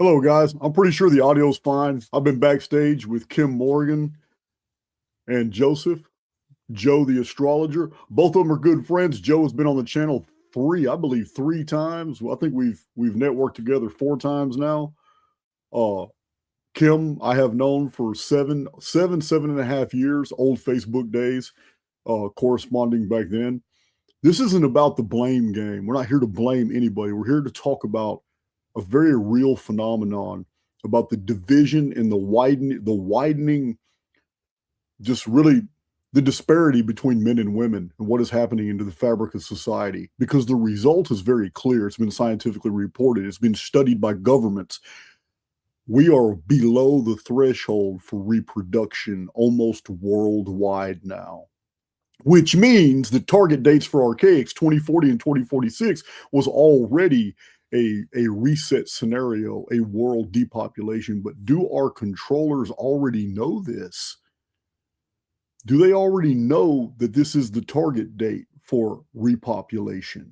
Hello, guys. I'm pretty sure the audio's fine. I've been backstage with Kim Morrigan and Joseph, Joe the Astrologer. Both of them are good friends. Joe has been on the channel I believe, three times. Well, I think we've networked together four times now. Kim, I have known for seven and a half years, old Facebook days, corresponding back then. This isn't about the blame game. We're not here to blame anybody. We're here to talk about a very real phenomenon, about the division and the widening, just really the disparity between men and women and what is happening into the fabric of society. Because the result is very clear. It's been scientifically reported. It's been studied by governments. We are below the threshold for reproduction almost worldwide now, which means the target dates for archaics, 2040 and 2046, was already a reset scenario, a world depopulation. But do our controllers already know this? Do they already know that this is the target date for repopulation?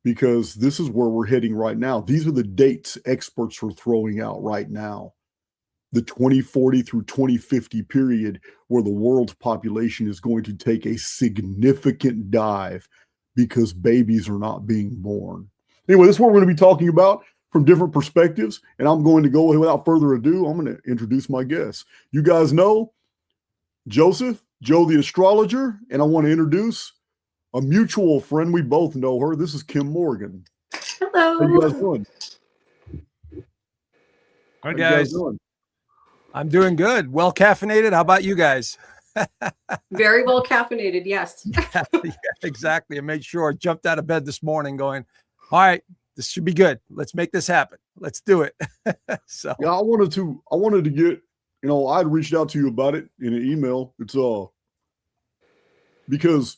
Because this is where we're heading right now. These are the dates experts are throwing out right now. The 2040 through 2050 period, where the world's population is going to take a significant dive because babies are not being born. Anyway, this is what we're going to be talking about from different perspectives. And I'm going to go, without further ado, I'm going to introduce my guests. You guys know Joseph, Joe the Astrologer, and I want to introduce a mutual friend. We both know her. This is Kim Morrigan. Hello. How you guys doing? Hi, guys. I'm doing good. Well caffeinated. How about you guys? Very well caffeinated, yes. Yeah, exactly. I made sure I jumped out of bed this morning going, all right, this should be good. Let's make this happen. Let's do it. So yeah, I wanted to get, I'd reached out to you about it in an email. It's because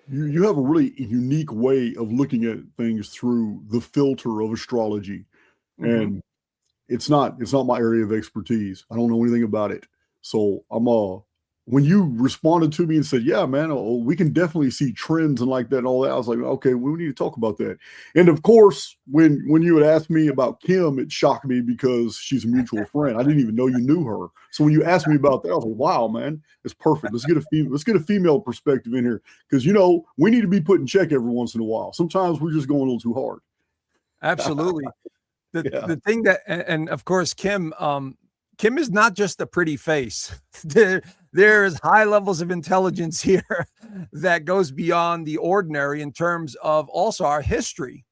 you have a really unique way of looking at things through the filter of astrology. Mm-hmm. And it's not my area of expertise. I don't know anything about it. So when you responded to me and said, yeah, man, we can definitely see trends and like that and all that, I was like, okay, we need to talk about that. And of course, when you had asked me about Kim, it shocked me because she's a mutual friend. I didn't even know you knew her. So when you asked me about that, I was like, wow, man, it's perfect. Let's get a female perspective in here. Because, we need to be put in check every once in a while. Sometimes we're just going a little too hard. Absolutely. The thing that, and of course, Kim is not just a pretty face. There's high levels of intelligence here that goes beyond the ordinary in terms of also our history,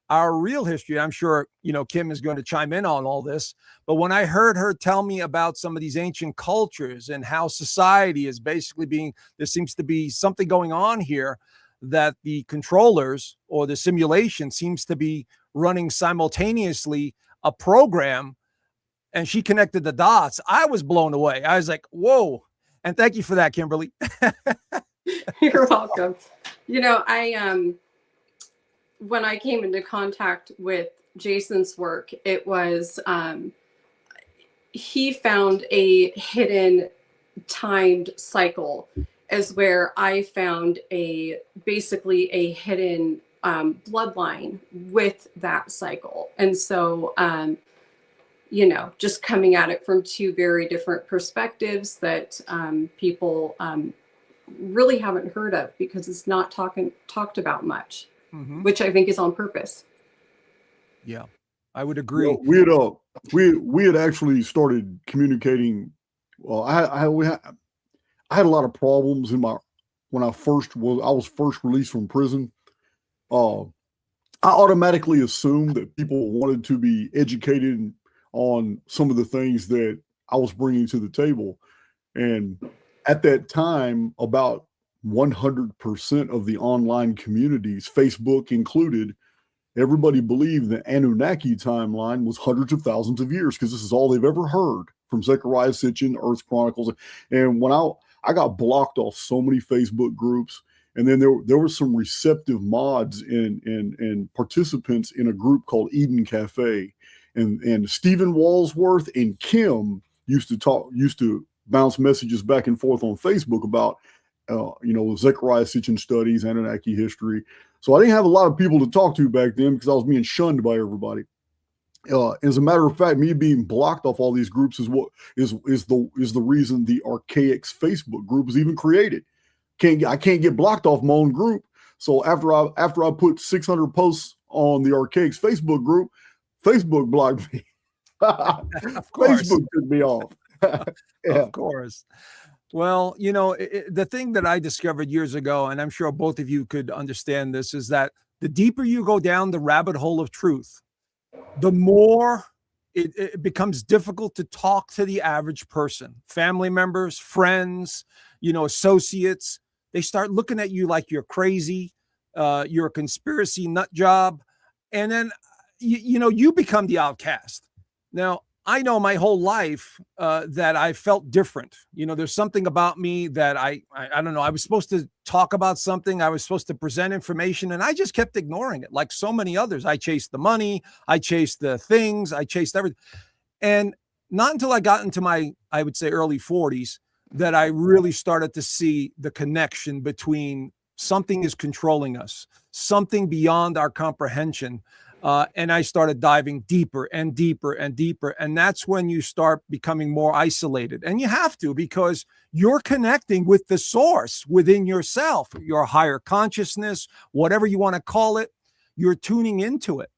our real history. I'm sure, Kim is going to chime in on all this. But when I heard her tell me about some of these ancient cultures and how society is basically there seems to be something going on here that the controllers or the simulation seems to be running simultaneously a program. And she connected the dots. I was blown away. I was like, whoa. And thank you for that, Kimberly. You're welcome. I when I came into contact with Jason's work, it was he found a hidden timed cycle as where I found basically a hidden bloodline with that cycle. And so just coming at it from two very different perspectives that people really haven't heard of because it's not talked about much, mm-hmm. which I think is on purpose. Yeah, I would agree. We had actually started communicating. Well, I had a lot of problems when I was first released from prison. I automatically assumed that people wanted to be educated on some of the things that I was bringing to the table. And at that time, about 100% of the online communities, Facebook included, everybody believed the Anunnaki timeline was hundreds of thousands of years because this is all they've ever heard from Zechariah Sitchin, Earth Chronicles. And when I got blocked off so many Facebook groups, and then there were some receptive mods and participants in a group called Eden Cafe. And Stephen Walsworth and Kim used to bounce messages back and forth on Facebook about, Zechariah Sitchin studies, Anunnaki history. So I didn't have a lot of people to talk to back then because I was being shunned by everybody. As a matter of fact, me being blocked off all these groups is what is the reason the archaic Facebook group was even created. I can't get blocked off my own group. So after I put 600 posts on the archaic's Facebook group, Facebook blocked me. Of course. Facebook took me off. Yeah. Of course. Well, you know, the thing that I discovered years ago, and I'm sure both of you could understand this, is that the deeper you go down the rabbit hole of truth, the more it becomes difficult to talk to the average person, family members, friends, you know, associates. They start looking at you like you're crazy, you're a conspiracy nut job. And then, you know, you become the outcast. Now, I know my whole life that I felt different. You know, there's something about me that I don't know. I was supposed to talk about something. I was supposed to present information, and I just kept ignoring it. Like so many others, I chased the money, I chased the things, I chased everything. And not until I got into my, I would say, early 40s that I really started to see the connection between something is controlling us, something beyond our comprehension. And I started diving deeper and deeper and deeper. And that's when you start becoming more isolated. And you have to, because you're connecting with the source within yourself, your higher consciousness, whatever you want to call it, you're tuning into it.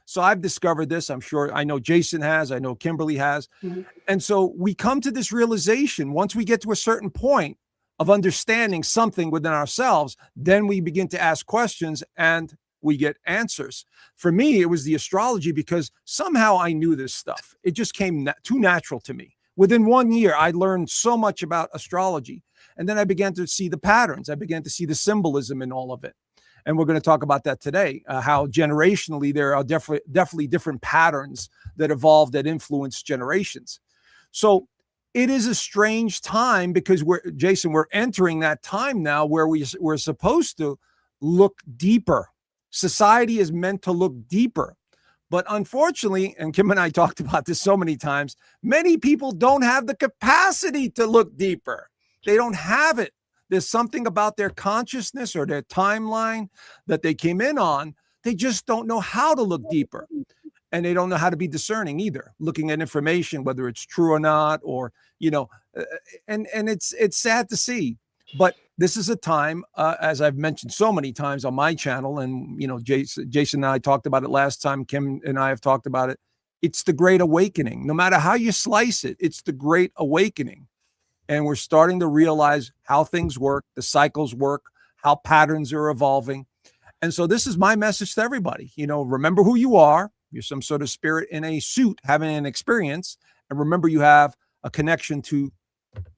So I've discovered this. I'm sure I know Jason has, I know Kimberly has. Mm-hmm. And so we come to this realization once we get to a certain point of understanding something within ourselves, then we begin to ask questions and we get answers. For me, it was the astrology, because somehow I knew this stuff. It just came too natural to me. Within 1 year, I learned so much about astrology. And then I began to see the patterns. I began to see the symbolism in all of it. And we're going to talk about that today, how generationally there are definitely different patterns that evolved that influence generations. So it is a strange time, because we're entering that time now where we're supposed to look deeper. Society is meant to look deeper. But unfortunately, and Kim and I talked about this so many times, many people don't have the capacity to look deeper. They don't have it. There's something about their consciousness or their timeline that they came in on. They just don't know how to look deeper. And they don't know how to be discerning either, looking at information, whether it's true or not, or, you know, and it's sad to see. But this is a time, as I've mentioned so many times on my channel, and, you know, Jason and I talked about it last time, Kim and I have talked about it. It's the Great Awakening. No matter how you slice it, it's the Great Awakening. And we're starting to realize how things work, the cycles work, how patterns are evolving. And so this is my message to everybody. You know, remember who you are. You're some sort of spirit in a suit having an experience. And remember, you have a connection to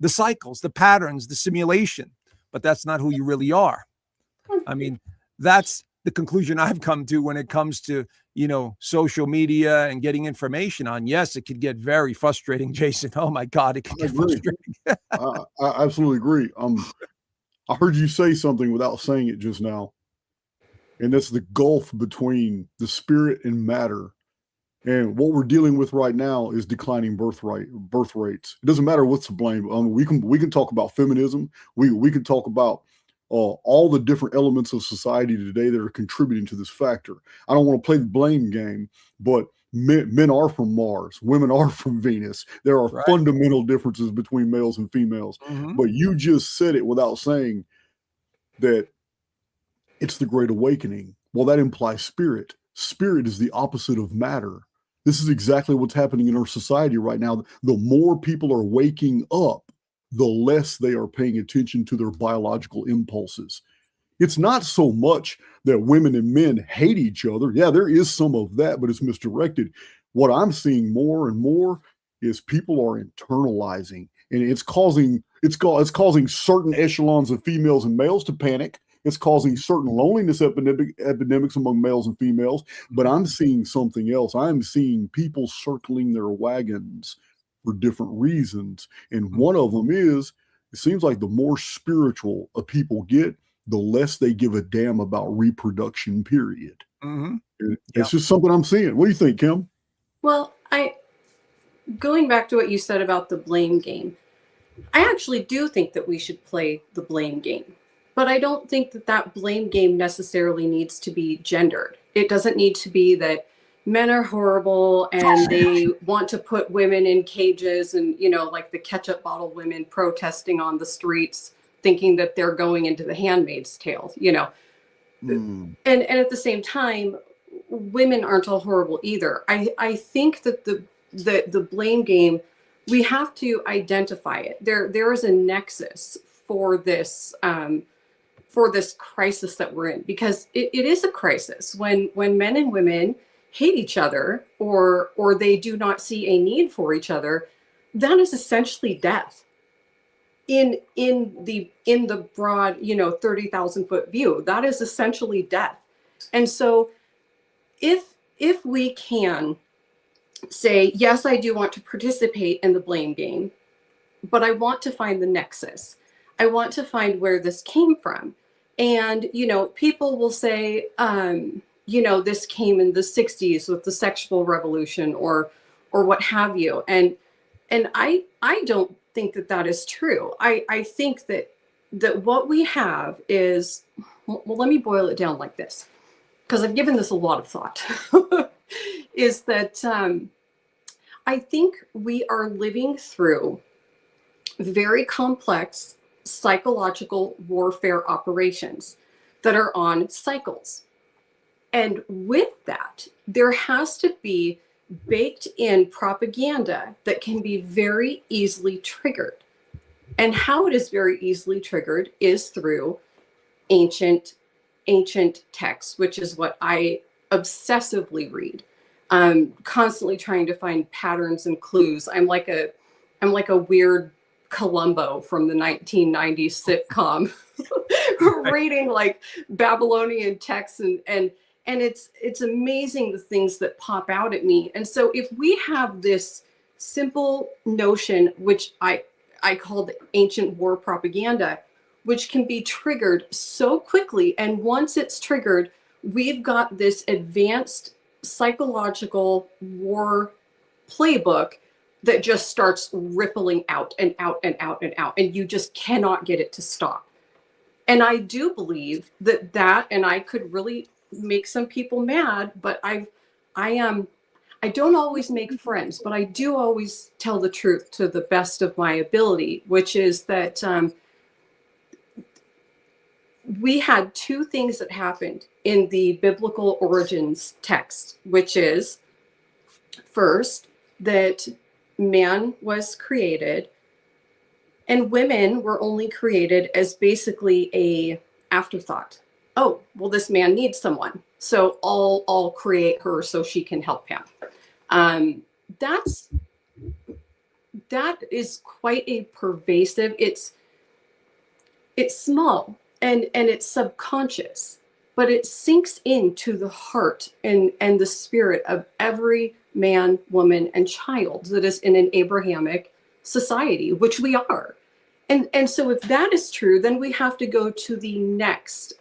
the cycles, the patterns, the simulation, but that's not who you really are. I mean, that's the conclusion I've come to when it comes to, you know, social media and getting information on. Yes, it could get very frustrating, Jason. Oh my God, it can get frustrating. I absolutely agree. I heard you say something without saying it just now, and that's the gulf between the spirit and matter. And what we're dealing with right now is declining birth rates. It doesn't matter what's to blame. We can talk about feminism. We can talk about all the different elements of society today that are contributing to this factor. I don't want to play the blame game, but men are from Mars. Women are from Venus. There are fundamental differences between males and females. Mm-hmm. But you just said it without saying that it's the Great Awakening. Well, that implies spirit. Spirit is the opposite of matter. This is exactly what's happening in our society right now. The more people are waking up, the less they are paying attention to their biological impulses. It's not so much that women and men hate each other. Yeah, there is some of that, but it's misdirected. What I'm seeing more and more is people are internalizing, and it's causing certain echelons of females and males to panic. It's causing certain loneliness epidemics among males and females, but I'm seeing something else. I'm seeing people circling their wagons for different reasons. And one of them is, it seems like the more spiritual a people get, the less they give a damn about reproduction, period. Mm-hmm. It's just something I'm seeing. What do you think, Kim? Well, going back to what you said about the blame game, I actually do think that we should play the blame game. But I don't think that blame game necessarily needs to be gendered. It doesn't need to be that, men are horrible and they want to put women in cages, and, you know, like the ketchup bottle women protesting on the streets, thinking that they're going into the Handmaid's Tale, you know. And at the same time, women aren't all horrible either. I think that the blame game, we have to identify it. There is a nexus for this crisis that we're in, because it is a crisis when men and women hate each other, or they do not see a need for each other. That is essentially death in the broad, you know, 30,000 foot view. That is essentially death. And so if we can say, yes, I do want to participate in the blame game, but I want to find the nexus. I want to find where this came from. And, you know, people will say, you know, this came in the 60s with the sexual revolution, or what have you. And I don't think that that is true. I think that what we have is, well, let me boil it down like this, because I've given this a lot of thought, is that I think we are living through very complex psychological warfare operations that are on cycles. And with that, there has to be baked in propaganda that can be very easily triggered. And how it is very easily triggered is through ancient texts, which is what I obsessively read. Constantly trying to find patterns and clues. I'm like a weird Columbo from the 1990s sitcom, reading like Babylonian texts, and it's amazing the things that pop out at me. And so if we have this simple notion, which I call the ancient war propaganda, which can be triggered so quickly, and once it's triggered, we've got this advanced psychological war playbook that just starts rippling out and out and out and out, and you just cannot get it to stop. And I do believe that, and I could really make some people mad, but I don't always make friends, but I do always tell the truth to the best of my ability, which is that we had two things that happened in the biblical origins text, which is, first, that man was created and women were only created as basically a afterthought. Oh, well, this man needs someone, so I'll create her so she can help him. That is quite a pervasive. It's small and it's subconscious, but it sinks into the heart and the spirit of every man, woman, and child that is in an Abrahamic society, which we are. And so if that is true, then we have to go to the next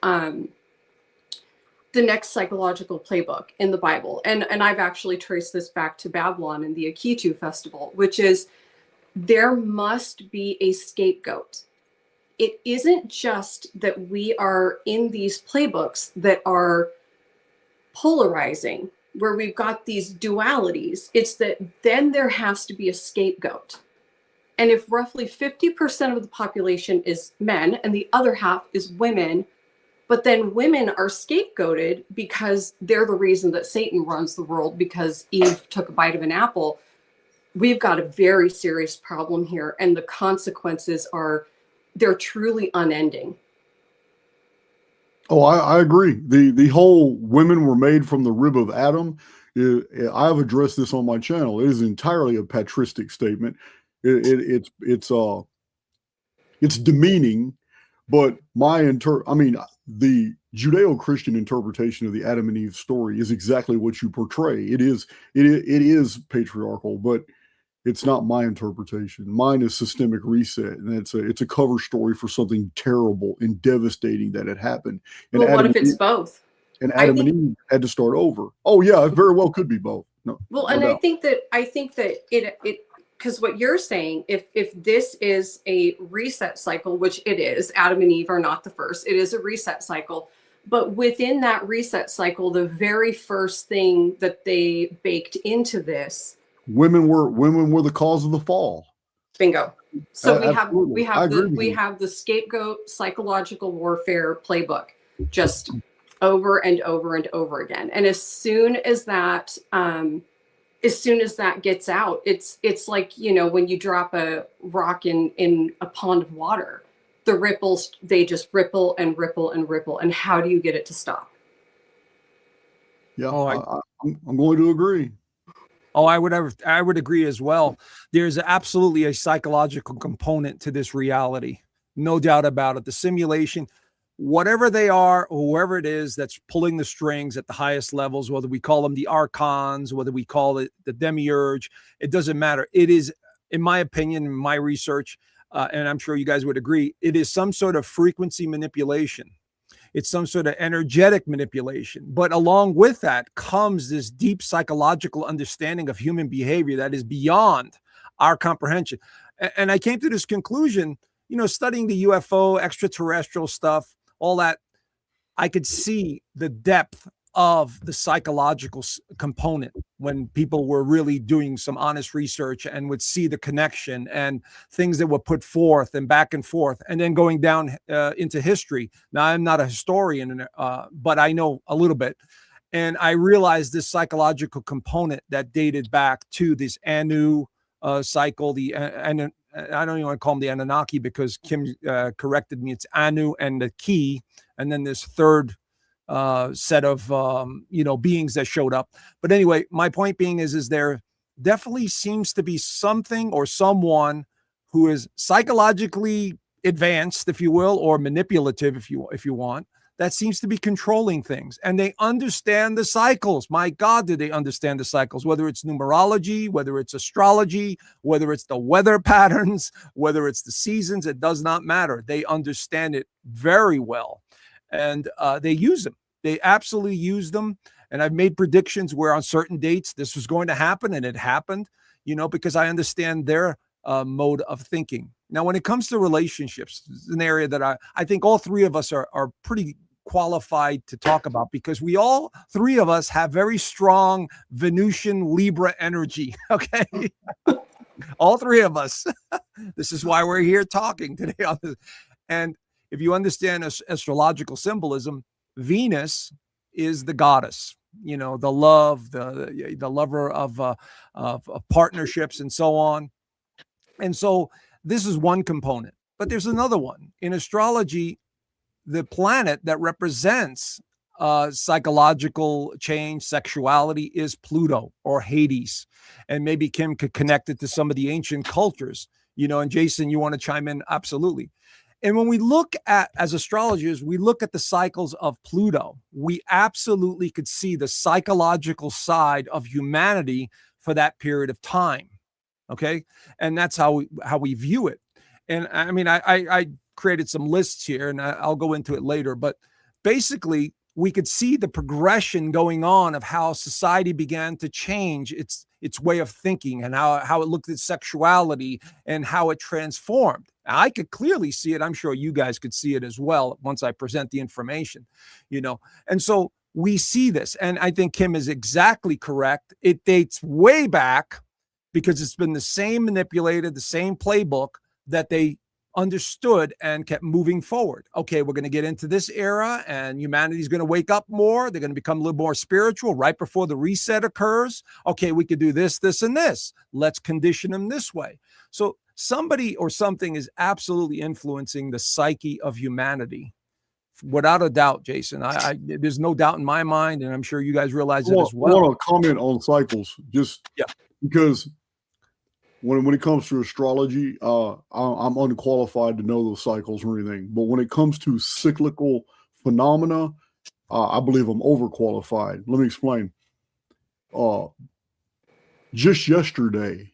psychological playbook in the Bible. And I've actually traced this back to Babylon and the Akitu festival, which is, there must be a scapegoat. It isn't just that we are in these playbooks that are polarizing, where we've got these dualities. It's that then there has to be a scapegoat. And if roughly 50% of the population is men and the other half is women, but then women are scapegoated because they're the reason that Satan runs the world because Eve took a bite of an apple, we've got a very serious problem here. And the consequences they're truly unending. Oh, I agree. The whole women were made from the rib of Adam. I've addressed this on my channel. It is entirely a patristic statement. It's demeaning, but the Judeo-Christian interpretation of the Adam and Eve story is exactly what you portray. It is patriarchal, but it's not my interpretation. Mine is systemic reset, and it's a cover story for something terrible and devastating that had happened. And well, what if it's both? And Adam and Eve had to start over. Oh yeah, it very well could be both. No. Well, and I think that it because what you're saying, if this is a reset cycle, which it is, Adam and Eve are not the first. It is a reset cycle. But within that reset cycle, the very first thing that they baked into this, women were the cause of the fall. bingo. So Absolutely. I agree with we you. have the scapegoat psychological warfare playbook, just over and over and over again. And as soon as that gets out, it's like, you know, when you drop a rock in a pond of water, the ripples, they just ripple and ripple and ripple. And how do you get it to stop? Yeah, I'm going to agree. Oh, I would agree as well. There's absolutely a psychological component to this reality. No doubt about it. The simulation, whatever they are, whoever it is that's pulling the strings at the highest levels, whether we call them the archons, whether we call it the demiurge, it doesn't matter. It is, in my opinion, in my research, and I'm sure you guys would agree, it is some sort of frequency manipulation. It's some sort of energetic manipulation. But along with that comes this deep psychological understanding of human behavior that is beyond our comprehension. And I came to this conclusion, you know, studying the UFO, extraterrestrial stuff, all that. I could see the depth of the psychological component when people were really doing some honest research and would see the connection and things that were put forth and back and forth, and then going down into history. Now, I'm not a historian, but I know a little bit. And I realized this psychological component that dated back to this Anu cycle, and I don't even want to call them the Anunnaki because Kim corrected me. It's Anu and the key, and then this third set of beings that showed up. But anyway, my point being is there definitely seems to be something or someone who is psychologically advanced, if you will, or manipulative, if you want, that seems to be controlling things, and they understand the cycles. My God, do they understand the cycles? Whether it's numerology, whether it's astrology, whether it's the weather patterns, whether it's the seasons, it does not matter. They understand it very well. And they use them. They absolutely use them. And I've made predictions where on certain dates this was going to happen, and it happened, you know, because I understand their mode of thinking. Now, when it comes to relationships, it's an area that I think all three of us are pretty qualified to talk about, because we all three of us have very strong Venusian Libra energy. Okay. All three of us. This is why we're here talking today on this. And if you understand astrological symbolism, Venus is the goddess, you know, the love, the lover of partnerships and so on. And so this is one component, but there's another one. In astrology, the planet that represents psychological change, sexuality, is Pluto or Hades. And maybe Kim could connect it to some of the ancient cultures, you know, and Jason, you want to chime in? Absolutely. And when we look at, as astrologers, we look at the cycles of Pluto, we absolutely could see the psychological side of humanity for that period of time. Okay. And that's how we view it. And I mean, I created some lists here, and I'll go into it later, but basically we could see the progression going on of how society began to change its way of thinking, and how it looked at sexuality and how it transformed. I could clearly see it. I'm sure you guys could see it as well once I present the information, you know. And so we see this, and I think Kim is exactly correct. It dates way back because it's been the same manipulated, the same playbook that they understood and kept moving forward. Okay, we're going to get into this era and humanity's going to wake up more. They're going to become a little more spiritual right before the reset occurs. Okay, we could do this, this, and this. Let's condition them this way. So somebody or something is absolutely influencing the psyche of humanity. Without a doubt, Jason. There's no doubt in my mind, and I'm sure you guys realize it as well. I want to comment on cycles, just because when it comes to astrology, I'm unqualified to know those cycles or anything. But when it comes to cyclical phenomena, I believe I'm overqualified. Let me explain. Just yesterday,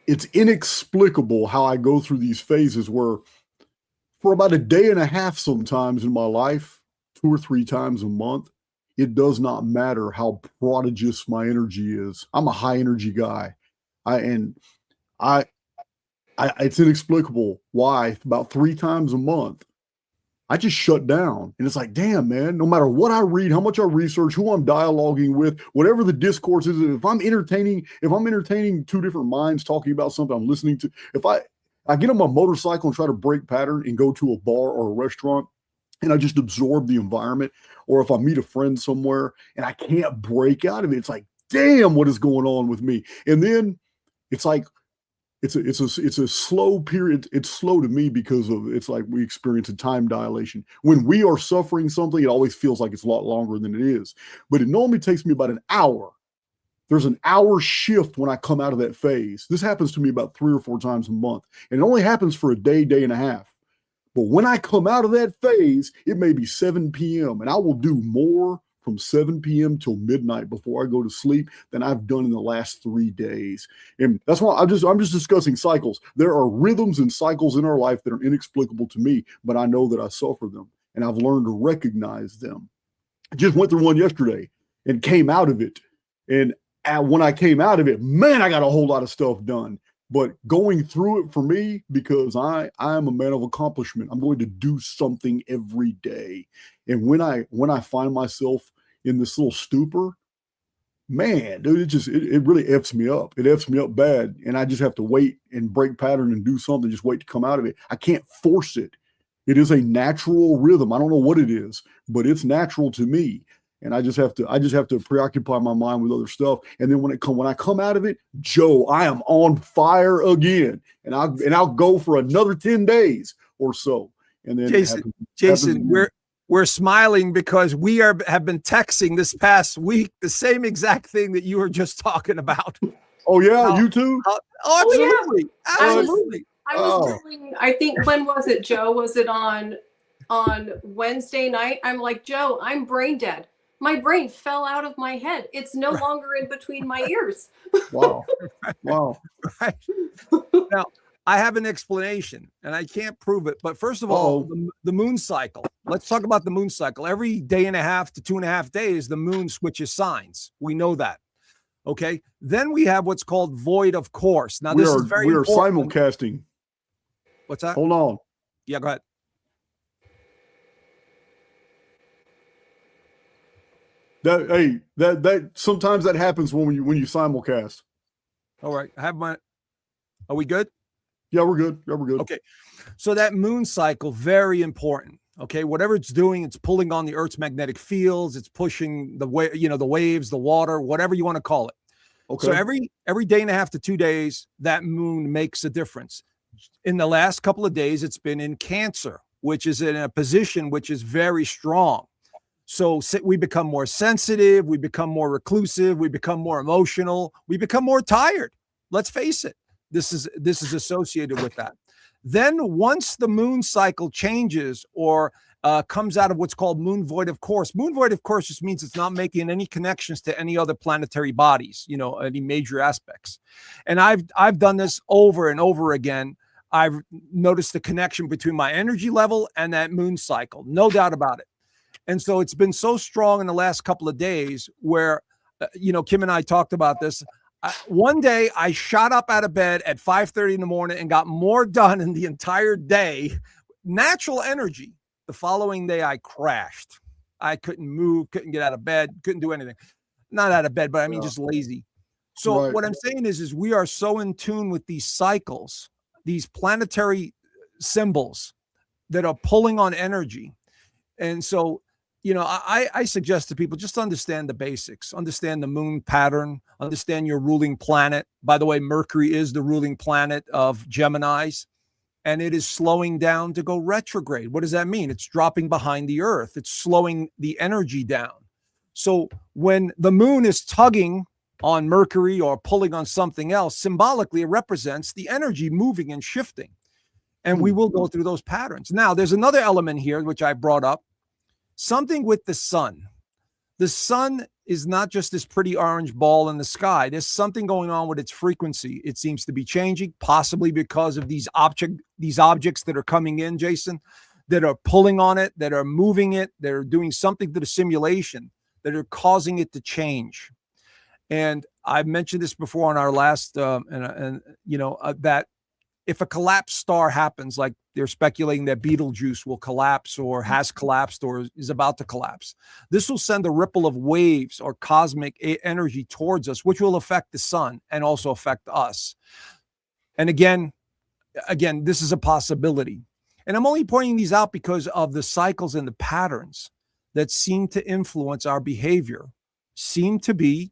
it's inexplicable how I go through these phases where for about a day and a half sometimes in my life, 2 or 3 times a month, it does not matter how prodigious my energy is. I'm a high energy guy. It's inexplicable why about 3 times a month I just shut down. And it's like, damn, man, no matter what I read, how much I research, who I'm dialoguing with, whatever the discourse is, if I'm entertaining two different minds talking about something I'm listening to, if I get on my motorcycle and try to break pattern and go to a bar or a restaurant and I just absorb the environment, or if I meet a friend somewhere and I can't break out of it, it's like, damn, what is going on with me? And then it's like, it's a slow period. It's slow to me because of it's like we experience a time dilation. When we are suffering something, it always feels like it's a lot longer than it is. But it normally takes me about an hour. There's an hour shift when I come out of that phase. This happens to me about 3 or 4 times a month. And it only happens for a day, day and a half. But when I come out of that phase, it may be 7 p.m. and I will do more from 7 p.m. till midnight before I go to sleep than I've done in the last 3 days. And that's why I'm just discussing cycles. There are rhythms and cycles in our life that are inexplicable to me, but I know that I suffer them and I've learned to recognize them. I just went through one yesterday and came out of it. And when I came out of it, man, I got a whole lot of stuff done. But going through it for me, because I am a man of accomplishment, I'm going to do something every day. And when I find myself in this little stupor, man, dude, it really F's me up. It F's me up bad. And I just have to wait and break pattern and do something, just wait to come out of it. I can't force it. It is a natural rhythm. I don't know what it is, but it's natural to me. And I just have to preoccupy my mind with other stuff. And then when I come out of it, Joe, I am on fire again. And I'll go for another 10 days or so. And then Jason, we're smiling because we have been texting this past week the same exact thing that you were just talking about. Oh yeah, you too? Absolutely. Yeah. Absolutely. I was doing, I think, when was it, Joe? Was it on Wednesday night? I'm like, Joe, I'm brain dead. My brain fell out of my head. It's no longer in between my ears. Wow. Wow. Right. Now, I have an explanation, and I can't prove it. But first of all, the moon cycle. Let's talk about the moon cycle. Every day and a half to 2.5 days, the moon switches signs. We know that. Okay. Then we have what's called void of course. Now, this is very important. We are simulcasting. What's that? Hold on. Yeah, go ahead. That sometimes that happens when you simulcast. All right. Are we good? Yeah, we're good. Okay. So that moon cycle, very important. Okay. Whatever it's doing, it's pulling on the Earth's magnetic fields. It's pushing the waves, the water, whatever you want to call it. Okay. So every day and a half to 2 days, that moon makes a difference. In the last couple of days, it's been in Cancer, which is in a position which is very strong. So we become more sensitive, we become more reclusive, we become more emotional, we become more tired. Let's face it. This is associated with that. Then once the moon cycle changes or comes out of what's called moon void of course just means it's not making any connections to any other planetary bodies, any major aspects. And I've done this over and over again. I've noticed the connection between my energy level and that moon cycle, no doubt about it. And so it's been so strong in the last couple of days where, Kim and I talked about this. One day I shot up out of bed at 5:30 in the morning and got more done in the entire day. Natural energy. The following day I crashed. I couldn't move, couldn't get out of bed, couldn't do anything. Not out of bed, but I mean, just lazy. So what I'm saying is we are so in tune with these cycles, these planetary symbols that are pulling on energy. And so, I suggest to people just understand the basics, understand the moon pattern, understand your ruling planet. By the way, Mercury is the ruling planet of Geminis, and it is slowing down to go retrograde. What does that mean? It's dropping behind the Earth. It's slowing the energy down. So when the moon is tugging on Mercury or pulling on something else, symbolically, it represents the energy moving and shifting. And we will go through those patterns. Now, there's another element here, which I brought up. Something with the sun. The sun is not just this pretty orange ball in the sky. There's something going on with its frequency. It seems to be changing, possibly because of these objects that are coming in, Jason, that are pulling on it, that are moving it, that are doing something to the simulation, that are causing it to change. And I've mentioned this before on our last, that if a collapsed star happens, like they're speculating that Betelgeuse will collapse or has collapsed or is about to collapse. This will send a ripple of waves or cosmic energy towards us, which will affect the sun and also affect us. And again, this is a possibility. And I'm only pointing these out because of the cycles and the patterns that seem to influence our behavior, seem to be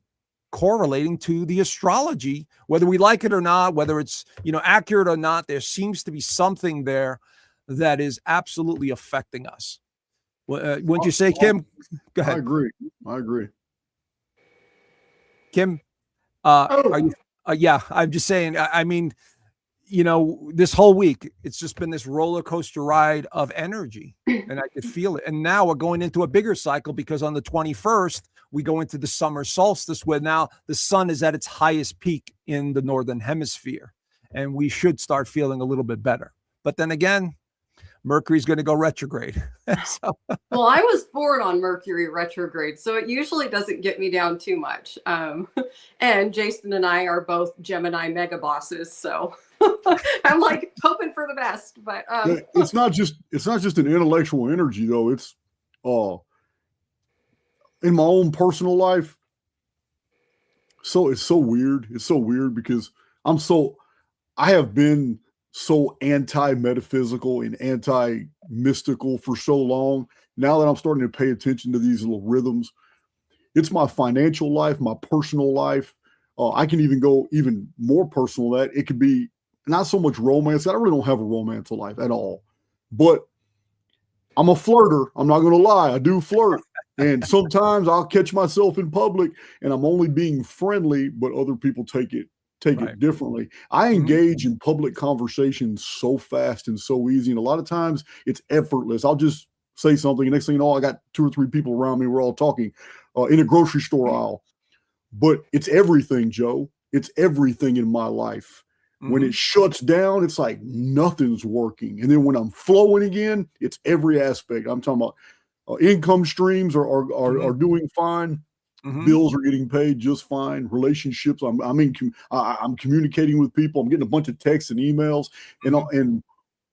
correlating to the astrology, whether we like it or not, whether it's, accurate or not. There seems to be something there that is absolutely affecting us. Wouldn't you say, Kim? Go ahead. I agree. Kim, are you? Yeah, I'm just saying. I mean, this whole week, it's just been this roller coaster ride of energy, and I could feel it. And now we're going into a bigger cycle because on the 21st, we go into the summer solstice where now the sun is at its highest peak in the northern hemisphere, and we should start feeling a little bit better. But then again, Mercury's going to go retrograde. Well, I was born on Mercury retrograde, so it usually doesn't get me down too much. And Jason and I are both Gemini mega bosses, so I'm like hoping for the best. But it's not just an intellectual energy though. It's in my own personal life. So it's so weird. It's so weird because I have been so anti-metaphysical and anti-mystical for so long. Now that I'm starting to pay attention to these little rhythms, it's my financial life, my personal life. I can even go even more personal than that. It could be not so much romance. I really don't have a romantic life at all, but I'm a flirter. I'm not going to lie. I do flirt. And sometimes I'll catch myself in public and I'm only being friendly, but other people take it differently. I engage in public conversations so fast and so easy. And a lot of times it's effortless. I'll just say something. And next thing you know, I got 2 or 3 people around me. We're all talking in a grocery store aisle. But it's everything, Joe. It's everything in my life. When it shuts down, it's like nothing's working. And then when I'm flowing again, it's every aspect. I'm talking about income streams are doing fine. Bills are getting paid just fine. Relationships, I'm communicating with people. I'm getting a bunch of texts and emails, and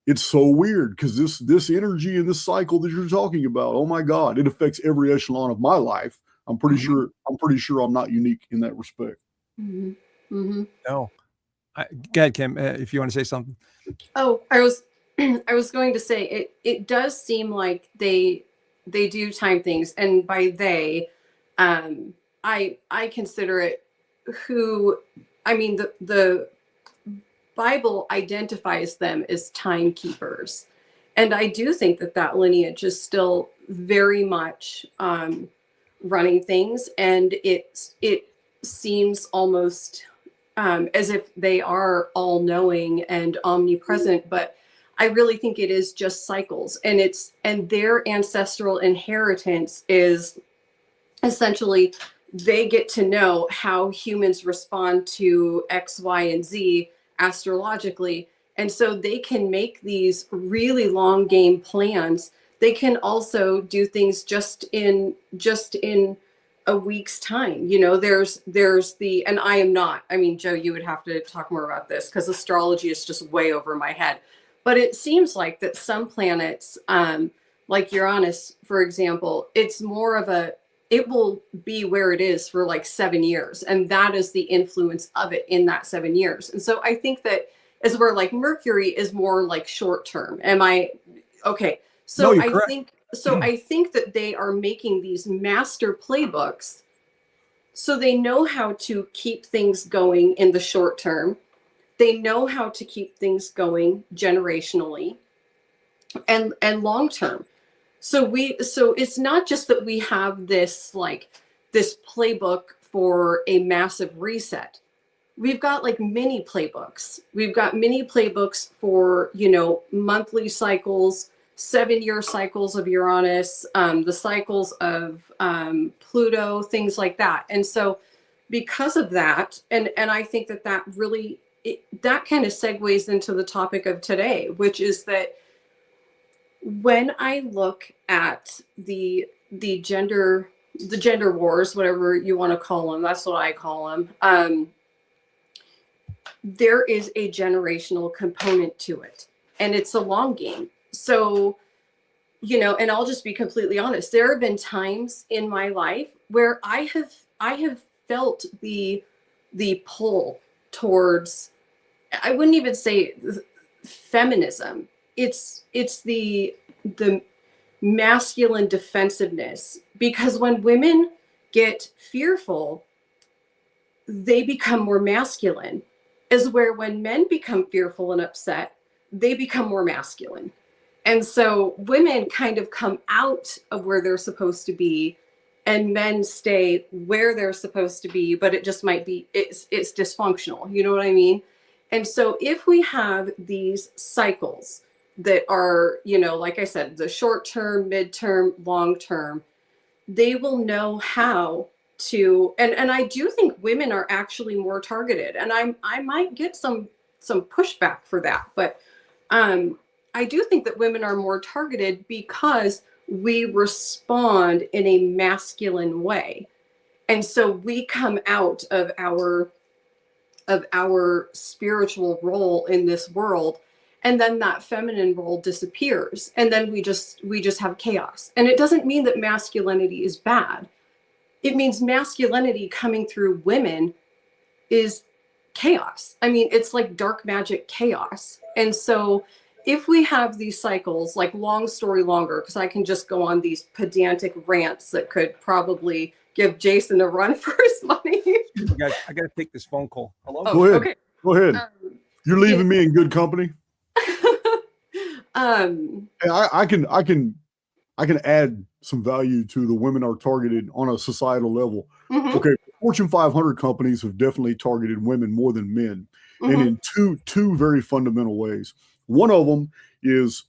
it's so weird because this energy and this cycle that you're talking about, oh my God, it affects every echelon of my life. I'm pretty sure I'm not unique in that respect. No. Go ahead, Kim, if you want to say something. Oh, I was going to say it does seem like they do time things, and by they, I consider it the Bible identifies them as timekeepers, and I do think that lineage is still very much running things, and it seems almost as if they are all knowing and omnipresent, but I really think it is just cycles, and their ancestral inheritance is essentially they get to know how humans respond to X, Y, and Z astrologically. And so they can make these really long game plans. They can also do things just in a week's time. There's and I am not, Joe, you would have to talk more about this because astrology is just way over my head. But it seems like that some planets, like Uranus, for example, it's more of it will be where it is for like 7 years. And that is the influence of it in that 7 years. And so I think that as where like Mercury is more like short term. Am I okay? So no, I think that they are making these master playbooks so they know how to keep things going in the short term. They know how to keep things going generationally and long term. So it's not just that we have this playbook for a massive reset. We've got like mini playbooks. We've got mini playbooks for, monthly cycles, 7-year cycles of Uranus, the cycles of Pluto, things like that. And so because of that, and I think that really, that kind of segues into the topic of today, which is that when I look at the gender wars, whatever you want to call them, that's what I call them. There is a generational component to it. and it's a long game. So, you know, and I'll just be completely honest. There have been times in my life where I have felt the pull towards, I wouldn't even say feminism. It's the masculine defensiveness, because when women get fearful, they become more masculine, is where when men become fearful and upset, they become more masculine. And so women kind of come out of where they're supposed to be, and men stay where they're supposed to be, but it just might be, it's dysfunctional. You know what I mean? And so if we have these cycles that are, you know, like I said, the short term, midterm, long term, they will know how to, and I do think women are actually more targeted, and I might get some pushback for that, but I do think that women are more targeted because we respond in a masculine way. And so we come out of our spiritual role in this world, and then that feminine role disappears, and then we just have chaos. And it doesn't mean that masculinity is bad. It means masculinity coming through women is chaos. I mean, it's like dark magic chaos. And so if we have these cycles, like, long story longer, because I can just go on these pedantic rants that could probably give Jason a run for his money. I got to take this phone call. Hello? Go ahead. Okay. Go ahead. You're leaving me in good company. Hey, I can add some value to the women are targeted on a societal level. Mm-hmm. Okay, Fortune 500 companies have definitely targeted women more than men, Mm-hmm. and in two very fundamental ways. One of them is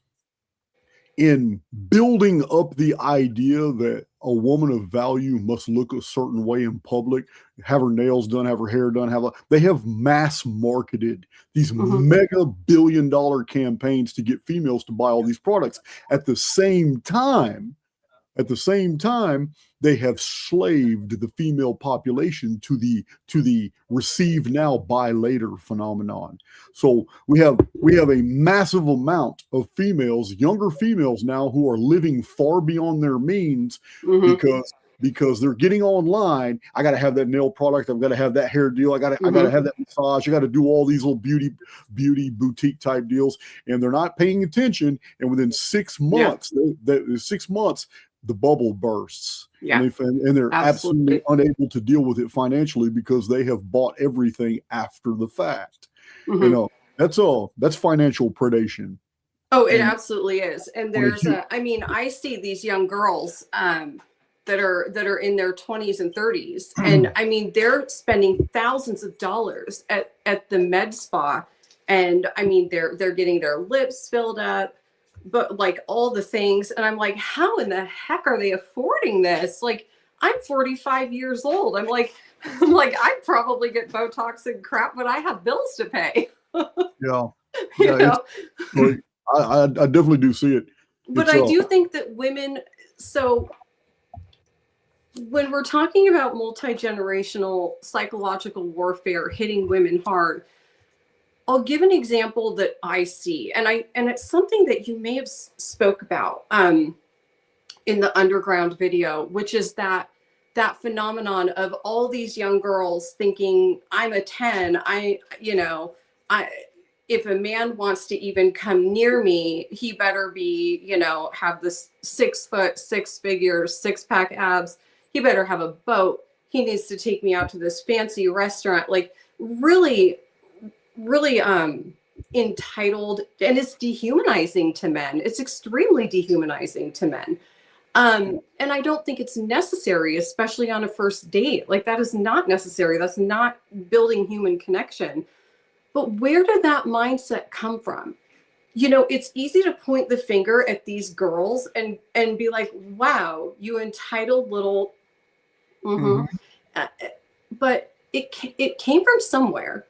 in building up the idea that a woman of value must look a certain way in public, have her nails done, have her hair done, they have mass marketed these Mm-hmm. mega billion-dollar campaigns to get females to buy all these products. At the same time, they have slaved the female population to the receive now, buy later phenomenon. So we have a massive amount of females, younger females now, who are living far beyond their means, Mm-hmm. because they're getting online. I got to have that nail product. I've got to have that hair deal. I got to have that massage. I got to do all these little beauty boutique type deals, and they're not paying attention. And within 6 months, 6 months, the bubble bursts. Yeah. And they're absolutely unable to deal with it financially because they have bought everything after the fact. Mm-hmm. You know, that's financial predation. Oh, it absolutely is. And there's I mean, I see these young girls that are in their 20s and 30s. And I mean, they're spending thousands of dollars at the med spa. And I mean, they're getting their lips filled up, but like all the things. And I'm like, how in the heck are they affording this? Like, I'm 45 years old. I'm like, I'd probably get Botox and crap, but I have bills to pay. Yeah. You know? I definitely do see it. But I do think that women, so when we're talking about multi-generational psychological warfare hitting women hard, I'll give an example that I see, and it's something that you may have spoke about in the underground video, which is that phenomenon of all these young girls thinking, I'm a 10, if a man wants to even come near me, he better be, have this 6 foot, 6 figures, 6-pack abs. He better have a boat. He needs to take me out to this fancy restaurant. Like, really, really entitled, and it's dehumanizing to men. It's extremely dehumanizing to men. And I don't think it's necessary, especially on a first date. Like, that is not necessary. That's not building human connection. But where did that mindset come from? It's easy to point the finger at these girls and be like, wow, you entitled little. But it came from somewhere.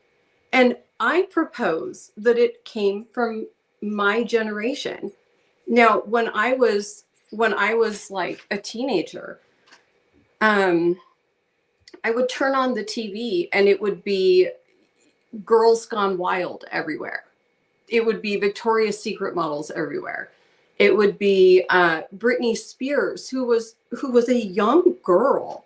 And I propose that it came from my generation. Now, when I was like a teenager, I would turn on the TV and it would be Girls Gone Wild everywhere. it would be Victoria's Secret models everywhere. It would be Britney Spears, who was a young girl,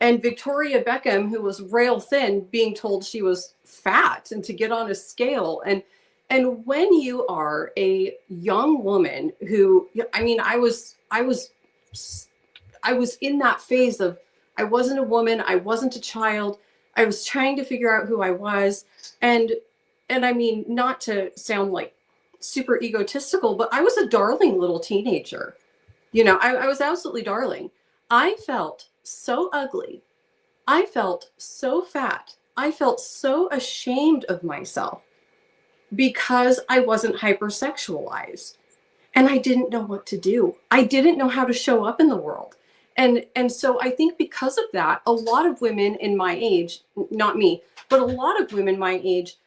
and Victoria Beckham, who was rail thin, being told she was fat and to get on a scale. And when you are a young woman who, I mean, I was in that phase of, I wasn't a woman, I wasn't a child, I was trying to figure out who I was, and I mean, not to sound like super egotistical, but I was a darling little teenager. You know, I was absolutely darling. I felt so ugly. I felt so fat. I felt so ashamed of myself because I wasn't hypersexualized. And I didn't know what to do. I didn't know how to show up in the world. And so I think because of that, a lot of women in my age, not me, but a lot of women my age,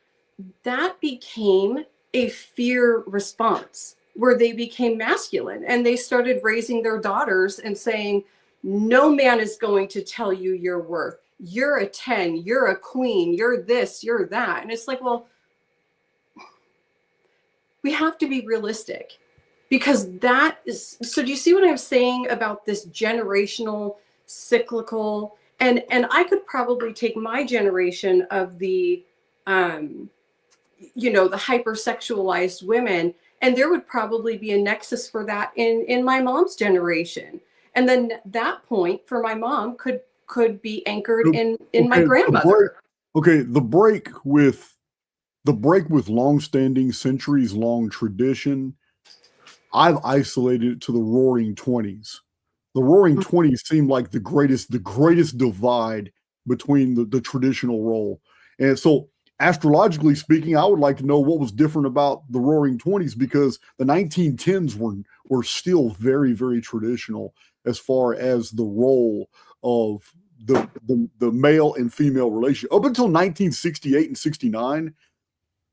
that became a fear response where they became masculine and they started raising their daughters and saying, no man is going to tell you your worth. You're a 10, you're a queen, you're this, you're that. And it's like, well, we have to be realistic, because that is, so do you see what I'm saying about this generational cyclical? And I could probably take my generation of the you know, the hypersexualized women, and there would probably be a nexus for that in my mom's generation. And then that point for my mom could be anchored in my grandmother. The break with long-standing, centuries-long tradition, I've isolated it to the Roaring '20s. The Roaring '20s seemed like the greatest divide between the traditional role. And so, astrologically speaking, I would like to know what was different about the Roaring '20s, because the 1910s were still very, very traditional as far as the role of the male and female relationship. Up until 1968 and 69,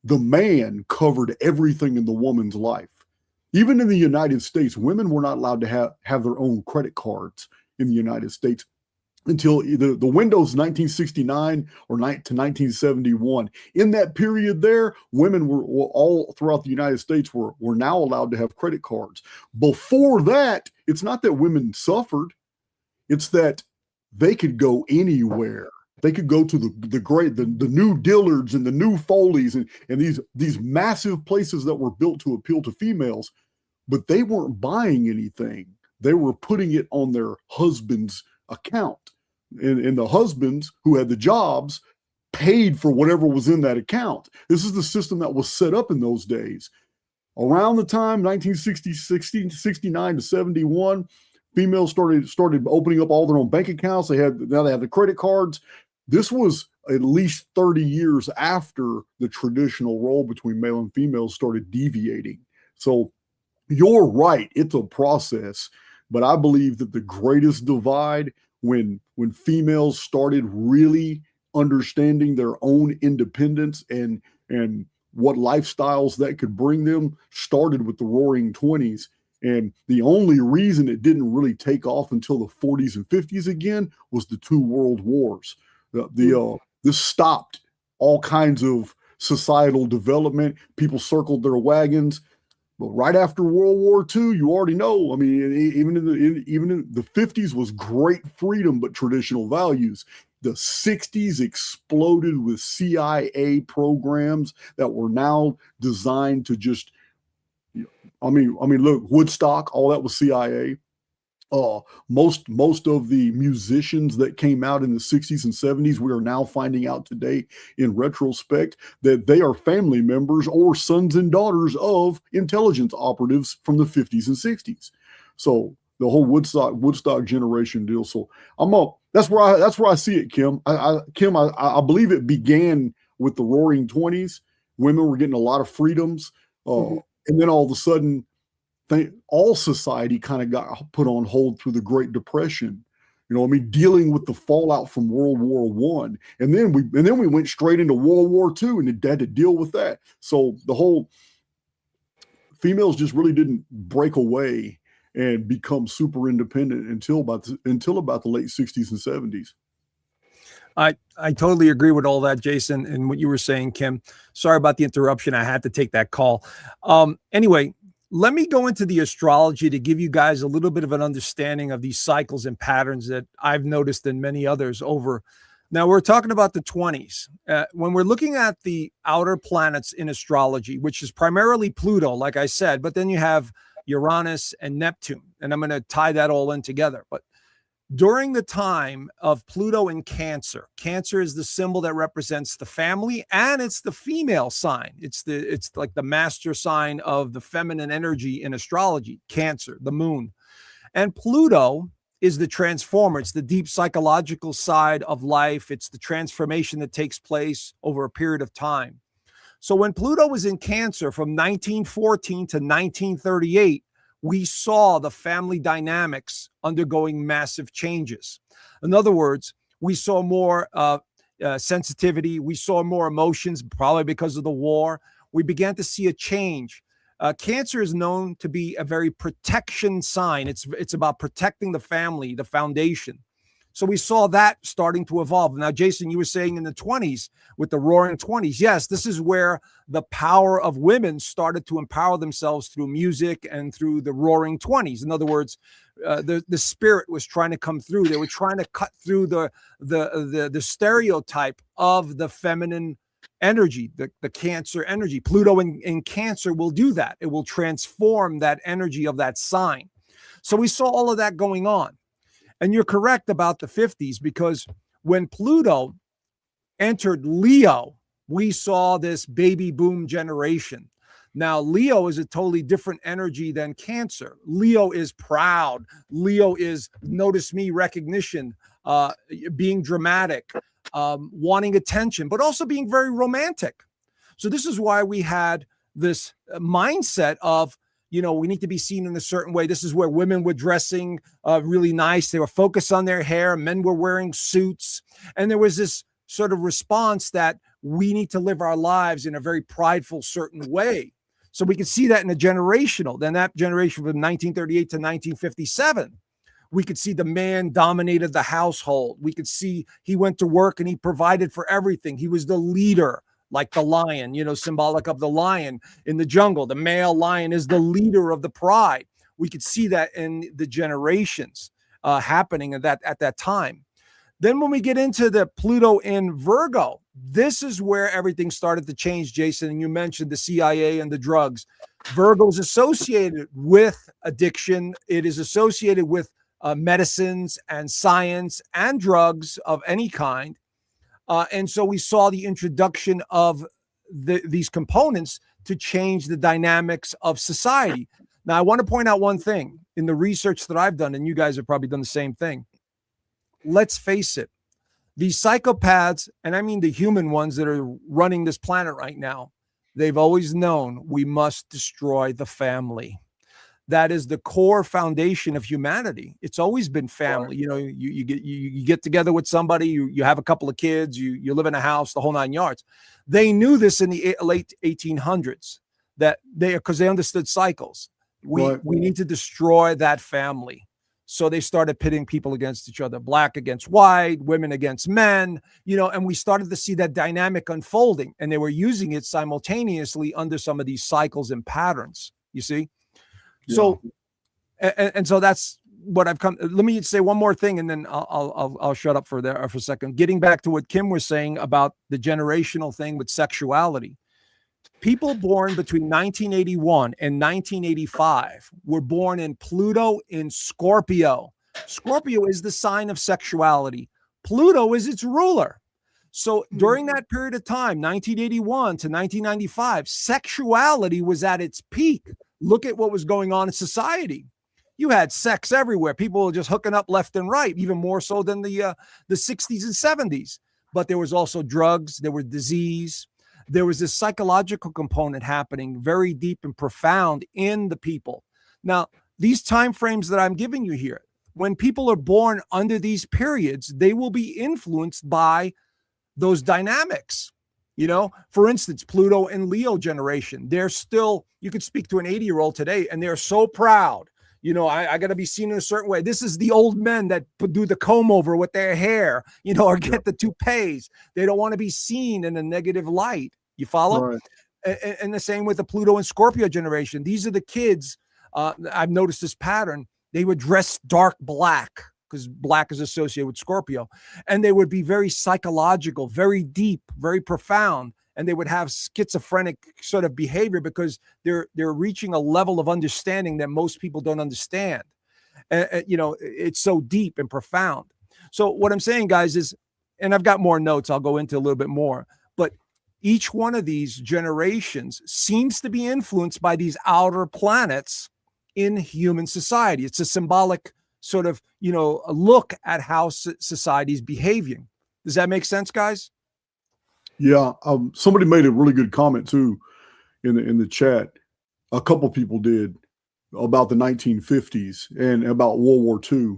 the man covered everything in the woman's life. Even in the United States, women were not allowed to have their own credit cards in the United States until either the window's 1969 or to 1971. In that period there, women were all throughout the United States were now allowed to have credit cards. Before that, it's not that women suffered, it's that they could go anywhere. They could go to the new Dillards and the new Foleys and these massive places that were built to appeal to females, but they weren't buying anything. They were putting it on their husband's account. And the husbands who had the jobs paid for whatever was in that account. This is the system that was set up in those days. Around the time 1969 to 71, females started opening up all their own bank accounts. Now they have the credit cards. This was at least 30 years after the traditional role between male and female started deviating. So you're right, it's a process, but I believe that the greatest divide when females started really understanding their own independence and what lifestyles that could bring them started with the Roaring '20s. And the only reason it didn't really take off until the 40s and 50s again was the two world wars. This stopped all kinds of societal development. People circled their wagons. But right after World War II, you already know, I mean, even in the 50s was great freedom, but traditional values. The 60s exploded with CIA programs that were now designed to just, I mean, look, Woodstock, all that was CIA. Most of the musicians that came out in the 60s and 70s, we are now finding out today in retrospect that they are family members or sons and daughters of intelligence operatives from the 50s and 60s. So the whole Woodstock generation deal. So that's where I see it, Kim. I believe it began with the Roaring '20s. Women were getting a lot of freedoms, and then all of a sudden, all society kind of got put on hold through the Great Depression. You know, I mean, dealing with the fallout from World War I, and then we went straight into World War II, and had to deal with that. So the whole females just really didn't break away and become super independent until about the late '60s and '70s. I totally agree with all that, Jason, and what you were saying, Kim. Sorry about the interruption. I had to take that call. Anyway, let me go into the astrology to give you guys a little bit of an understanding of these cycles and patterns that I've noticed in many others over. Now, we're talking about the 20s. When we're looking at the outer planets in astrology, which is primarily Pluto, like I said, but then you have Uranus and Neptune, and I'm going to tie that all in together. But during the time of Pluto in Cancer, Cancer is the symbol that represents the family, and it's the female sign. It's like the master sign of the feminine energy in astrology, Cancer, the moon. And Pluto is the transformer. It's the deep psychological side of life. It's the transformation that takes place over a period of time. So when Pluto was in Cancer from 1914 to 1938, we saw the family dynamics undergoing massive changes. In other words, we saw more sensitivity. We saw more emotions, probably because of the war. We began to see a change. Cancer is known to be a very protection sign. It's about protecting the family, the foundation. So we saw that starting to evolve. Now, Jason, you were saying in the 20s with the Roaring 20s. Yes, this is where the power of women started to empower themselves through music and through the Roaring 20s. In other words, the spirit was trying to come through. They were trying to cut through the stereotype of the feminine energy, the Cancer energy. Pluto in Cancer will do that. It will transform that energy of that sign. So we saw all of that going on. And you're correct about the 50s, because when Pluto entered Leo, we saw this baby boom generation. Now, Leo is a totally different energy than Cancer. Leo is proud. Leo is notice me recognition, being dramatic, wanting attention, but also being very romantic. So this is why we had this mindset of, you know, we need to be seen in a certain way. This is where women were dressing really nice. They were focused on their hair. Men were wearing suits. And there was this sort of response that we need to live our lives in a very prideful, certain way. So we could see that in a generational. Then that generation from 1938 to 1957, we could see the man dominated the household. We could see he went to work and he provided for everything. He was the leader. Like the lion, you know, symbolic of the lion in the jungle. The male lion is the leader of the pride. We could see that in the generations happening at that time. Then when we get into the Pluto in Virgo, this is where everything started to change, Jason. And you mentioned the CIA and the drugs. Virgo is associated with addiction. It is associated with medicines and science and drugs of any kind. And so we saw the introduction of these components to change the dynamics of society. Now, I want to point out one thing in the research that I've done, and you guys have probably done the same thing. Let's face it, these psychopaths, and I mean the human ones that are running this planet right now, they've always known we must destroy the family. That is the core foundation of humanity. It's always been family. You know, you get together with somebody, you have a couple of kids, you live in a house, the whole 9 yards. They knew this in the late 1800s, because they understood cycles. We need to destroy that family. So they started pitting people against each other, black against white, women against men, you know, and we started to see that dynamic unfolding, and they were using it simultaneously under some of these cycles and patterns, you see? So, and so that's what I've come. Let me say one more thing, and then I'll shut up for a second. Getting back to what Kim was saying about the generational thing with sexuality, people born between 1981 and 1985 were born in Pluto in Scorpio. Scorpio is the sign of sexuality. Pluto is its ruler. So during that period of time, 1981 to 1995, sexuality was at its peak. Look at what was going on in society. You had sex everywhere. People were just hooking up left and right, even more so than the 60s and 70s. But there was also drugs. There was disease. There was this psychological component happening very deep and profound in the people. Now, these time frames that I'm giving you here, when people are born under these periods, they will be influenced by those dynamics. You know, for instance, Pluto and Leo generation, they're still, you could speak to an 80-year-old today and they're so proud. I got to be seen in a certain way. This is the old men that do the comb over with their hair, or get the toupees. They don't want to be seen in a negative light. You follow? Right. And the same with the Pluto and Scorpio generation. These are the kids. I've noticed this pattern. They would dress dark black because black is associated with Scorpio. And they would be very psychological, very deep, very profound. And they would have schizophrenic sort of behavior because they're reaching a level of understanding that most people don't understand. It's so deep and profound. So what I'm saying, guys, is, and I've got more notes, I'll go into a little bit more, but each one of these generations seems to be influenced by these outer planets in human society. It's a symbolic sort of, a look at how society is behaving. Does that make sense, guys? Yeah. Somebody made a really good comment too in the chat. A couple people did about the 1950s and about World War II.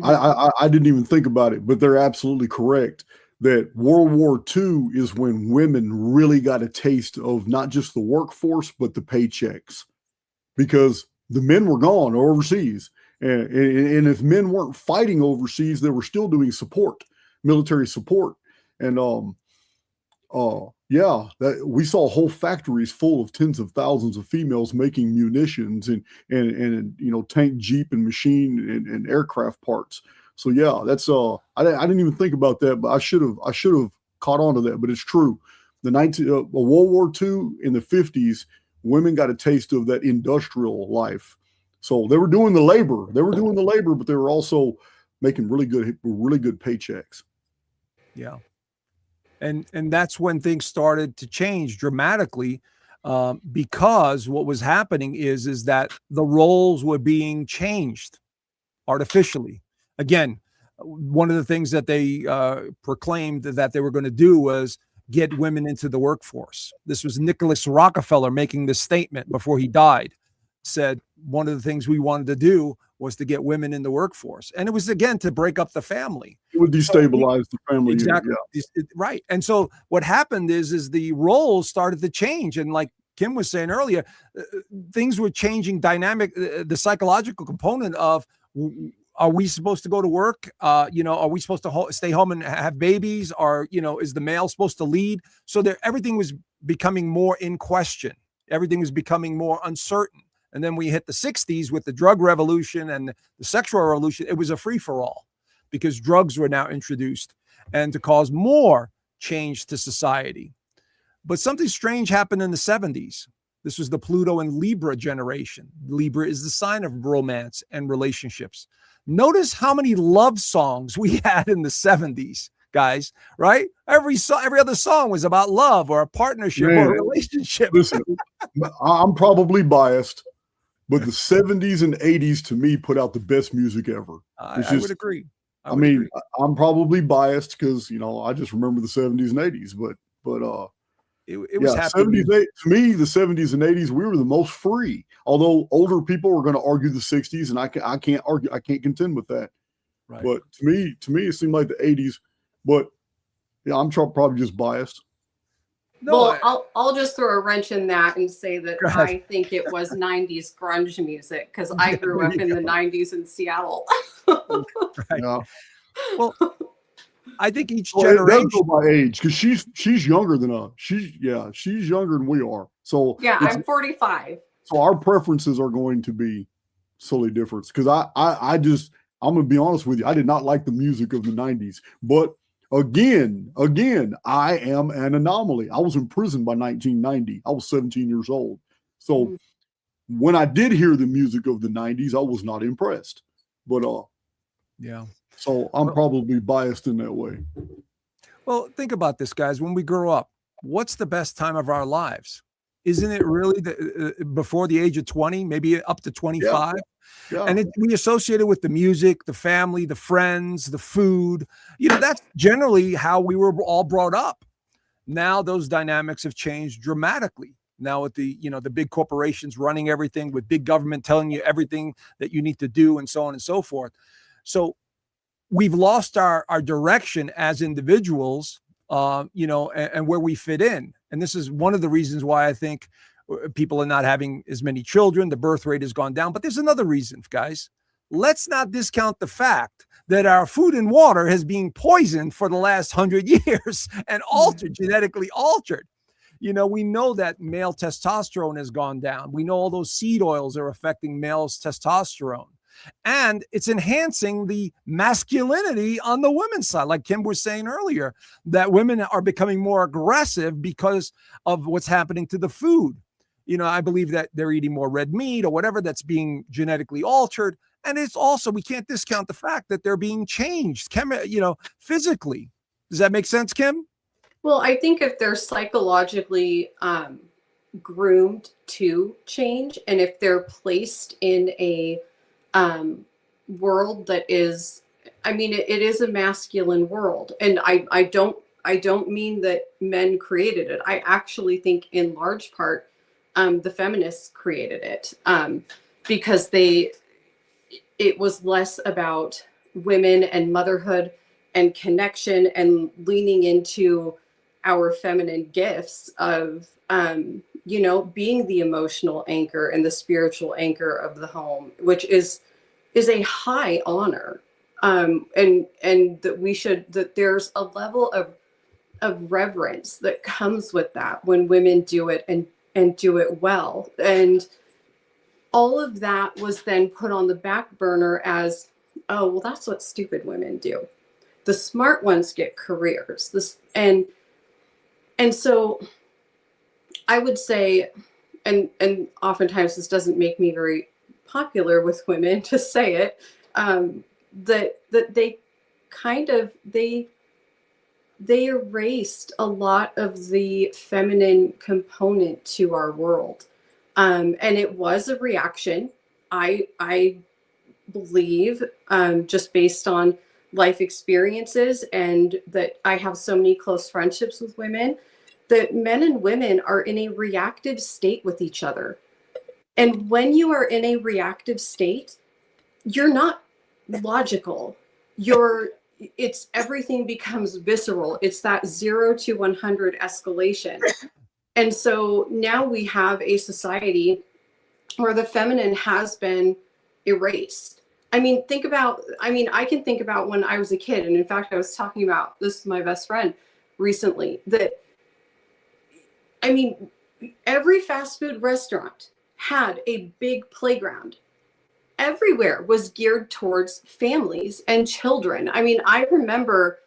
I didn't even think about it, but they're absolutely correct that World War II is when women really got a taste of not just the workforce, but the paychecks, because the men were gone overseas. And if men weren't fighting overseas, they were still doing support, military support. And that we saw whole factories full of tens of thousands of females making munitions and tank, jeep, and machine and aircraft parts. So yeah, that's I didn't even think about that, but I should have caught on to that. But it's true. World War II in the 50s, women got a taste of that industrial life. So they were doing the labor. But they were also making really good paychecks. Yeah. And that's when things started to change dramatically, because what was happening is that the roles were being changed artificially. Again, one of the things that they proclaimed that they were going to do was get women into the workforce. This was Nicholas Rockefeller making this statement before he died. Said one of the things we wanted to do was to get women in the workforce. And it was, again, to break up the family. It would destabilize the family. Exactly. Unit, yeah. Right. And so what happened is the roles started to change. And like Kim was saying earlier, things were changing dynamic, the psychological component of, are we supposed to go to work? Are we supposed to stay home and have babies? Or, is the male supposed to lead? So everything was becoming more in question. Everything was becoming more uncertain. And then we hit the 60s with the drug revolution and the sexual revolution. It was a free-for-all because drugs were now introduced and to cause more change to society. But something strange happened in the 70s. This was the Pluto and Libra generation. Libra is the sign of romance and relationships. Notice how many love songs we had in the 70s, guys, right? Every other song was about love or a partnership or a relationship. Listen, I'm probably biased, but the 70s and 80s to me put out the best music ever. I would agree. I'm probably biased because, I just remember the 70s and 80s, but it was happening. 70s, to me, the 70s and 80s, we were the most free. Although older people were going to argue the 60s, and I can't argue, I can't contend with that. Right. But to me, it seemed like the 80s. But yeah, I'm probably just biased. No, well, I'll just throw a wrench in that and say that I think it was 90s grunge music because I grew up in the 90s in Seattle. Right. Yeah. Well, I think each generation. generation. Go by age because she's younger than us. She's younger than we are. So yeah, I'm 45. So our preferences are going to be solely different. Because I'm going to be honest with you. I did not like the music of the 90s, but Again, I am an anomaly. I was in prison by 1990. I was 17 years old. So when I did hear the music of the 90s, I was not impressed. But yeah. So I'm probably biased in that way. Well, think about this, guys. When we grow up, what's the best time of our lives? Isn't it really before the age of 20, maybe up to 25? Yeah. And we associate it with the music, the family, the friends, the food. That's generally how we were all brought up. Now those dynamics have changed dramatically. Now with the big corporations running everything, with big government telling you everything that you need to do and so on and so forth. So we've lost our direction as individuals, and where we fit in. And this is one of the reasons why I think People are not having as many children. The birth rate has gone down. But there's another reason, guys. Let's not discount the fact that our food and water has been poisoned for the last 100 years and altered, genetically altered. You know, we know that male testosterone has gone down. We know all those seed oils are affecting male's testosterone. And it's enhancing the masculinity on the women's side. Like Kim was saying earlier, that women are becoming more aggressive because of what's happening to the food. You know, I believe that they're eating more red meat or whatever that's being genetically altered. And it's also, we can't discount the fact that they're being changed, physically. Does that make sense, Kim? Well, I think if they're psychologically groomed to change, and if they're placed in a world that is, I mean, it is a masculine world. And I don't mean that men created it. I actually think in large part, the feminists created it, because it was less about women and motherhood and connection and leaning into our feminine gifts of, being the emotional anchor and the spiritual anchor of the home, which is a high honor. And that there's a level of reverence that comes with that when women do it and do it well. And all of that was then put on the back burner as, oh, well, that's what stupid women do. The smart ones get careers. And so I would say, and oftentimes this doesn't make me very popular with women to say it, that they kind of, they erased a lot of the feminine component to our world. And it was a reaction, I believe, just based on life experiences, and that I have so many close friendships with women, that men and women are in a reactive state with each other. And when you are in a reactive state, you're not logical. Everything becomes visceral. It's that 0 to 100 escalation. And so now we have a society where the feminine has been erased. I can think about when I was a kid. And in fact, I was talking about this with my best friend recently, that, every fast food restaurant had a big playground. Everywhere was geared towards families and children. I remember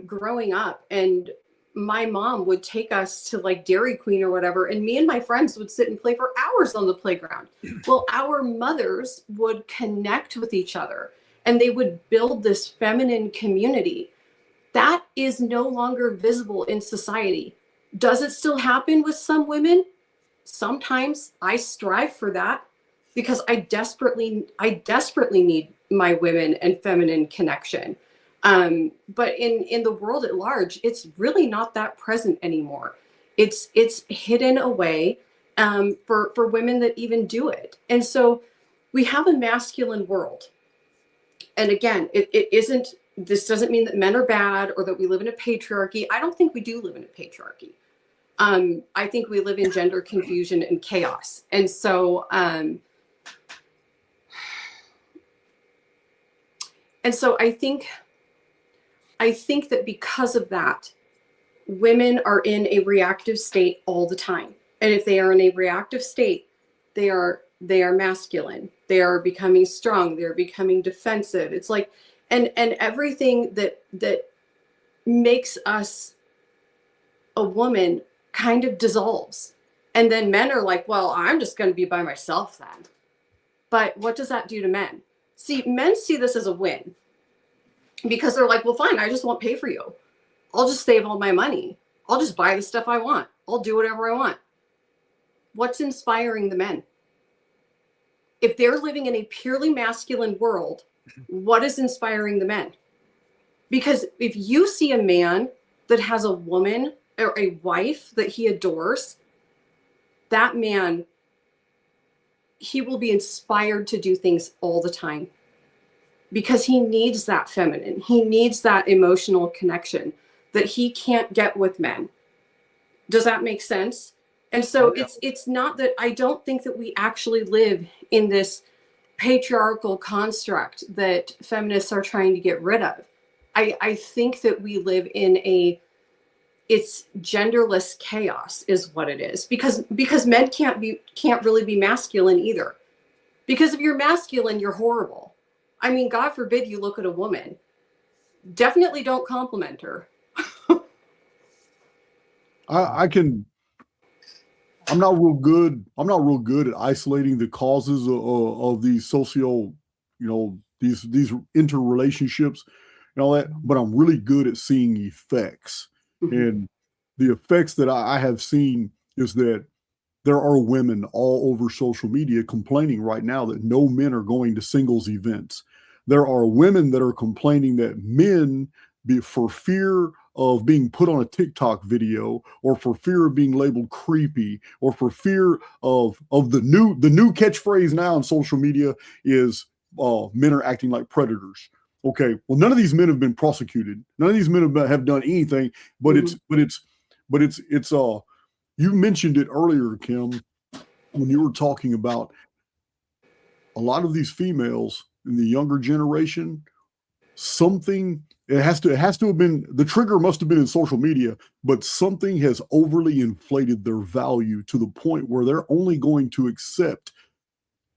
growing up, and my mom would take us to like Dairy Queen or whatever, and me and my friends would sit and play for hours on the playground. Well, our mothers would connect with each other, and they would build this feminine community. That is no longer visible in society. Does it still happen with some women? Sometimes. I strive for that because I desperately need my women and feminine connection. But in the world at large, it's really not that present anymore. It's hidden away for women that even do it. And so we have a masculine world. And again, this doesn't mean that men are bad or that we live in a patriarchy. I don't think we do live in a patriarchy. I think we live in gender confusion and chaos. And so, I think that because of that, women are in a reactive state all the time. And if they are in a reactive state, they are masculine. They are becoming strong. They're becoming defensive. It's like, and everything that makes us a woman kind of dissolves. And then men are like, well, I'm just going to be by myself then. But what does that do to men? See, men see this as a win, because they're like, well, fine, I just won't pay for you. I'll just save all my money. I'll just buy the stuff I want. I'll do whatever I want. What's inspiring the men? If they're living in a purely masculine world, what is inspiring the men? Because if you see a man that has a woman or a wife that he adores, that man, he will be inspired to do things all the time, because he needs that feminine. He needs that emotional connection that he can't get with men. Does that make sense? And so it's not that I don't think that we actually live in this patriarchal construct that feminists are trying to get rid of. I think that we live in it's genderless chaos is what it is, because men can't really be masculine either. Because if you're masculine, you're horrible. I mean, God forbid you look at a woman. Definitely don't compliment her. I'm not real good at isolating the causes of these these interrelationships and all that, but I'm really good at seeing effects. And the effects that I have seen is that there are women all over social media complaining right now that no men are going to singles events. There are women that are complaining that men, for fear of being put on a TikTok video, or for fear of being labeled creepy, or for fear of the new catchphrase now on social media is men are acting like predators. Okay, well, none of these men have been prosecuted. None of these men have done anything. But it's you mentioned it earlier, Kim, when you were talking about a lot of these females in the younger generation. It has to have been, the trigger must have been in social media, but something has overly inflated their value to the point where they're only going to accept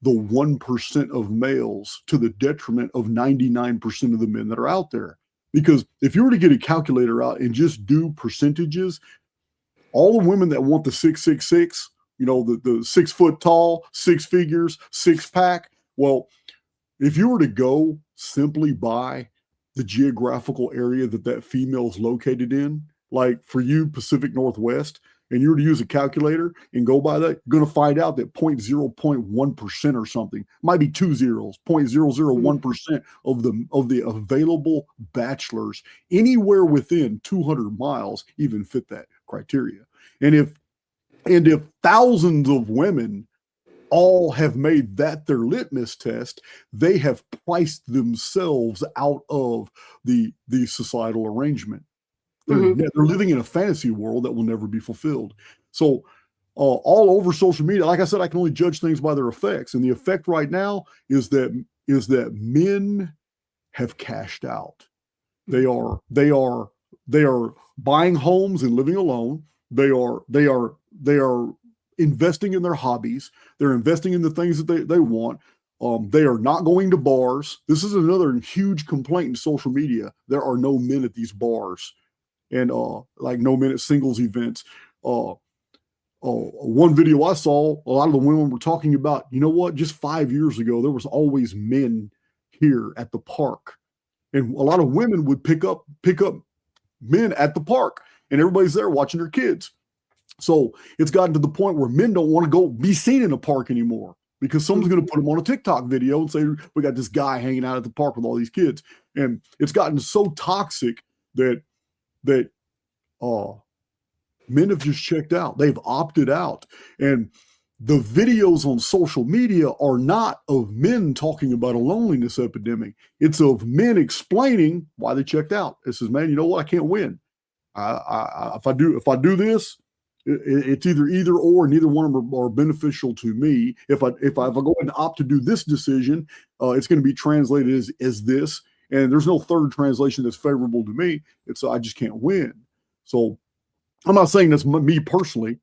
the 1% of males to the detriment of 99% of the men that are out there. Because if you were to get a calculator out and just do percentages, all the women that want the 666, the 6 foot tall, 6 figures, 6 pack, well, if you were to go simply by the geographical area that female is located in, like for you, Pacific Northwest, and you were to use a calculator and go by that, you're going to find out that 0.1% or something, might be 2 zeros, 0.001% of the available bachelors anywhere within 200 miles even fit that criteria. And if thousands of women all have made that their litmus test, they have priced themselves out of the societal arrangement. They're living in a fantasy world that will never be fulfilled. So all over social media, like I said, I can only judge things by their effects. And the effect right now is that men have cashed out. They are buying homes and living alone. They are investing in their hobbies. They're investing in the things that they want. They are not going to bars. This is another huge complaint in social media. There are no men at these bars, and like no men at singles events. One video I saw, a lot of the women were talking about, you know what, just 5 years ago, there was always men here at the park. And a lot of women would pick up men at the park, and everybody's there watching their kids. So it's gotten to the point where men don't want to go be seen in a park anymore because someone's going to put them on a TikTok video and say, we got this guy hanging out at the park with all these kids. And it's gotten so toxic that men have just checked out. They've opted out. And the videos on social media are not of men talking about a loneliness epidemic. It's of men explaining why they checked out. It says, man, you know what? I can't win. If I do this, it's either or. Neither one of them are beneficial to me. If I go and opt to do this decision, it's going to be translated as this, and there's no third translation that's favorable to me. I just can't win. So I'm not saying that's me personally.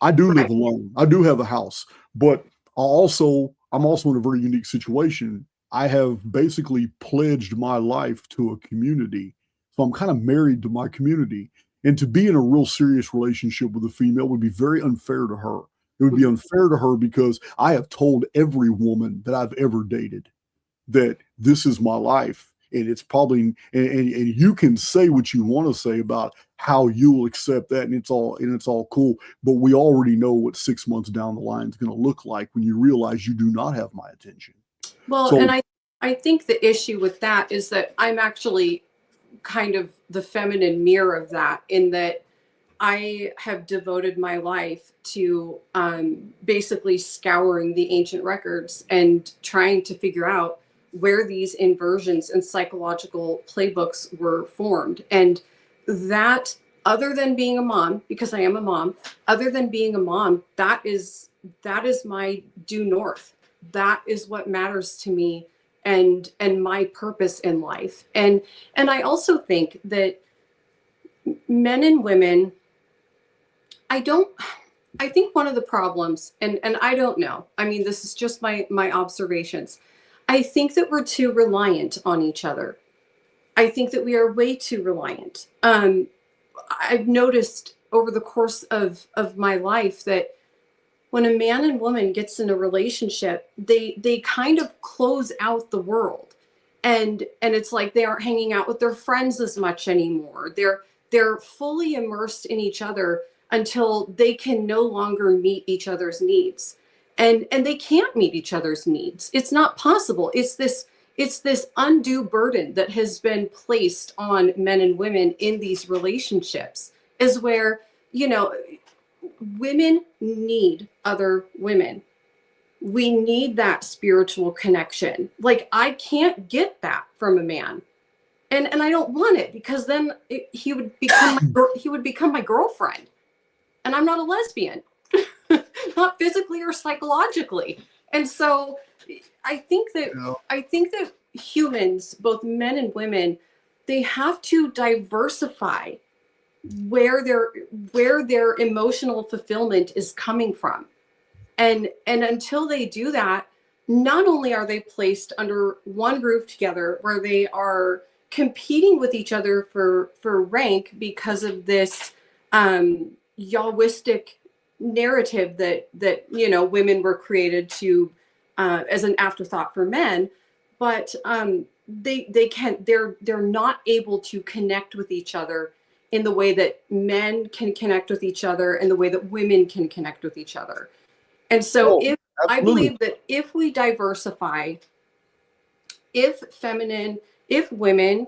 I do live alone. I do have a house, but I'm also in a very unique situation. I have basically pledged my life to a community, so I'm kind of married to my community. And to be in a real serious relationship with a female would be very unfair to her. It would be unfair to her because I have told every woman that I've ever dated that this is my life. And it's probably, and you can say what you want to say about how you'll accept that, and it's all cool. But we already know what 6 months down the line is going to look like when you realize you do not have my attention. Well, and I think the issue with that is that I'm actually kind of the feminine mirror of that, in that I have devoted my life to basically scouring the ancient records and trying to figure out where these inversions and psychological playbooks were formed. And that other than being a mom, because I am a mom, other than being a mom, that is my due north. That is what matters to me, and my purpose in life. And I also think that men and women, I think one of the problems, and I don't know, I mean, this is just my observations. I think that we're too reliant on each other. I think that we are way too reliant. I've noticed over the course of my life that when a man and woman gets in a relationship, they kind of close out the world, and it's like they aren't hanging out with their friends as much anymore. They're fully immersed in each other until they can no longer meet each other's needs, and they can't meet each other's needs. It's not possible. It's this undue burden that has been placed on men and women in these relationships, is where, you know, women need other women. We need that spiritual connection. Like, I can't get that from a man. And I don't want it, because then he would become my girlfriend. And I'm not a lesbian, not physically or psychologically. And so I think that humans, both men and women, they have to diversify where their emotional fulfillment is coming from. And until they do that, not only are they placed under one roof together, where they are competing with each other for rank because of this Yahwistic narrative that you know, women were created to as an afterthought for men, but they're not able to connect with each other in the way that men can connect with each other, and the way that women can connect with each other. And so I believe that if we diversify, if women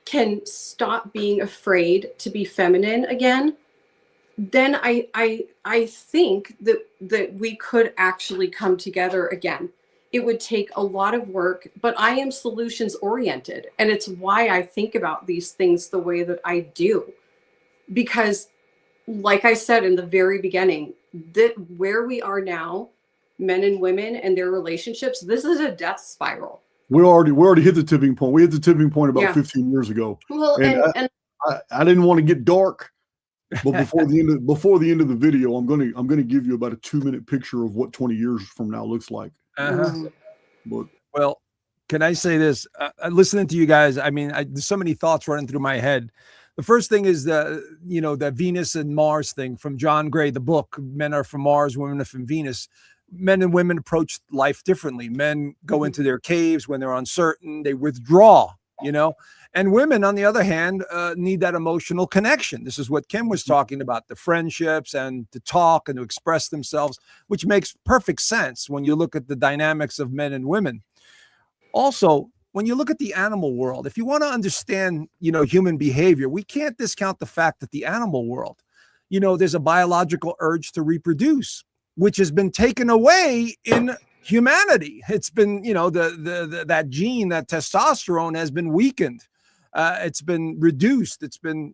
can stop being afraid to be feminine again, then I think that we could actually come together again. It would take a lot of work, but I am solutions oriented, and it's why I think about these things the way that I do. Because, like I said in the very beginning, that where we are now, men and women and their relationships, this is a death spiral. We already hit the tipping point. We hit the tipping point about 15 years ago. Well, and I didn't want to get dark, but before the end of the video, I'm gonna give you about a 2-minute picture of what 20 years from now looks like. But, well, can I say this? Listening to you guys, I mean, there's so many thoughts running through my head. The first thing is the Venus and Mars thing from John Gray, the book. Men are from Mars, women are from Venus. Men and women approach life differently. Men go into their caves when they're uncertain. They withdraw, and women, on the other hand, need that emotional connection. This is what Kim was talking about, the friendships and to talk and to express themselves, which makes perfect sense when you look at the dynamics of men and women. Also, when you look at the animal world, if you want to understand, human behavior, we can't discount the fact that the animal world, there's a biological urge to reproduce, which has been taken away in humanity. It's been, that gene, that testosterone has been weakened. It's been reduced. It's been,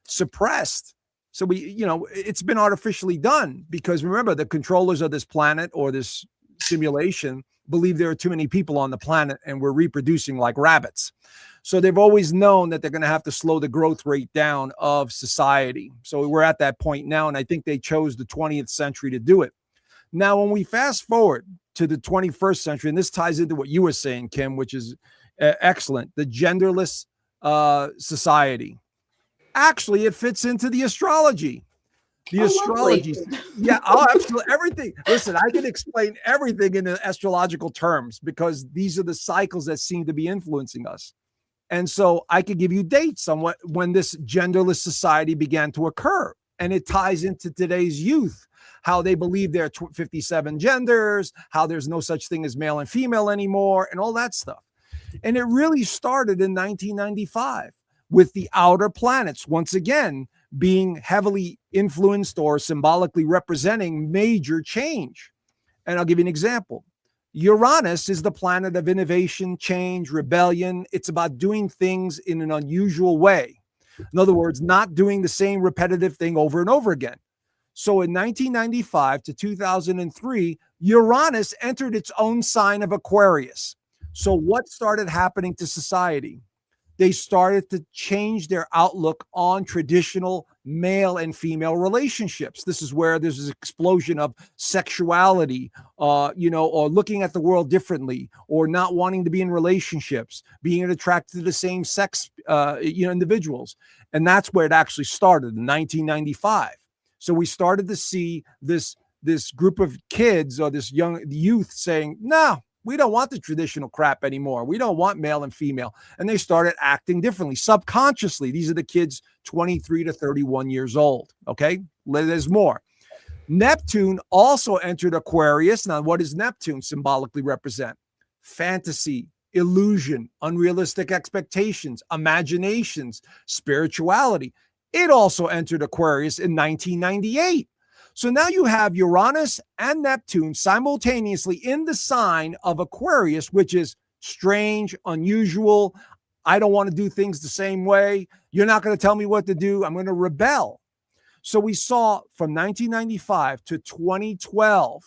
suppressed. So it's been artificially done, because remember, the controllers of this planet or this simulation believe there are too many people on the planet and we're reproducing like rabbits. So they've always known that they're going to have to slow the growth rate down of society. So we're at that point now, and I think they chose the 20th century to do it. Now, when we fast forward to the 21st century, and this ties into what you were saying, Kim, which is excellent, the genderless society. Actually, it fits into the astrology. The astrology. Yeah, absolutely. Everything. Listen, I can explain everything in astrological terms, because these are the cycles that seem to be influencing us. And so I could give you dates on when this genderless society began to occur. And it ties into today's youth, how they believe there are 57 genders, how there's no such thing as male and female anymore, and all that stuff. And it really started in 1995 with the outer planets, once again, being heavily influenced or symbolically representing major change. And I'll give you an example. Uranus is the planet of innovation, change, rebellion. It's about doing things in an unusual way. In other words, not doing the same repetitive thing over and over again. So in 1995 to 2003, Uranus entered its own sign of Aquarius. So what started happening to society? They started to change their outlook on traditional male and female relationships. This is where there's this explosion of sexuality, or looking at the world differently, or not wanting to be in relationships, being attracted to the same sex, individuals. And that's where it actually started in 1995. So we started to see this group of kids, or this young youth, saying, no, we don't want the traditional crap anymore. We don't want male and female. And they started acting differently subconsciously. These are the kids 23 to 31 years old. Okay. There's more. Neptune also entered Aquarius. Now, what does Neptune symbolically represent? Fantasy, illusion, unrealistic expectations, imaginations, spirituality. It also entered Aquarius in 1998. So now you have Uranus and Neptune simultaneously in the sign of Aquarius, which is strange, unusual. I don't want to do things the same way. You're not going to tell me what to do. I'm going to rebel. So we saw from 1995 to 2012,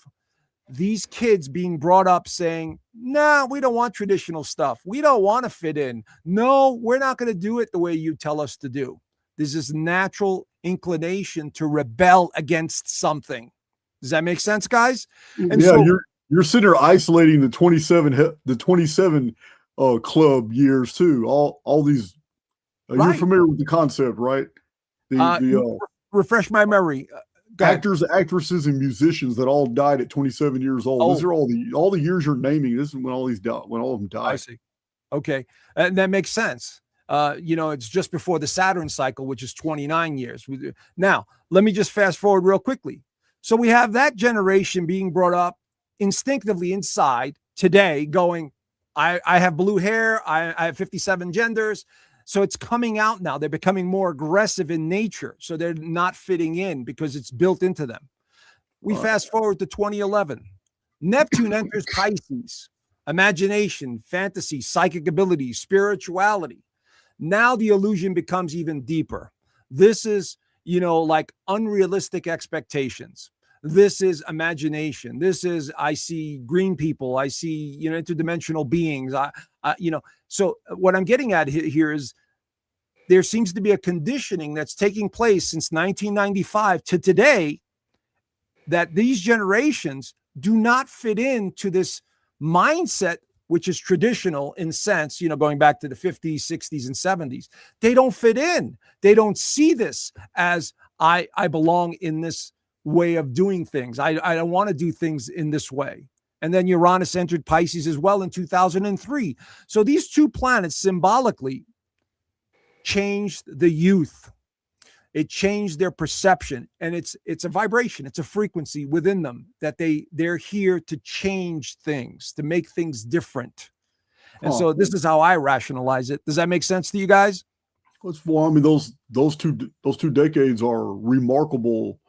these kids being brought up saying, no, we don't want traditional stuff. We don't want to fit in. No, we're not going to do it the way you tell us to do. There's this natural inclination to rebel against something. Does that make sense, guys? And yeah, so, you're sitting there isolating the 27 club years too. All these. Right. You're familiar with the concept, right? Refresh my memory. Actors, actresses, and musicians that all died at 27 years old. These are all the years you're naming. This is when all of them died. I see. Okay, and that makes sense. It's just before the Saturn cycle, which is 29 years. Now, let me just fast forward real quickly. So we have that generation being brought up instinctively inside today going, I have blue hair. I have 57 genders. So it's coming out now. They're becoming more aggressive in nature. So they're not fitting in because it's built into them. We fast forward to 2011. Neptune enters Pisces. Imagination, fantasy, psychic abilities, spirituality. Now the illusion becomes even deeper. This is, like unrealistic expectations. This is imagination. This is, I see green people. I see, interdimensional beings. So what I'm getting at here is there seems to be a conditioning that's taking place since 1995 to today that these generations do not fit into this mindset, which is traditional in sense, going back to the 50s, 60s, and 70s. They don't fit in. They don't see this as I belong in this way of doing things. I don't want to do things in this way. And then Uranus entered Pisces as well in 2003. So these two planets symbolically changed the youth. It changed their perception, and it's a vibration, it's a frequency within them that they're here to change things, to make things different. And so this is how I rationalize it. Does that make sense to you guys? Well, I mean, those two decades are remarkable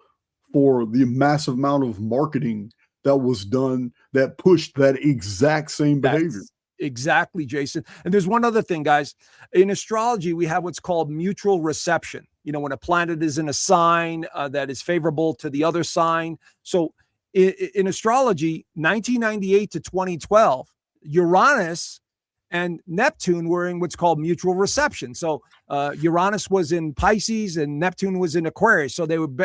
for the massive amount of marketing that was done that pushed that exact same behavior. Exactly, Jason. And there's one other thing, guys. In astrology, we have what's called mutual reception. When a planet is in a sign that is favorable to the other sign. So in astrology, 1998 to 2012, Uranus and Neptune were in what's called mutual reception. So Uranus was in Pisces and Neptune was in Aquarius. So they would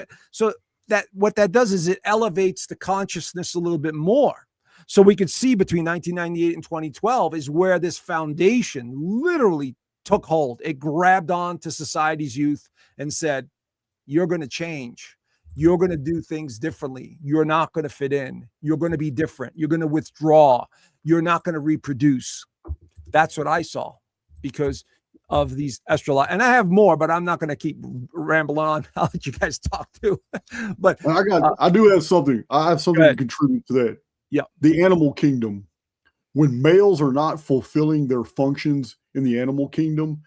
what that does is it elevates the consciousness a little bit more. So we could see between 1998 and 2012 is where this foundation literally took hold. It grabbed on to society's youth and said, you're going to change. You're going to do things differently. You're not going to fit in. You're going to be different. You're going to withdraw. You're not going to reproduce. That's what I saw because of these astrology. And I have more, but I'm not going to keep rambling on. I'll let you guys talk too. But I do have something. I have something to contribute to that. Yeah. The animal kingdom. When males are not fulfilling their functions in the animal kingdom,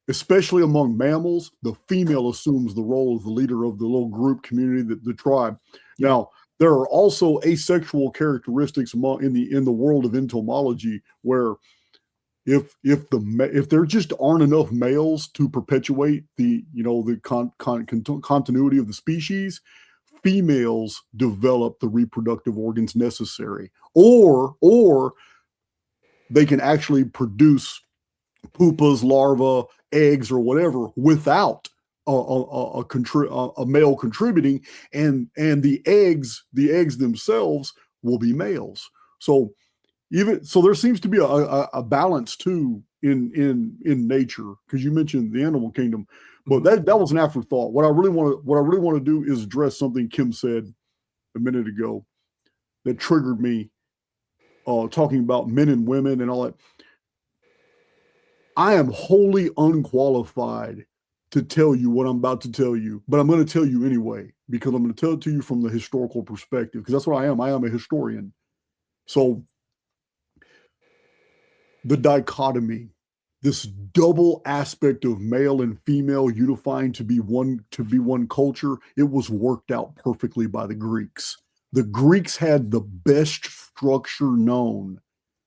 especially among mammals, the female assumes the role of the leader of the little group community, the tribe. Yeah. Now, there are also asexual characteristics in the world of entomology where if there just aren't enough males to perpetuate the continuity of the species, females develop the reproductive organs necessary, or they can actually produce pupas, larvae, eggs, or whatever without a male contributing, and the eggs themselves will be males. So there seems to be a balance too in nature, because you mentioned the animal kingdom, but that was an afterthought. What I really want to do is address something Kim said a minute ago that triggered me, talking about men and women and all that. I am wholly unqualified to tell you what I'm about to tell you, but I'm going to tell you anyway, because I'm going to tell it to you from the historical perspective, because that's what I am. I am a historian. So the dichotomy, this double aspect of male and female unifying to be one culture, it was worked out perfectly by the Greeks. The Greeks had the best structure known.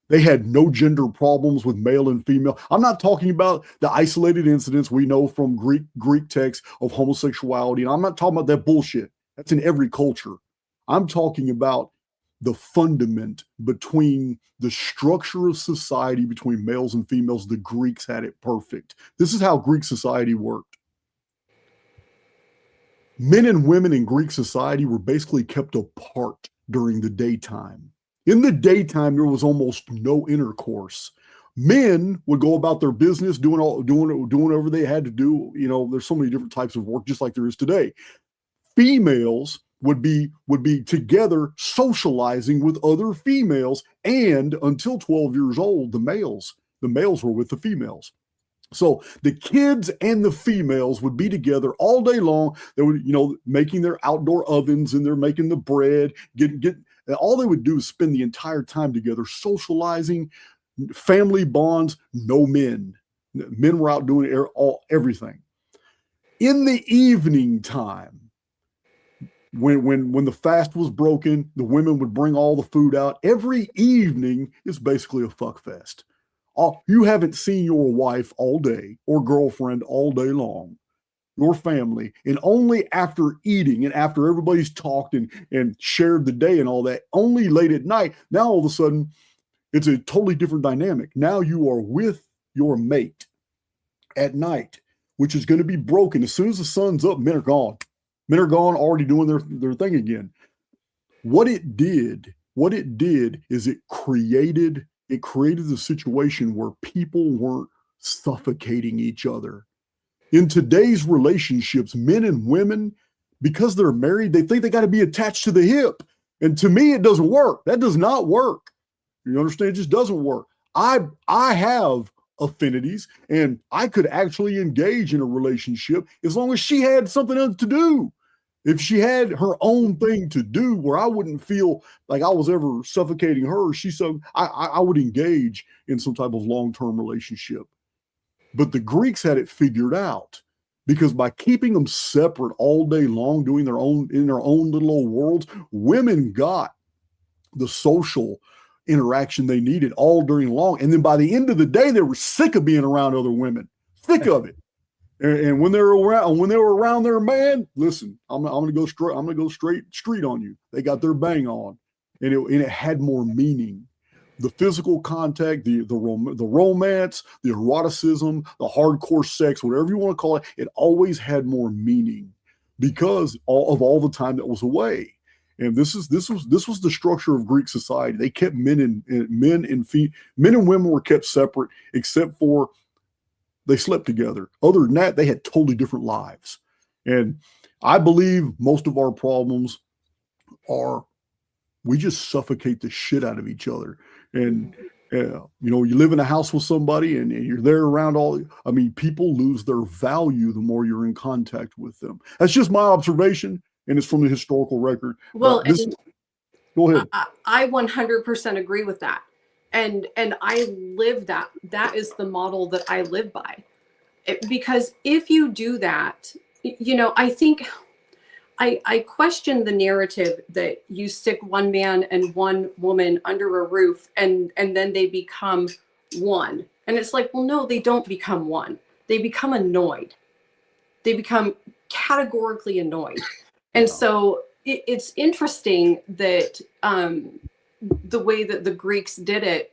They had no gender problems with male and female. I'm not talking about the isolated incidents we know from Greek texts of homosexuality. And I'm not talking about that bullshit. That's in every culture. I'm talking about the fundament between the structure of society between males and females. The Greeks had it perfect. This is how Greek society worked. Men and women in Greek society were basically kept apart during the daytime. In the daytime, there was almost no intercourse. Men would go about their business, doing whatever they had to do. There's so many different types of work, just like there is today. Females would be together socializing with other females, and until 12 years old, the males were with the females. So the kids and the females would be together all day long. They would, making their outdoor ovens, and they're making the bread, and all they would do is spend the entire time together, socializing, family bonds, no men. Men were out doing everything. In the evening time, when the fast was broken, the women would bring all the food out. Every evening is basically a fuck fest. You haven't seen your wife all day or girlfriend all day long, your family, and only after eating and after everybody's talked and shared the day and all that, only late at night, now all of a sudden it's a totally different dynamic. Now you are with your mate at night, which is going to be broken. As soon as the sun's up, men are gone. Men are gone, already doing their thing again. What it did is it created the situation where people weren't suffocating each other. In today's relationships, men and women, because they're married, they think they got to be attached to the hip. And to me, it doesn't work. That does not work. You understand? It just doesn't work. I have affinities, and I could actually engage in a relationship as long as she had something else to do. If she had her own thing to do where I wouldn't feel like I was ever suffocating her, I would engage in some type of long-term relationship. But the Greeks had it figured out, because by keeping them separate all day long, doing in their own little old worlds, women got the social interaction they needed all during long. And then by the end of the day, they were sick of being around other women, sick of it. And when they were around their man, listen, I'm gonna go straight street on you. They got their bang on, and it had more meaning. The physical contact, the romance, the eroticism, the hardcore sex, whatever you want to call it, it always had more meaning because of all the time that was away. And this was the structure of Greek society. They kept men and women were kept separate, except for they slept together. Other than that, they had totally different lives. And I believe most of our problems are we just suffocate the shit out of each other. And you live in a house with somebody and you're there around people lose their value the more you're in contact with them. That's just my observation, and it's from the historical record. Well, go ahead. I 100% agree with that. And I live that. That is the model that I live by. Because if you do that, I think I question the narrative that you stick one man and one woman under a roof and then they become one. And it's like, well, no, they don't become one. They become annoyed. They become categorically annoyed. And so it's interesting that the way that the Greeks did it,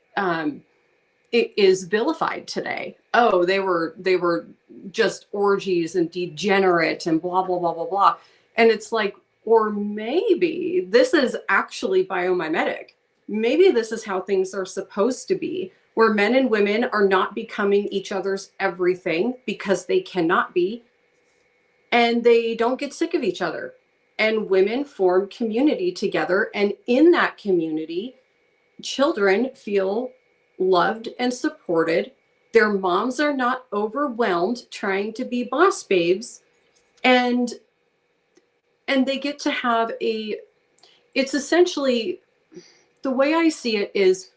it is vilified today. Oh, they were just orgies and degenerate and blah, blah, blah, blah, blah. And it's like, or maybe this is actually biomimetic. Maybe this is how things are supposed to be, where men and women are not becoming each other's everything because they cannot be, and they don't get sick of each other. And women form community together. And in that community, children feel loved and supported. Their moms are not overwhelmed trying to be boss babes. And they get to have it's essentially, the way I see it is,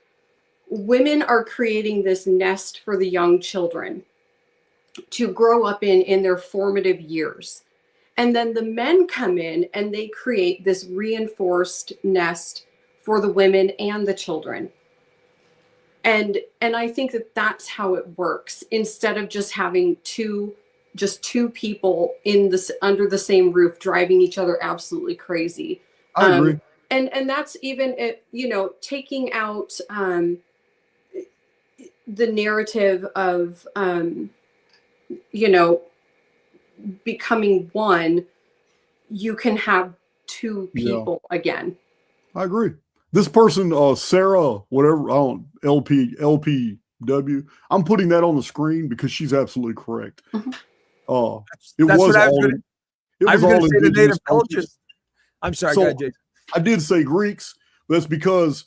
women are creating this nest for the young children to grow up in their formative years. And then the men come in and they create this reinforced nest for the women and the children. And I think that that's how it works, instead of just having two people under the same roof driving each other absolutely crazy. I agree. And that's even taking out the narrative of becoming one. You can have two people again. I agree. This person, Sarah, whatever, LPW, I'm putting that on the screen because she's absolutely correct. Mm-hmm. It That's was what I all was going to say, the native cultures. I'm sorry, So, go ahead, Jason. I did say Greeks, but that's because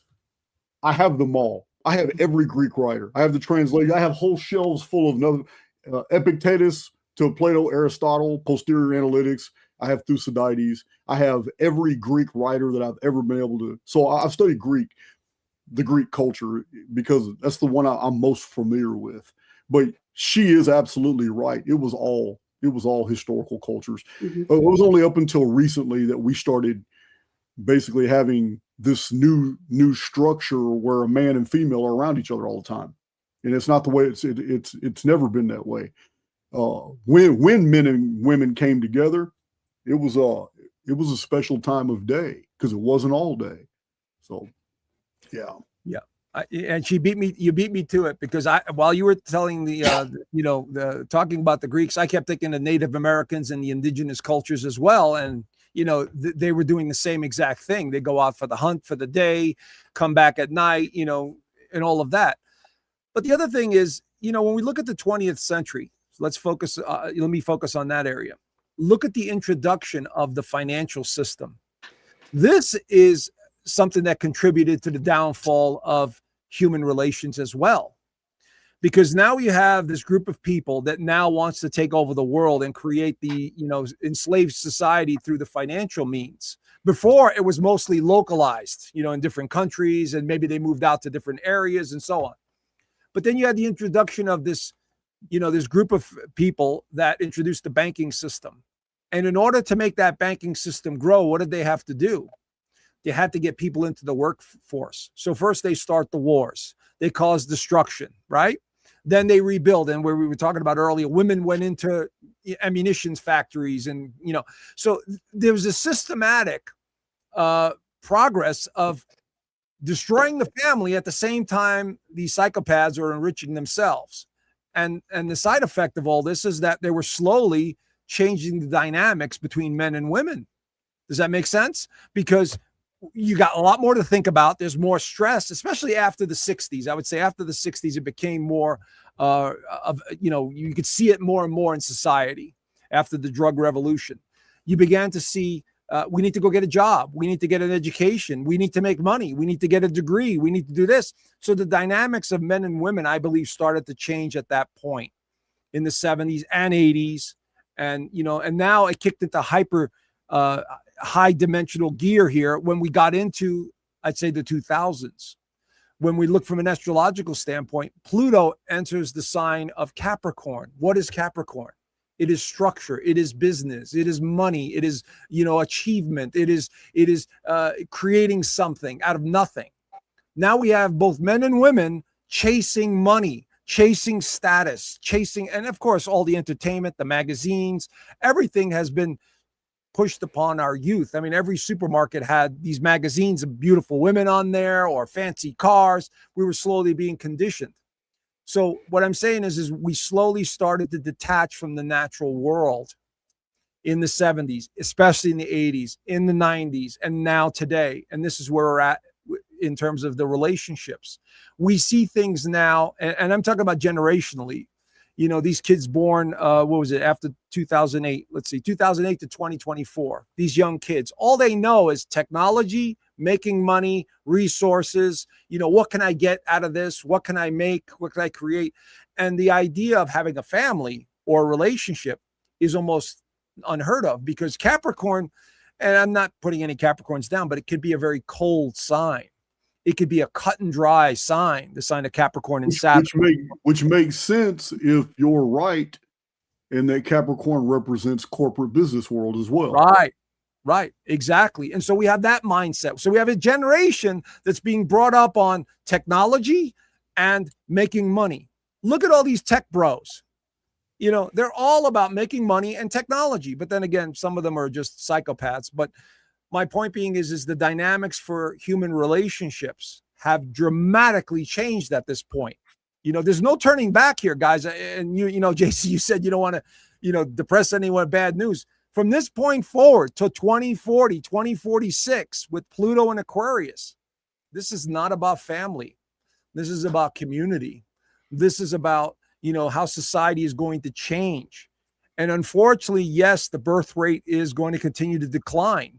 I have them all. I have every Greek writer. I have the translation. I have whole shelves full of another Epictetus to Plato, Aristotle, posterior analytics. I have Thucydides. I have every Greek writer that I've ever been able to. So I've studied the Greek culture, because that's the one I'm most familiar with. But she is absolutely right. It was all historical cultures. Mm-hmm. It was only up until recently that we started basically having this new structure where a man and female are around each other all the time, and it's not the way it's never been that way. When men and women came together, it was a special time of day because it wasn't all day. So, yeah. And you beat me to it, because while you were telling talking about the Greeks, I kept thinking of Native Americans and the indigenous cultures as well. And, they were doing the same exact thing. They go out for the hunt for the day, come back at night, and all of that. But the other thing is, when we look at the 20th century, let me focus on that area. Look at the introduction of the financial system. This is something that contributed to the downfall of human relations as well, because now you have this group of people that now wants to take over the world and create the enslaved society through the financial means. Before, it was mostly localized, in different countries, and maybe they moved out to different areas and so on. But then you had the introduction of this group of people that introduced the banking system. And in order to make that banking system grow, what did they have to do? They had to get people into the workforce. So first they start the wars. They cause destruction, right? Then they rebuild. And where we were talking about earlier, women went into ammunition factories. And, so there was a systematic progress of destroying the family at the same time these psychopaths are enriching themselves. And the side effect of all this is that they were slowly changing the dynamics between men and women. Does that make sense? Because you got a lot more to think about. There's more stress, especially after the 60s. I would say after the 60s, it became more you could see it more and more in society after the drug revolution. You began to see, we need to go get a job. We need to get an education. We need to make money. We need to get a degree. We need to do this. So the dynamics of men and women, I believe, started to change at that point in the 70s and 80s. And, and now it kicked into hyper high dimensional gear here when we got into, I'd say, the 2000s. When we look from an astrological standpoint, Pluto enters the sign of Capricorn. What is Capricorn? It is structure. It is business. It is money. It is, achievement. It is creating something out of nothing. Now we have both men and women chasing money, chasing status, and of course, all the entertainment, the magazines, everything has been pushed upon our youth. I mean, every supermarket had these magazines of beautiful women on there or fancy cars. We were slowly being conditioned. So what I'm saying is we slowly started to detach from the natural world in the 70s, especially in the 80s, in the 90s, and now today. And this is where we're at in terms of the relationships. We see things now, and I'm talking about generationally. You know, these kids born, what was it, after 2008? Let's see, 2008 to 2024. These young kids, all they know is technology, making money, resources. You know, what can I get out of this? What can I make? What can I create? And the idea of having a family or a relationship is almost unheard of, because Capricorn, and I'm not putting any Capricorns down, but it could be a very cold sign. It could be a cut and dry sign, the sign of Capricorn and Saturn. Which makes sense if you're right, and that Capricorn represents corporate business world as well. Right, exactly. And so we have that mindset. So we have a generation that's being brought up on technology and making money. Look at all these tech bros. You know, they're all about making money and technology. But then again, some of them are just psychopaths. But my point being is the dynamics for human relationships have dramatically changed at this point. You know, there's no turning back here, guys. And you know, JC, you said you don't want to, you know, depress anyone with bad news. From this point forward to 2040, 2046 with Pluto and Aquarius, this is not about family. This is about community. This is about, you know, how society is going to change. And unfortunately, yes, the birth rate is going to continue to decline,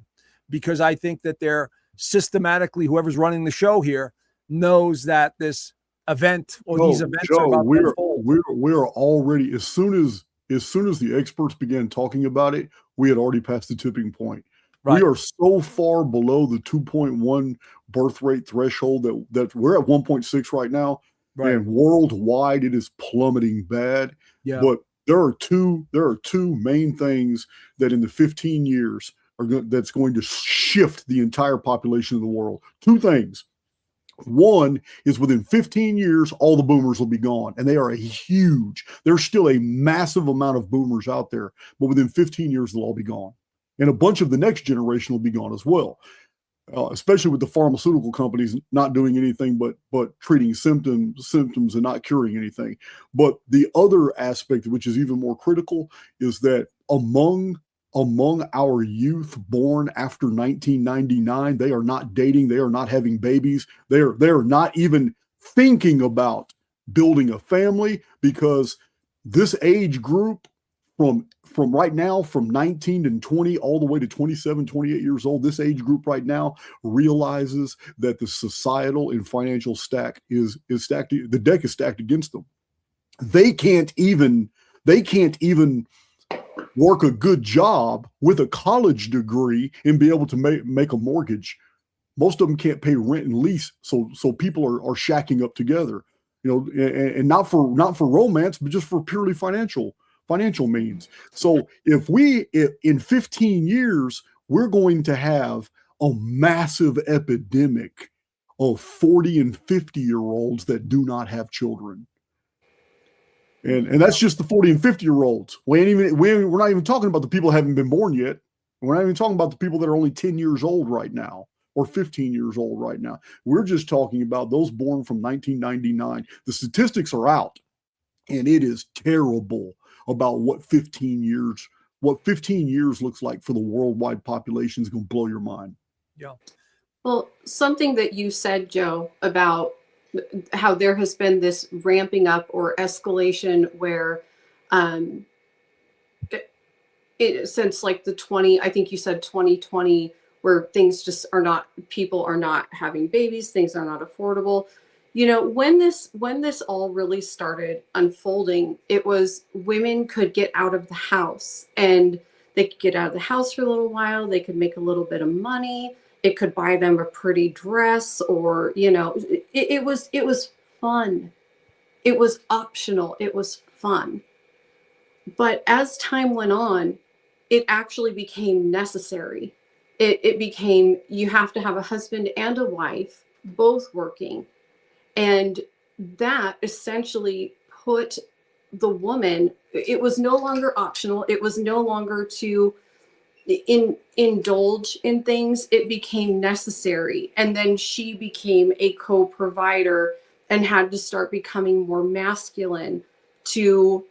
because I think that they're systematically, whoever's running the show here knows that this event or these events Joe, are about to unfold. We're already, as soon as the experts began talking about it, we had already passed the tipping point. Right. We are so far below the 2.1 birth rate threshold that we're at 1.6 right now. Right. And worldwide it is plummeting bad. Yeah. But there are two main things that in the 15 years that's going to shift the entire population of the world. Two things. One is within 15 years, all the boomers will be gone. And they are there's still a massive amount of boomers out there, but within 15 years, they'll all be gone. And a bunch of the next generation will be gone as well, especially with the pharmaceutical companies not doing anything but treating symptoms and not curing anything. But the other aspect, which is even more critical, is that among our youth born after 1999, they are not dating, they are not having babies, they're not even thinking about building a family, because this age group from right now, from 19 and 20 all the way to 27, 28 years old, this age group right now realizes that the societal and financial stack is stacked, the deck is stacked against them. They can't even work a good job with a college degree and be able to make a mortgage. Most of them can't pay rent and lease, so people are shacking up together, you know, and not for romance, but just for purely financial means. So if in 15 years we're going to have a massive epidemic of 40 and 50-year-olds that do not have children. And that's just the 40 and 50-year-olds. We're not even talking about the people who haven't been born yet. We're not even talking about the people that are only 10 years old right now or 15 years old right now. We're just talking about those born from 1999. The statistics are out, and it is terrible about what 15 years looks like for the worldwide population is going to blow your mind. Yeah. Well, something that you said, Joe, about how there has been this ramping up or escalation where since like I think you said 2020, where things just are not, people are not having babies, things are not affordable. You know, when this all really started unfolding, it was women could get out of the house, and they could get out of the house for a little while. They could make a little bit of money. It could buy them a pretty dress, or, you know, it was fun. It was optional. It was fun. But as time went on, it actually became necessary. It became, you have to have a husband and a wife, both working. And that essentially put the woman, it was no longer optional. It was no longer to indulge in things. It became necessary. And then she became a co-provider and had to start becoming more masculine to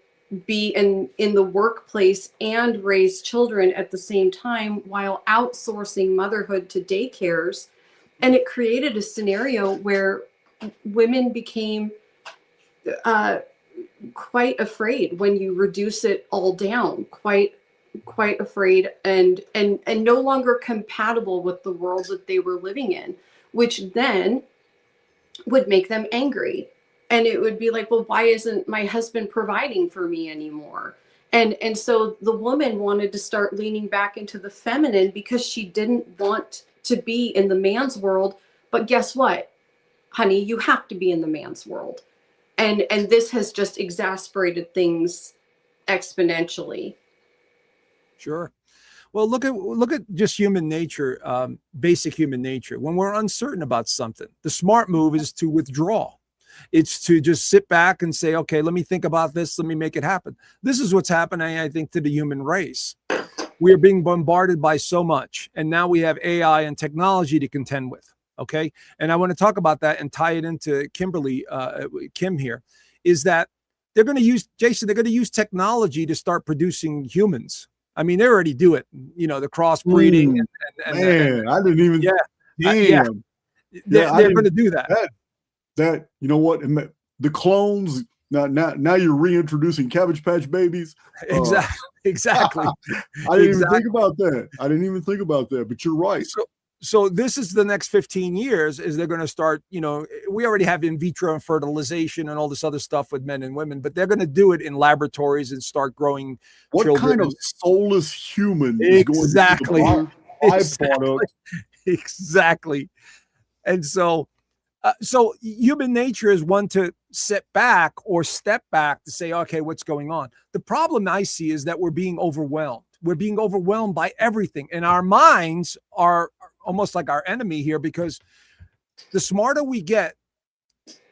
be in the workplace and raise children at the same time while outsourcing motherhood to daycares. And it created a scenario where women became quite afraid when you reduce it all down, quite afraid and no longer compatible with the world that they were living in, which then would make them angry. And it would be like, well, why isn't my husband providing for me anymore? And so the woman wanted to start leaning back into the feminine because she didn't want to be in the man's world. But guess what, honey, you have to be in the man's world. And this has just exasperated things exponentially. Sure. Well, look at just human nature, basic human nature. When we're uncertain about something, the smart move is to withdraw. It's to just sit back and say, okay, let me think about this. Let me make it happen. This is what's happening, I think, to the human race. We are being bombarded by so much. And now we have AI and technology to contend with. Okay. And I want to talk about that and tie it into Kim here, is that they're going to use, Jason, they're going to use technology to start producing humans. I mean, they already do it, the crossbreeding. Man, I didn't even. Damn. They're going to do that. That you know what? The clones. Now you're reintroducing Cabbage Patch Babies. Exactly. I didn't even think about that. I didn't even think about that. But you're right. So this is the next 15 years is they're going to start, we already have in vitro fertilization and all this other stuff with men and women, but they're going to do it in laboratories and start growing children. What kind of soulless human is going to be byproduct? Exactly. And so human nature is one to sit back or step back to say, okay, what's going on? The problem I see is that we're being overwhelmed. We're being overwhelmed by everything. And our minds are almost like our enemy here, because the smarter we get,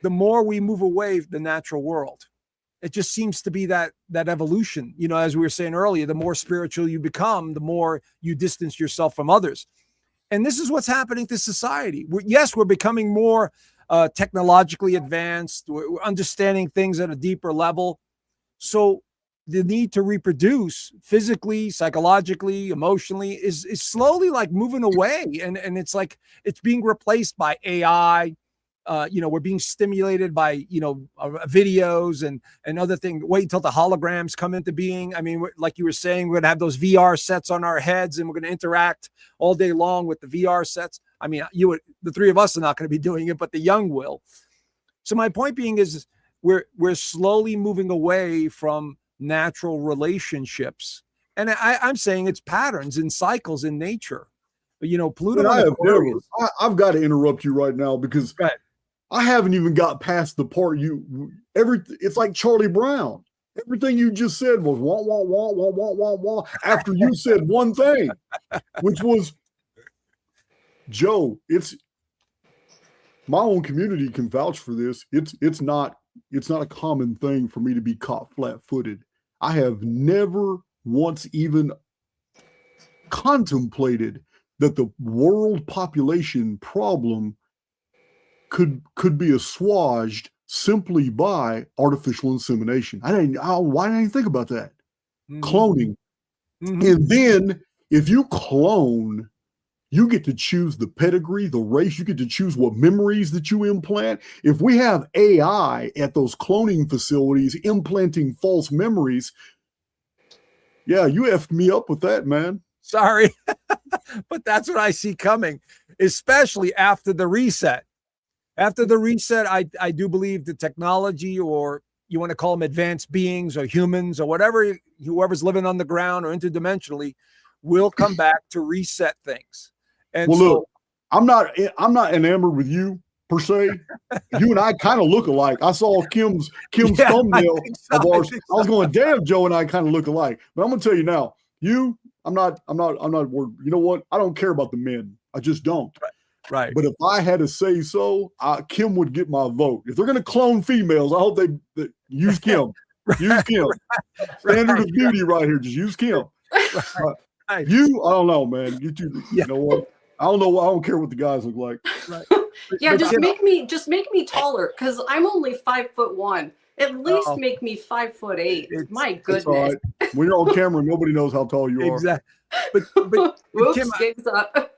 the more we move away from the natural world. It just seems to be that evolution. As we were saying earlier, the more spiritual you become, the more you distance yourself from others. And this is what's happening to society. We're becoming more technologically advanced. We're understanding things at a deeper level. So the need to reproduce physically, psychologically, emotionally is slowly like moving away. And it's like it's being replaced by AI. We're being stimulated by, videos and other things. Wait until the holograms come into being. I mean, like you were saying, we're going to have those VR sets on our heads and we're going to interact all day long with the VR sets. I mean, the three of us are not going to be doing it, but the young will. So my point being is we're slowly moving away from natural relationships. And I'm saying it's patterns and cycles in nature. Pluto. I've got to interrupt you right now because I haven't even got past the part it's like Charlie Brown. Everything you just said was wah, wah, wah, wah, wah, wah, wah, after you said one thing, which was, Joe, it's my own community can vouch for this. It's not a common thing for me to be caught flat-footed. I have never once even contemplated that the world population problem could be assuaged simply by artificial insemination. Why didn't I think about that? Mm-hmm. Cloning. Mm-hmm. And then if you clone, you get to choose the pedigree, the race. You get to choose what memories that you implant. If we have AI at those cloning facilities implanting false memories, yeah, you effed me up with that, man. Sorry. But that's what I see coming, especially after the reset. After the reset, I do believe the technology, or you want to call them advanced beings or humans or whatever, whoever's living on the ground or interdimensionally, will come back to reset things. And well, look, I'm not enamored with you per se. You and I kind of look alike. I saw Kim's thumbnail of ours. I was going, damn, Joe and I kind of look alike. But I'm gonna tell you now, I'm not worried. You know what? I don't care about the men. I just don't. Right. But if I had to say so, Kim would get my vote. If they're going to clone females, I hope Use Kim. Use Kim. Standard of beauty right here. Just use Kim. Right. You, I don't know, man. You Yeah. know what? I don't know. I don't care what the guys look like. Right. Yeah, But just Kim, make me taller, because I'm only 5'1". At least make me 5'8". My goodness. It's all right. When you're on camera, nobody knows how tall you are. exactly. But Whoops, Kim, gigs up.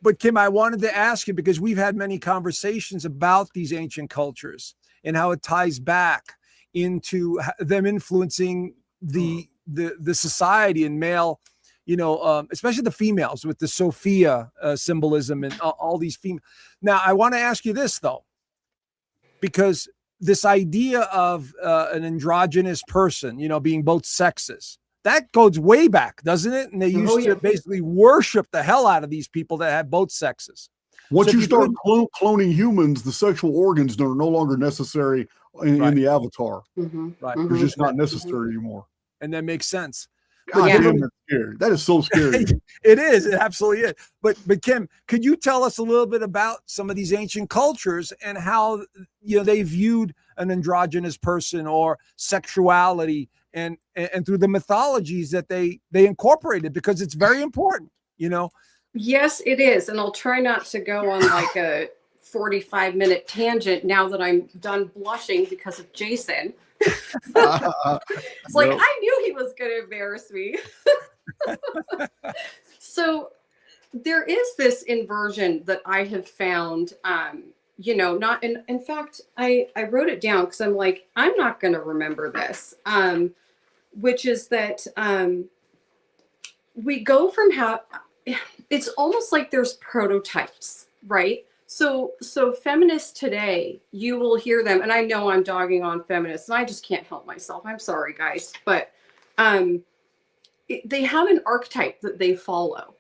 But Kim, I wanted to ask you, because we've had many conversations about these ancient cultures and how it ties back into them influencing the society and male, especially the females with the Sophia symbolism and all these female. Now, I want to ask you this though, because this idea of an androgynous person, being both sexes, that goes way back, doesn't it? And they used to basically worship the hell out of these people that have both sexes. Once you start cloning humans, the sexual organs are no longer necessary in the avatar. Right. They're just not necessary anymore. And that makes sense. God damn, that's scary. That is so scary. It is. It absolutely is. But Kim, could you tell us a little bit about some of these ancient cultures and how they viewed an androgynous person or sexuality and through the mythologies that they incorporated, because it's very important, Yes, it is. And I'll try not to go on like a 45-minute tangent now that I'm done blushing because of Jason. It's like, I knew he was going to embarrass me. So there is this inversion that I have found, not in fact, I wrote it down because I'm like, I'm not going to remember this, which is that we go from how it's almost like there's prototypes, right? So feminists today, you will hear them, and I know I'm dogging on feminists, and I just can't help myself. I'm sorry, guys, but they have an archetype that they follow,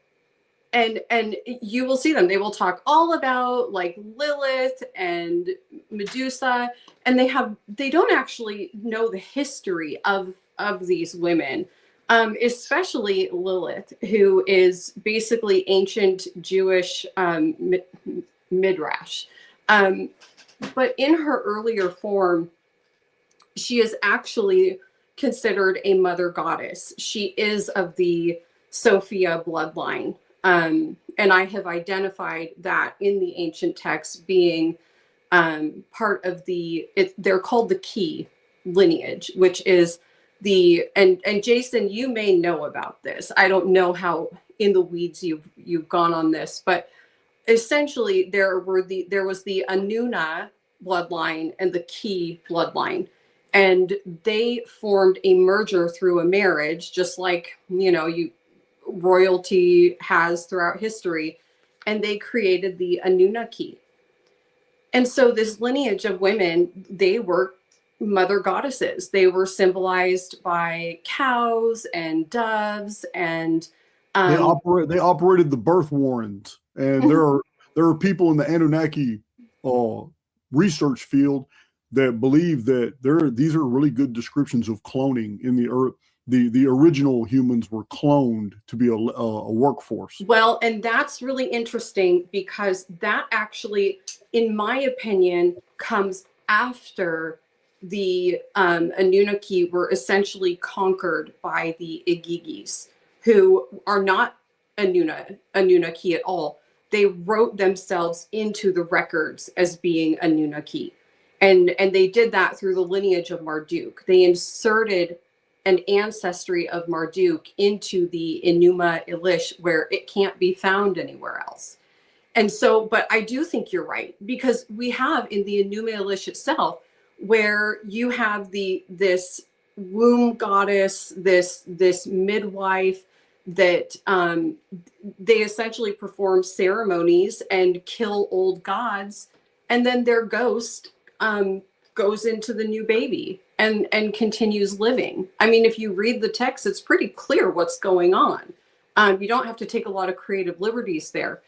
and you will see them. They will talk all about like Lilith and Medusa, and they don't actually know the history of these women, especially Lilith, who is basically ancient Jewish midrash. But in her earlier form, she is actually considered a mother goddess. She is of the Sophia bloodline. And I have identified that in the ancient texts being part of they're called the key lineage, which is and Jason, you may know about this. I don't know how in the weeds you've gone on this, but essentially there was the Anuna bloodline and the Key bloodline, and they formed a merger through a marriage, just like royalty has throughout history, and they created the Anunnaki. And so this lineage of women, they were mother goddesses. They were symbolized by cows and doves, and they operated the birth warrens. And there are people in the Anunnaki research field that believe that these are really good descriptions of cloning in the earth. The original humans were cloned to be a workforce. Well, and that's really interesting because that actually, in my opinion, comes after the Anunnaki were essentially conquered by the Igigis, who are not Anunnaki at all. They wrote themselves into the records as being Anunnaki. And they did that through the lineage of Marduk. They inserted an ancestry of Marduk into the Enuma Elish, where it can't be found anywhere else. And so, but I do think you're right, because we have in the Enuma Elish itself, where you have this womb goddess, this midwife, that they essentially perform ceremonies and kill old gods, and then their ghost goes into the new baby and continues living. I mean, if you read the text, it's pretty clear what's going on. You don't have to take a lot of creative liberties there.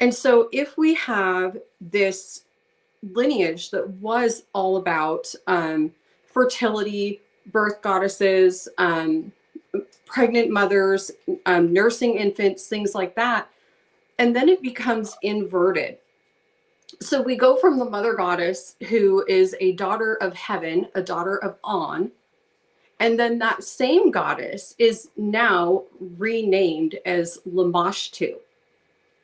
And so if we have this lineage that was all about fertility, birth goddesses, pregnant mothers, nursing infants, things like that, and then it becomes inverted. So we go from the mother goddess, who is a daughter of heaven, a daughter of On, and then that same goddess is now renamed as Lamashtu.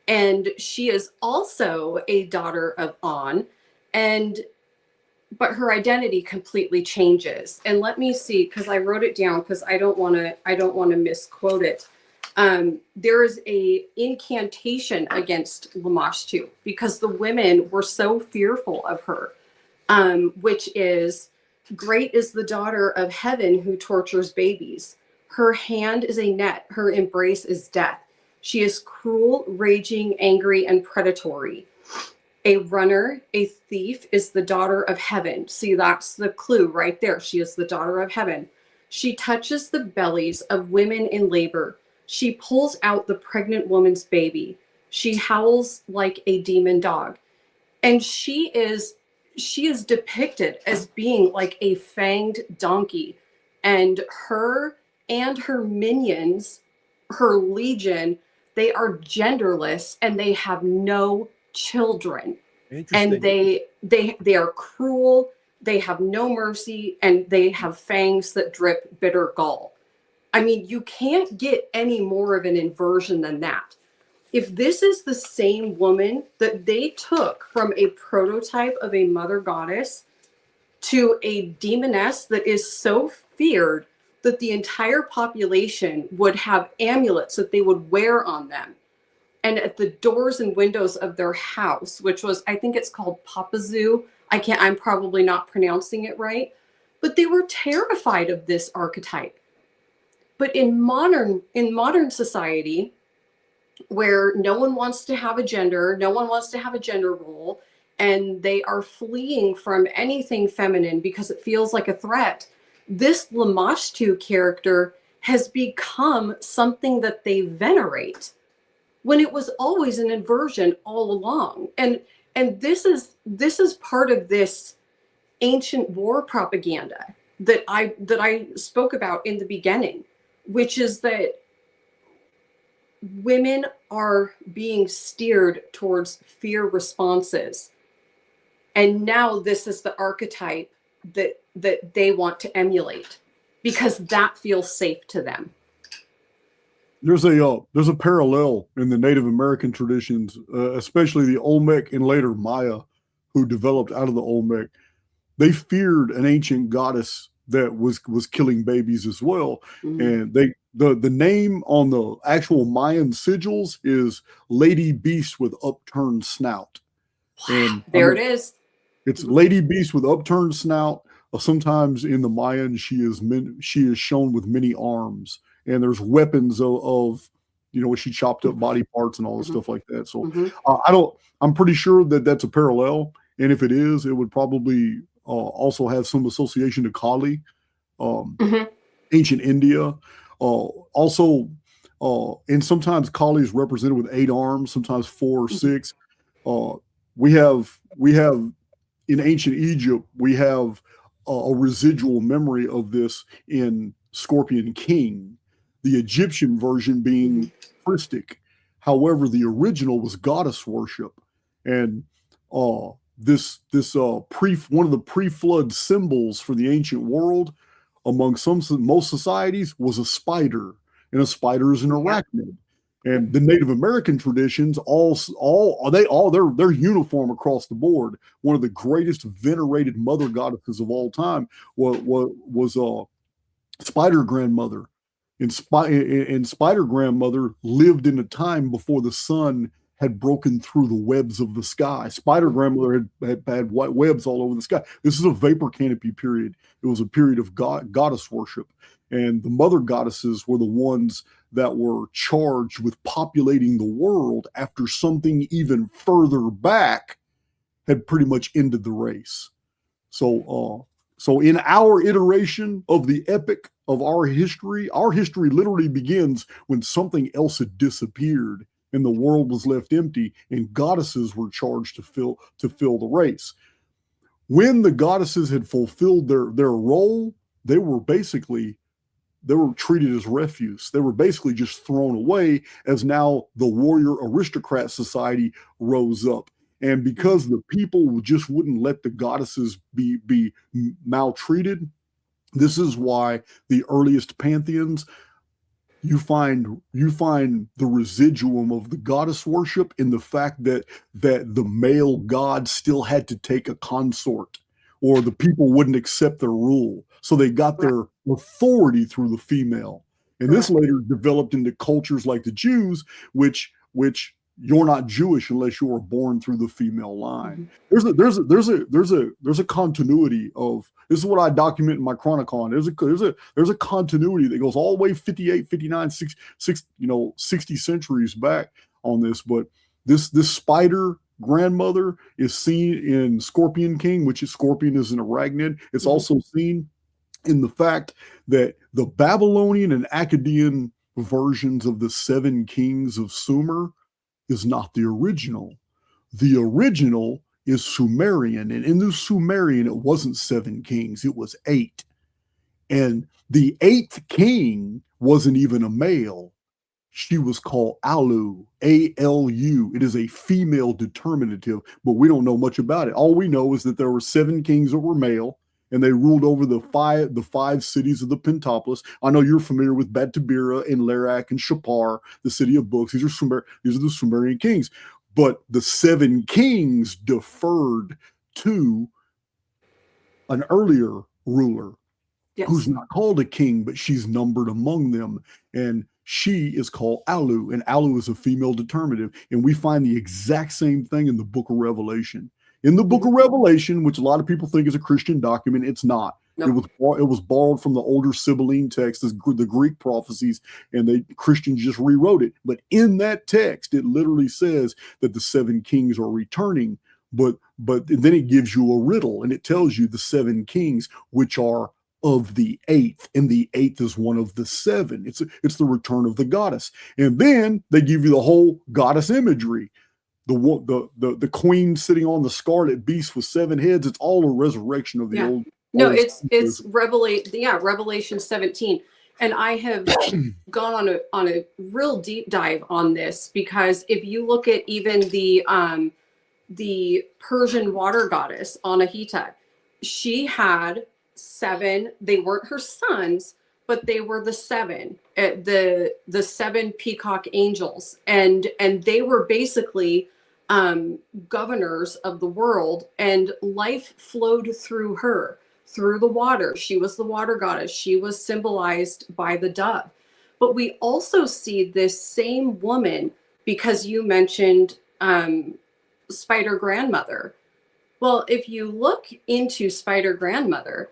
And she is also a daughter of On, but her identity completely changes. And let me see, because I wrote it down because I don't want to misquote it. There is a incantation against Lamashtu because the women were so fearful of her, which is, great is the daughter of heaven who tortures babies. Her hand is a net, her embrace is death. She is cruel, raging, angry, and predatory. A runner, a thief, is the daughter of heaven. See, that's the clue right there. She is the daughter of heaven. She touches the bellies of women in labor. She pulls out the pregnant woman's baby. She howls like a demon dog. And she is depicted as being like a fanged donkey. And her minions, her legion, they are genderless and they have no children. And they are cruel, they have no mercy, and they have fangs that drip bitter gall. I mean, you can't get any more of an inversion than that. If this is the same woman that they took from a prototype of a mother goddess to a demoness that is so feared that the entire population would have amulets that they would wear on them, and at the doors and windows of their house, which was, I think it's called Papazu. I'm probably not pronouncing it right, but they were terrified of this archetype. But in modern society, where no one wants to have a gender, no one wants to have a gender role, and they are fleeing from anything feminine because it feels like a threat, this Lamashtu character has become something that they venerate, when it was always an inversion all along. And this is part of this ancient war propaganda that I spoke about in the beginning, which is that women are being steered towards fear responses. And now this is the archetype that they want to emulate because that feels safe to them. There's a parallel in the Native American traditions, especially the Olmec and later Maya, who developed out of the Olmec. They feared an ancient goddess that was killing babies as well. Mm-hmm. And the name on the actual Mayan sigils is Lady Beast with Upturned Snout. And there it is. It's Lady Beast with Upturned Snout. Sometimes in the Mayan, she is shown with many arms. And there's weapons of she chopped up body parts and all this stuff like that. So I'm pretty sure that that's a parallel. And if it is, it would probably also have some association to Kali, ancient India. Also, and sometimes Kali is represented with 8 arms, sometimes 4 or 6. We have in ancient Egypt, we have a residual memory of this in Scorpion King. The Egyptian version being Christic. However, the original was goddess worship. And one of the pre-flood symbols for the ancient world among most societies was a spider. And a spider is an arachnid. And the Native American traditions, they're uniform across the board. One of the greatest venerated mother goddesses of all time was Spider Grandmother. And Spider Grandmother lived in a time before the sun had broken through the webs of the sky. Spider Grandmother had white webs all over the sky. This is a vapor canopy period. It was a period of goddess worship. And the mother goddesses were the ones that were charged with populating the world after something even further back had pretty much ended the race. So in our iteration of the epic of our history literally begins when something else had disappeared and the world was left empty and goddesses were charged to fill the race. When the goddesses had fulfilled their role, they were treated as refuse. They were basically just thrown away as now the warrior aristocrat society rose up. And because the people just wouldn't let the goddesses be maltreated, this is why the earliest pantheons, you find the residuum of the goddess worship in the fact that the male god still had to take a consort, or the people wouldn't accept their rule. So they got their authority through the female. And this later developed into cultures like the Jews, which you're not Jewish unless you were born through the female line. There's a continuity of, this is what I document in my chronicon. There's a continuity that goes all the way 58, 59, 60 centuries back on this. But this spider grandmother is seen in Scorpion King, which is Scorpion is an arachnid. It's also seen in the fact that the Babylonian and Akkadian versions of the 7 kings of Sumer is not the original. The original is Sumerian, and in the Sumerian, it wasn't 7 kings, it was 8. And the 8th king wasn't even a male. She was called Alu, A-L-U. It is a female determinative, but we don't know much about it. All we know is that there were 7 kings that were male, and they ruled over the five cities of the Pentapolis. I know you're familiar with Bat-Tabira and Larak and Shapar, the city of books. These are the Sumerian kings. But the 7 kings deferred to an earlier ruler who's not called a king, but she's numbered among them. And she is called Alu, and Alu is a female determinative. And we find the exact same thing in the book of Revelation. In the book of Revelation, which a lot of people think is a Christian document, it's not. Nope. It was borrowed from the older Sibylline text, the Greek prophecies, and Christians just rewrote it. But in that text, it literally says that the 7 kings are returning. But then it gives you a riddle, and it tells you the 7 kings, which are of the 8th, and the 8th is one of the 7. It's the return of the goddess. And then they give you the whole goddess imagery. The queen sitting on the scarlet beast with 7 heads. It's all a resurrection of the old. No, it's Revelation 17. And I have gone on a real deep dive on this, because if you look at even the Persian water goddess Anahita, she had 7. They weren't her sons, but they were the 7, the 7 peacock angels, and they were basically governors of the world, and life flowed through her, through the water. She was the water goddess. She was symbolized by the dove. But we also see this same woman, because you mentioned Spider Grandmother. Well, if you look into Spider Grandmother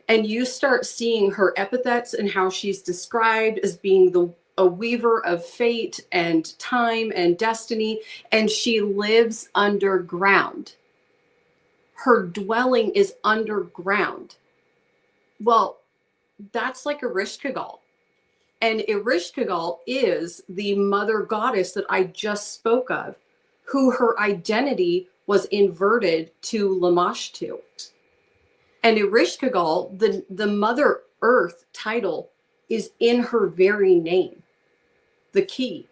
and you start seeing her epithets and how she's described as being a weaver of fate and time and destiny, and she lives underground. Her dwelling is underground. Well, that's like Ereshkigal. And Ereshkigal is the mother goddess that I just spoke of, who her identity was inverted to Lamashtu. And Ereshkigal, the Mother Earth title, is in her very name, the key.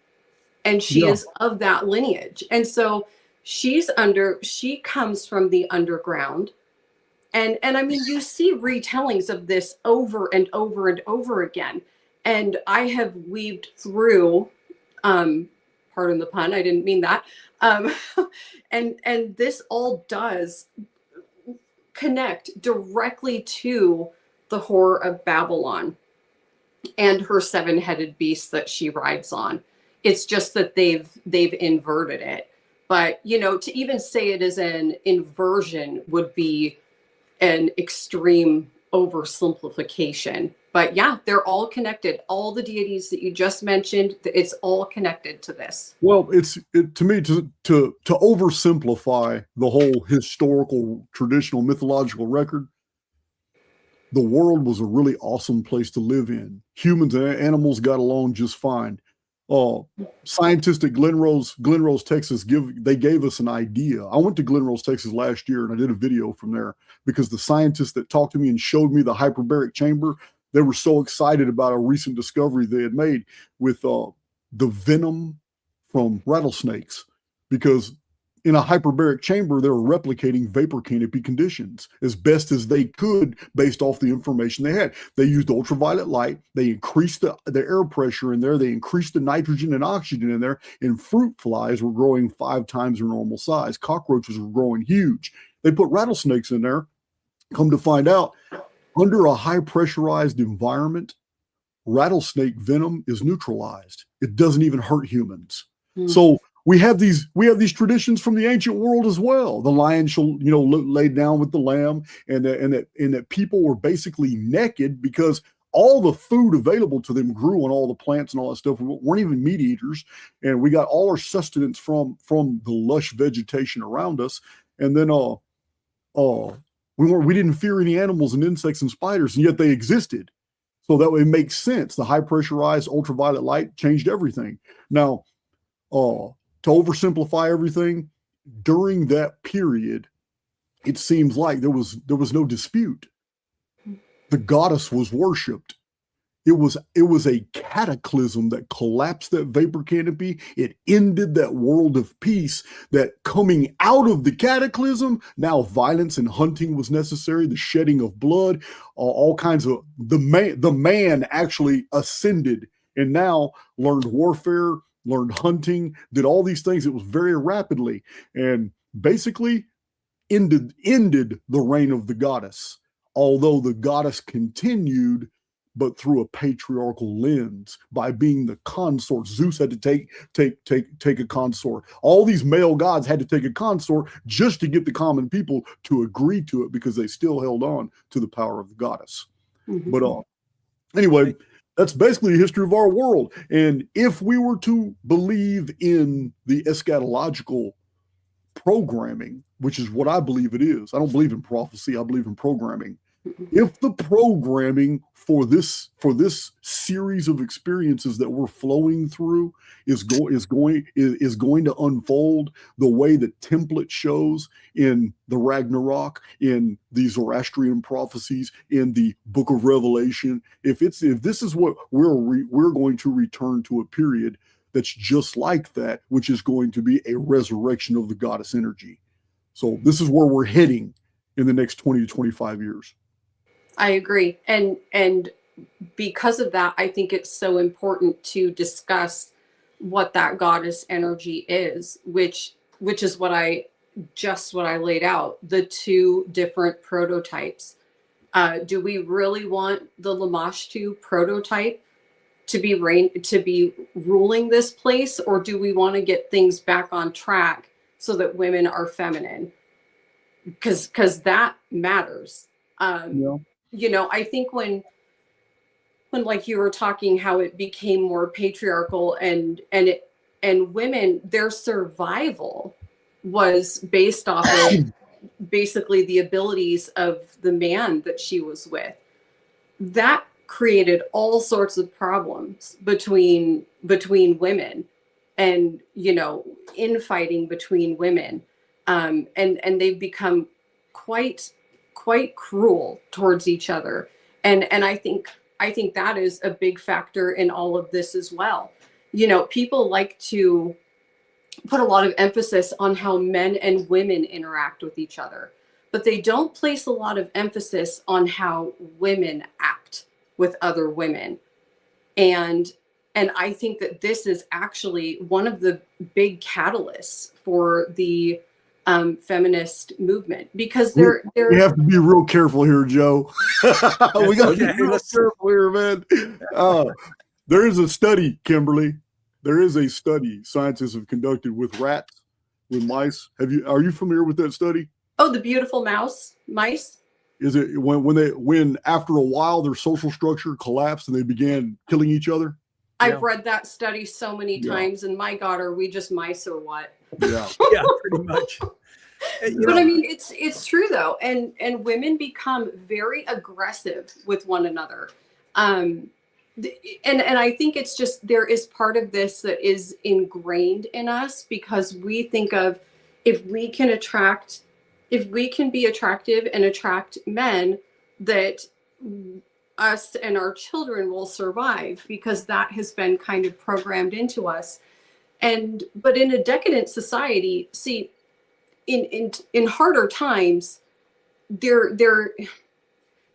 And she is of that lineage. And so she comes from the underground. And I mean, you see retellings of this over and over and over again. And I have weaved through, pardon the pun, I didn't mean that. And this all does connect directly to the Whore of Babylon and her 7-headed beast that she rides on. It's just that they've inverted it. But, to even say it is an inversion would be an extreme oversimplification. But yeah, they're all connected. All the deities that you just mentioned, it's all connected to this. Well, to me, to oversimplify the whole historical, traditional, mythological record, the world was a really awesome place to live in. Humans and animals got along just fine. Scientists at Glen Rose, Texas, they gave us an idea. I went to Glen Rose, Texas last year, and I did a video from there because the scientists that talked to me and showed me the hyperbaric chamber, they were so excited about a recent discovery they had made with the venom from rattlesnakes, because in a hyperbaric chamber, they were replicating vapor canopy conditions as best as they could based off the information they had. They used ultraviolet light. They increased the air pressure in there. They increased the nitrogen and oxygen in there. And fruit flies were growing 5 times their normal size. Cockroaches were growing huge. They put rattlesnakes in there. Come to find out, under a high pressurized environment, rattlesnake venom is neutralized. It doesn't even hurt humans. So we have these traditions from the ancient world as well. The lion shall, lay down with the lamb, and that people were basically naked because all the food available to them grew on all the plants and all that stuff. We weren't even meat eaters, and we got all our sustenance from the lush vegetation around us. And then we didn't fear any animals and insects and spiders, and yet they existed. So that way it makes sense. The high pressurized ultraviolet light changed everything. Now, to oversimplify everything, during that period, it seems like there was no dispute. The goddess was worshipped. It was a cataclysm that collapsed that vapor canopy. It ended that world of peace. That coming out of the cataclysm, now violence and hunting was necessary. The shedding of blood, all kinds of the man actually ascended and now learned warfare, learned hunting, did all these things. It was very rapidly, and basically ended the reign of the goddess. Although the goddess continued, but through a patriarchal lens, by being the consort. Zeus had to take a consort. All these male gods had to take a consort just to get the common people to agree to it, because they still held on to the power of the goddess. But anyway, that's basically the history of our world. And if we were to believe in the eschatological programming, which is what I believe it is, I don't believe in prophecy, I believe in programming. If the programming for this series of experiences that we're flowing through is going to unfold the way the template shows in the Ragnarok, in the Zoroastrian prophecies, in the Book of Revelation, if this is what we're going to return to a period that's just like that, which is going to be a resurrection of the goddess energy. So this is where we're heading in the next 20 to 25 years. I agree. And because of that, I think it's so important to discuss what that goddess energy is, which is what I laid out, the 2 different prototypes. Do we really want the Lamashtu prototype to be ruling this place, or do we want to get things back on track so that women are feminine? Because that matters. I think when like you were talking, how it became more patriarchal, and women, their survival was based off of basically the abilities of the man that she was with. That created all sorts of problems between women, and infighting between women, and they've become quite cruel towards each other, and I think that is a big factor in all of this as well. People like to put a lot of emphasis on how men and women interact with each other, but they don't place a lot of emphasis on how women act with other women. And I think that this is actually one of the big catalysts for the feminist movement, because we have to be real careful here, Joe. We got to be real careful here, man. There is a study, Kimberly. There is a study scientists have conducted with rats, with mice. Are you familiar with that study? Oh, the beautiful mice. Is it when after a while their social structure collapsed and they began killing each other? I've read that study so many times, and my God, are we just mice or what? Yeah, yeah, pretty much. But I mean, it's true though, and women become very aggressive with one another, and I think it's just, there is part of this that is ingrained in us, because we think of, if we can be attractive and attract men, that us and our children will survive, because that has been kind of programmed into us. But in a decadent society, see, in harder times, there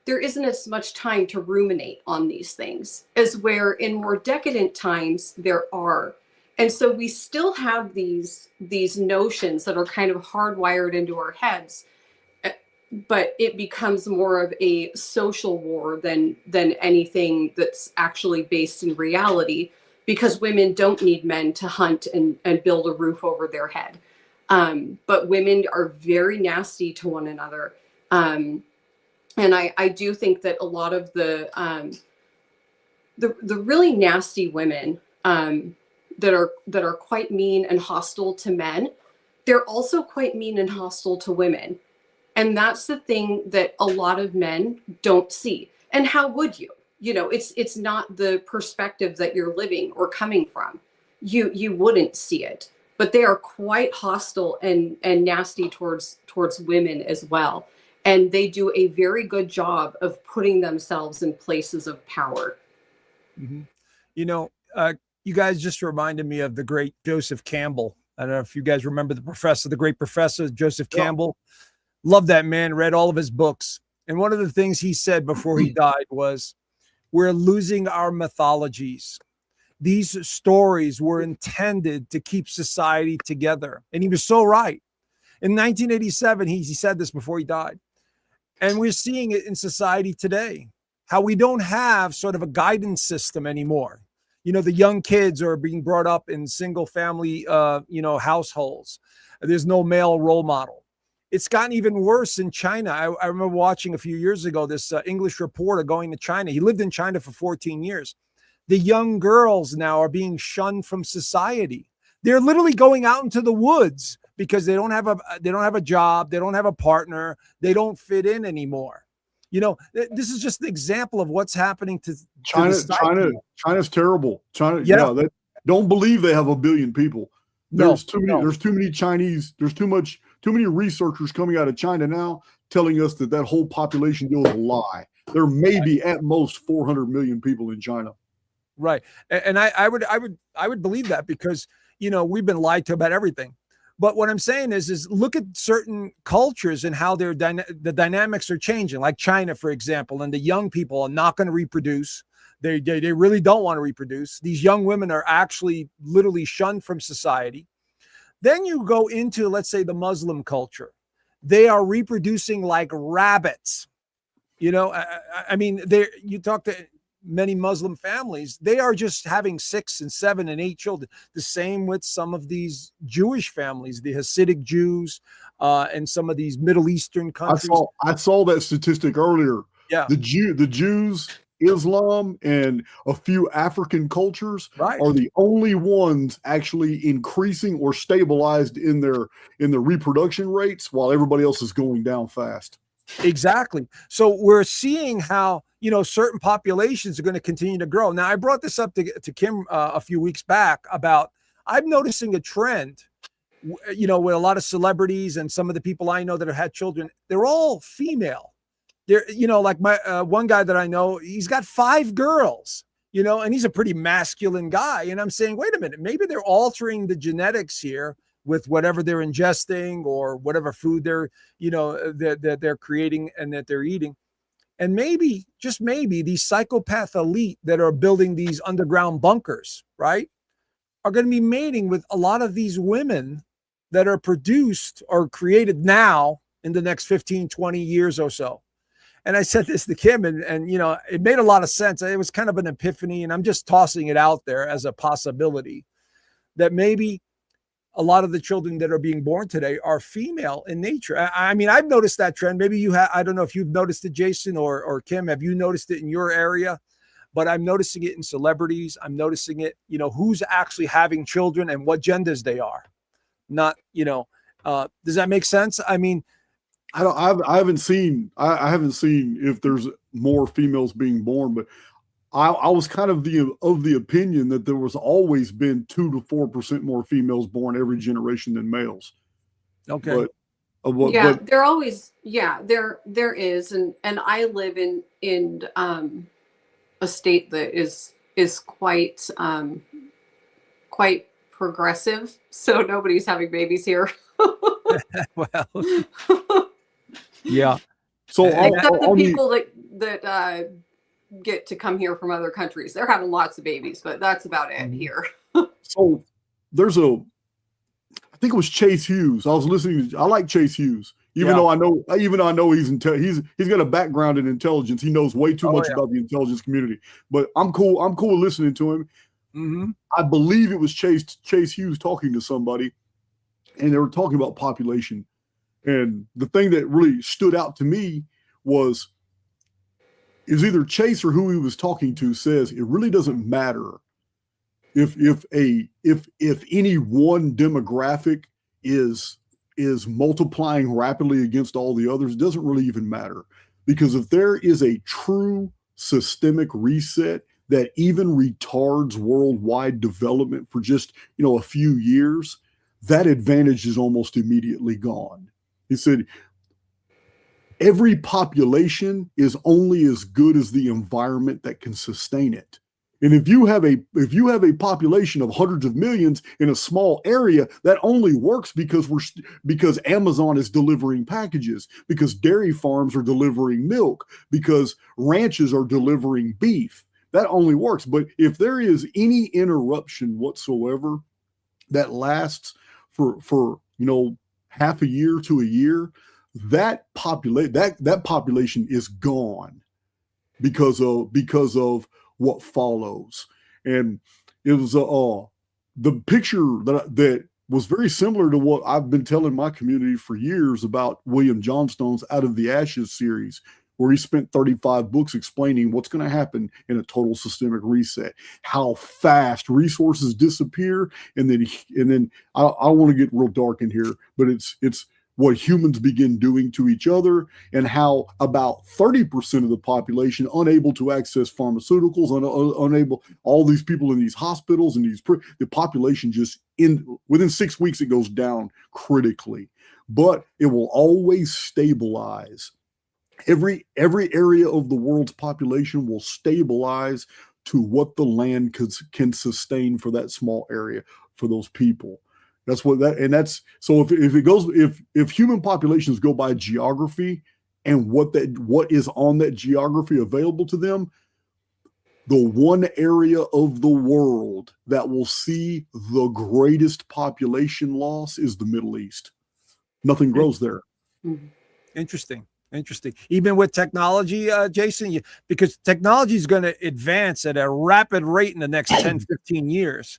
isn't as much time to ruminate on these things as where in more decadent times there are. And so we still have these notions that are kind of hardwired into our heads, but it becomes more of a social war than anything that's actually based in reality, because women don't need men to hunt and build a roof over their head. But women are very nasty to one another. And I do think that a lot of the really nasty women that are quite mean and hostile to men, they're also quite mean and hostile to women. And that's the thing that a lot of men don't see. And how would you? You know, it's not the perspective that you're living or coming from. You wouldn't see it. But they are quite hostile and nasty towards women as well. And they do a very good job of putting themselves in places of power. Mm-hmm. You know, you guys just reminded me of the great Joseph Campbell. I don't know if you guys remember the great professor, Joseph Campbell. Love that man, read all of his books. And one of the things he said before he died was, we're losing our mythologies. These stories were intended to keep society together. And he was so right. In 1987, he said this before he died. And we're seeing it in society today, how we don't have sort of a guidance system anymore. You know, the young kids are being brought up in single family, households. There's no male role model. It's gotten even worse in China. I remember watching a few years ago, this English reporter going to China. He lived in China for 14 years. The young girls now are being shunned from society. They're literally going out into the woods because they don't have a job. They don't have a partner. They don't fit in anymore. You know, this is just an example of what's happening to China. China's terrible. China. Yeah. They don't believe they have 1 billion people. There's too many Chinese. There's too many researchers coming out of China now telling us that whole population deal is a lie. There may be at most 400 million people in China. Right. And I would believe that, because, you know, we've been lied to about everything. But what I'm saying is look at certain cultures and how the dynamics are changing, like China, for example, and the young people are not going to reproduce. They really don't want to reproduce. These young women are actually literally shunned from society. Then you go into, let's say, the Muslim culture. They are reproducing like rabbits. You know, I mean, you talk to many Muslim families, they are just having 6 and 7 and 8 children. The same with some of these Jewish families, the Hasidic Jews, and some of these Middle Eastern countries. I saw that statistic earlier. Yeah, the Jews, Islam, and a few African cultures are the only ones actually increasing or stabilized in their reproduction rates, while everybody else is going down fast. Exactly. So we're seeing how, you know, certain populations are going to continue to grow. Now, I brought this up to Kim a few weeks back about, I'm noticing a trend, you know, with a lot of celebrities and some of the people I know that have had children, they're all female. They're, you know, like my one guy that I know, he's got 5 girls, you know, and he's a pretty masculine guy. And I'm saying, wait a minute, maybe they're altering the genetics here with whatever they're ingesting or whatever food they're, you know, that they're creating and that they're eating. And maybe, just maybe, these psychopath elite that are building these underground bunkers, right, are going to be mating with a lot of these women that are produced or created now in the next 15, 20 years or so. And I said this to Kim, and you know, it made a lot of sense. It was kind of an epiphany, and I'm just tossing it out there as a possibility that maybe a lot of the children that are being born today are female in nature. I mean, I've noticed that trend. Maybe you have. I don't know if you've noticed it, Jason or Kim. Have you noticed it in your area? But I'm noticing it in celebrities. I'm noticing it, you know, who's actually having children and what genders they are. Not, you know, does that make sense? I mean, I haven't seen if there's more females being born, but I was kind of the opinion that there was always been 2 to 4% more females born every generation than males. Okay. But there always, there is, and I live in a state that is quite quite progressive, so nobody's having babies here. Well, yeah. So Except the people that get to come here from other countries. They're having lots of babies, but that's about it here. So there's I think it was Chase Hughes. I was listening to, I like Chase Hughes, even though I know he's got a background in intelligence. He knows way too much about the intelligence community, but I'm cool with listening to him. Mm-hmm. I believe it was Chase Hughes talking to somebody, and they were talking about population. And the thing that really stood out to me was either Chase or who he was talking to says it really doesn't matter if any one demographic is multiplying rapidly against all the others. It doesn't really even matter, because if there is a true systemic reset that even retards worldwide development for just a few years, that advantage is almost immediately gone. He said every population is only as good as the environment that can sustain it. And if you have a population of hundreds of millions in a small area, that only works because Amazon is delivering packages, because dairy farms are delivering milk, because ranches are delivering beef. That only works. But if there is any interruption whatsoever that lasts for half a year to a year, that population is gone because of what follows. And it was the picture that was very similar to what I've been telling my community for years about William Johnstone's Out of the Ashes series, where he spent 35 books explaining what's going to happen in a total systemic reset, how fast resources disappear, and then I want to get real dark in here, but it's what humans begin doing to each other, and how about 30% of the population unable to access pharmaceuticals, unable, all these people in these hospitals and the population just within 6 weeks, it goes down critically, but it will always stabilize. Every area of the world's population will stabilize to what the land can sustain for that small area, for those people. So if human populations go by geography and what is on that geography available to them, the one area of the world that will see the greatest population loss is the Middle East. Nothing grows there. Interesting. Even with technology, Jason, because technology is going to advance at a rapid rate in the next 10, 15 years,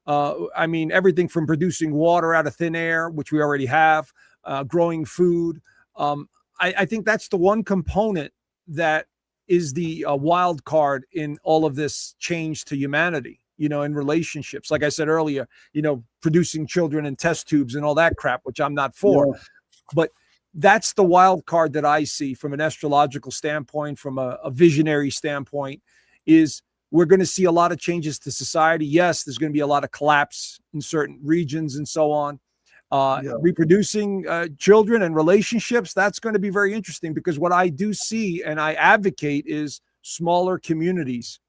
I mean, everything from producing water out of thin air, which we already have, growing food. I think that's the one component that is the wild card in all of this change to humanity, in relationships. Like I said earlier, producing children in test tubes and all that crap, which I'm not for. Yeah. But that's the wild card that I see from an astrological standpoint, from a visionary standpoint, is we're going to see a lot of changes to society. Yes, there's going to be a lot of collapse in certain regions and so on. Reproducing children and relationships, that's going to be very interesting, because what I do see and I advocate is smaller communities,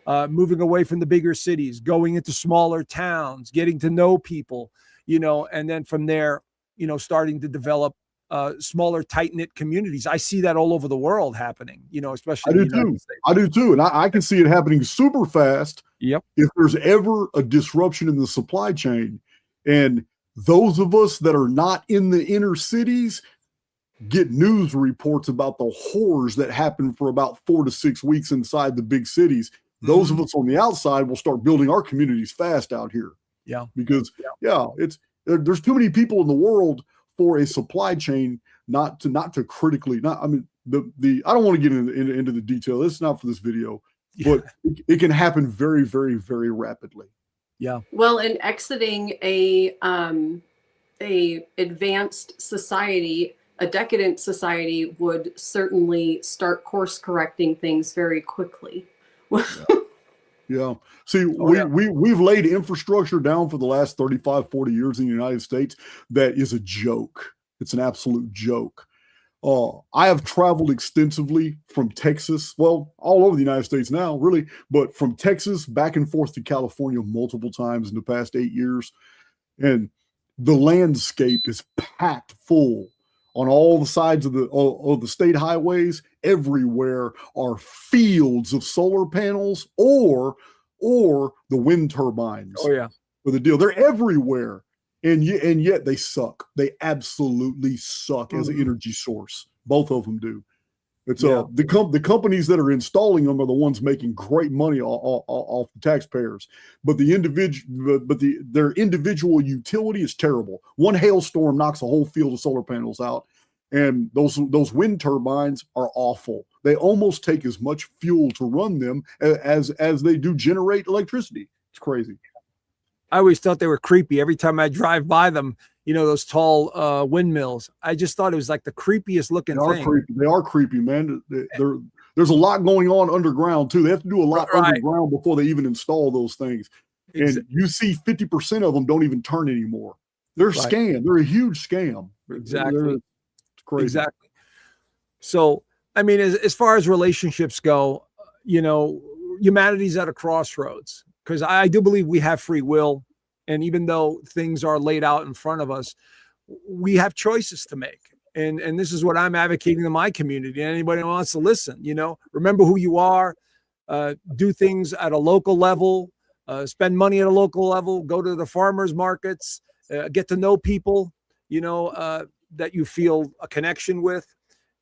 moving away from the bigger cities, going into smaller towns, getting to know people, and then from there, starting to develop smaller, tight-knit communities. I see that all over the world happening, especially in the United States. I do too. And I can see it happening super fast. Yep. If there's ever a disruption in the supply chain, and those of us that are not in the inner cities get news reports about the horrors that happen for about 4 to 6 weeks inside the big cities. Those of us on the outside will start building our communities fast out here. Yeah. Because there's too many people in the world for a supply chain not to critically, I don't want to get into the detail. It's not for this video, but it can happen very, very, very rapidly. Yeah. Well, in exiting a advanced society, a decadent society would certainly start course correcting things very quickly. Yeah. See, we've laid infrastructure down for the last 35, 40 years in the United States that is a joke. It's an absolute joke. I have traveled extensively from Texas, well, all over the United States now, really, but from Texas back and forth to California multiple times in the past 8 years. And the landscape is packed full on all the sides of the state highways. Everywhere are fields of solar panels or the wind turbines. Oh yeah, for the deal. They're everywhere, and yet they suck. They absolutely suck as an energy source. Both of them do. It's the companies that are installing them are the ones making great money off the taxpayers, but their individual utility is terrible. One hailstorm knocks a whole field of solar panels out, and those wind turbines are awful. They almost take as much fuel to run them as they do generate electricity. It's crazy. I always thought they were creepy. Every time I drive by them, you know, those tall windmills, I just thought it was like the creepiest looking thing. They are creepy, man. There's a lot going on underground too. They have to do a lot underground before they even install those things. And you see 50% of them don't even turn anymore. They're a scam. They're a huge scam. Exactly. It's crazy. Exactly. So, I mean, as far as relationships go, you know, humanity's at a crossroads, because I do believe we have free will. And even though things are laid out in front of us, we have choices to make. And this is what I'm advocating in my community. Anybody who wants to listen, you know, remember who you are, do things at a local level, spend money at a local level, go to the farmers markets, get to know people, you know, that you feel a connection with,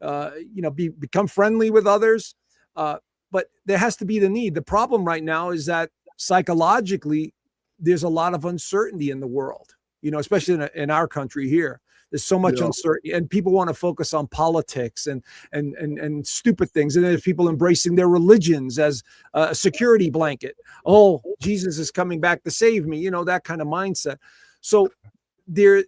you know, become friendly with others. But there has to be the need. The problem right now is that psychologically, there's a lot of uncertainty in the world, you know, especially in our country here. There's so much uncertainty, and people want to focus on politics and stupid things. And there's people embracing their religions as a security blanket. Oh, Jesus is coming back to save me, you know, that kind of mindset. So the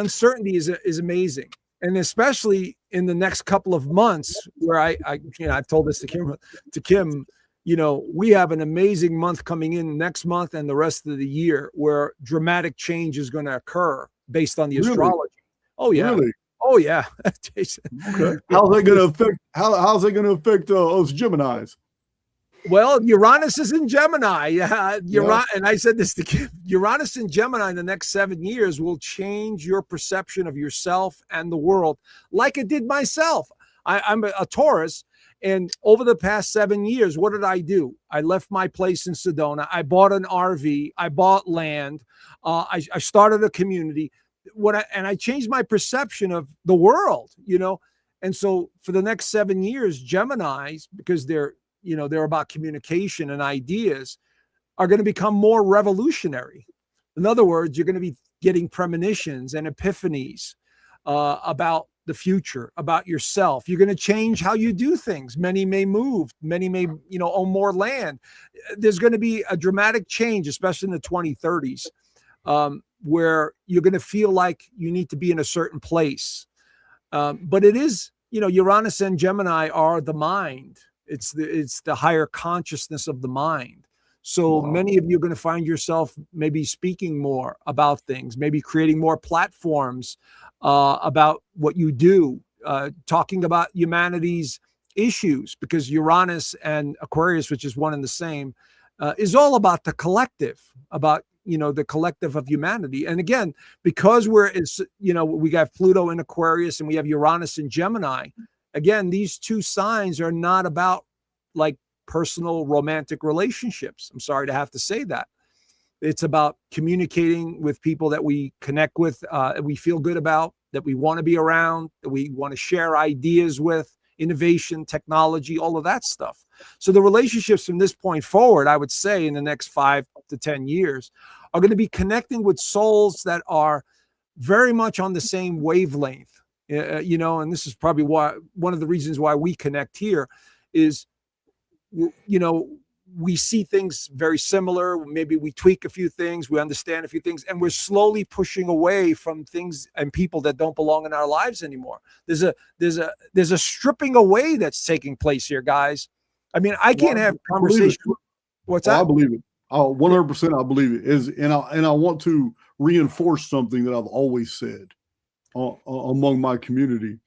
uncertainty is amazing. And especially in the next couple of months, where I've told this to Kim, you know, we have an amazing month coming in next month and the rest of the year where dramatic change is going to occur based on the astrology. Oh yeah. Really? Oh yeah. Jason. Okay. How's that going to affect us Geminis? Well, Uranus is in Gemini. And I said this to Kim. Uranus in Gemini in the next 7 years will change your perception of yourself and the world, like it did myself. I'm a Taurus. And over the past 7 years, what did I do? I left my place in Sedona. I bought an RV. I bought land. I started a community. And I changed my perception of the world, you know. And so for the next 7 years, Geminis, because they're about communication and ideas, are going to become more revolutionary. In other words, you're going to be getting premonitions and epiphanies about the future, about yourself. You're going to change how you do things. Many may move. Many may, you know, own more land. There's going to be a dramatic change, especially in the 2030s, where you're going to feel like you need to be in a certain place. But it is, you know, Uranus and Gemini are the mind. It's the higher consciousness of the mind. So many of you are going to find yourself maybe speaking more about things, maybe creating more platforms about what you do, talking about humanity's issues, because Uranus and Aquarius, which is one and the same, is all about the collective, about, you know, the collective of humanity. And again, because we got Pluto in Aquarius and we have Uranus in Gemini, again, these two signs are not about like personal romantic relationships. I'm sorry to have to say that. It's about communicating with people that we connect with, we feel good about, that we want to be around, that we want to share ideas with, innovation, technology, all of that stuff. So the relationships from this point forward, I would say in the next 5 to 10 years, are going to be connecting with souls that are very much on the same wavelength. You know, and this is probably why one of the reasons why we connect here is, you know, we see things very similar. Maybe we tweak a few things, we understand a few things, and we're slowly pushing away from things and people that don't belong in our lives anymore. There's a stripping away that's taking place here, guys. I mean, I can't have conversation. What's that? I believe it. 100% I believe it. And I want to reinforce something that I've always said among my community,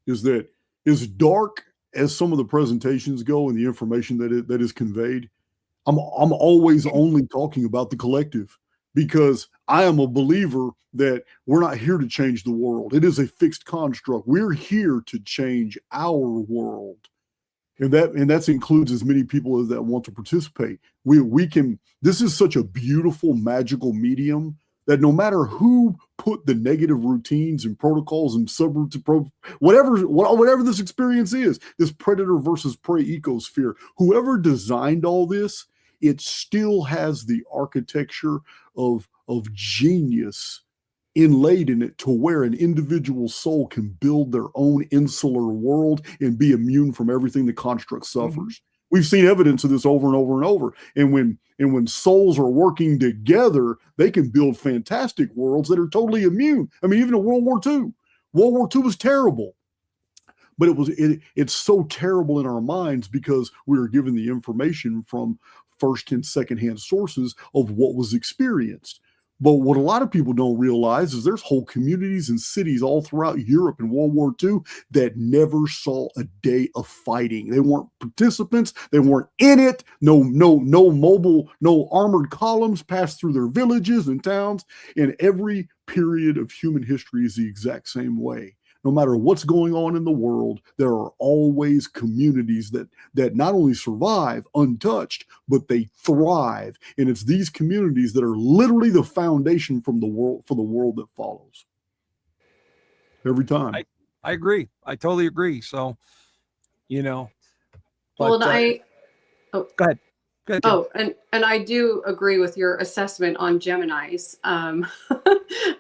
is that as dark as some of the presentations go and the information that is conveyed, I'm always only talking about the collective, because I am a believer that we're not here to change the world. It is a fixed construct. We're here to change our world. And that includes as many people as that want to participate. We can, this is such a beautiful, magical medium that no matter who put the negative routines and protocols and whatever this experience is, this predator versus prey ecosphere, whoever designed all this, it still has the architecture of genius inlaid in it to where an individual soul can build their own insular world and be immune from everything the construct suffers. Mm-hmm. We've seen evidence of this over and over and over. And when souls are working together, they can build fantastic worlds that are totally immune. I mean, even in World War II was terrible. But it's so terrible in our minds because we were given the information from first and secondhand sources of what was experienced. But what a lot of people don't realize is there's whole communities and cities all throughout Europe in World War II that never saw a day of fighting. They weren't participants. They weren't in it. No mobile, no armored columns passed through their villages and towns. And every period of human history is the exact same way. No matter what's going on in the world, there are always communities that not only survive untouched, but they thrive. And it's these communities that are literally the foundation for the world that follows. Every time. I agree. I totally agree. So, but, well, go ahead. Oh, and I do agree with your assessment on Geminis.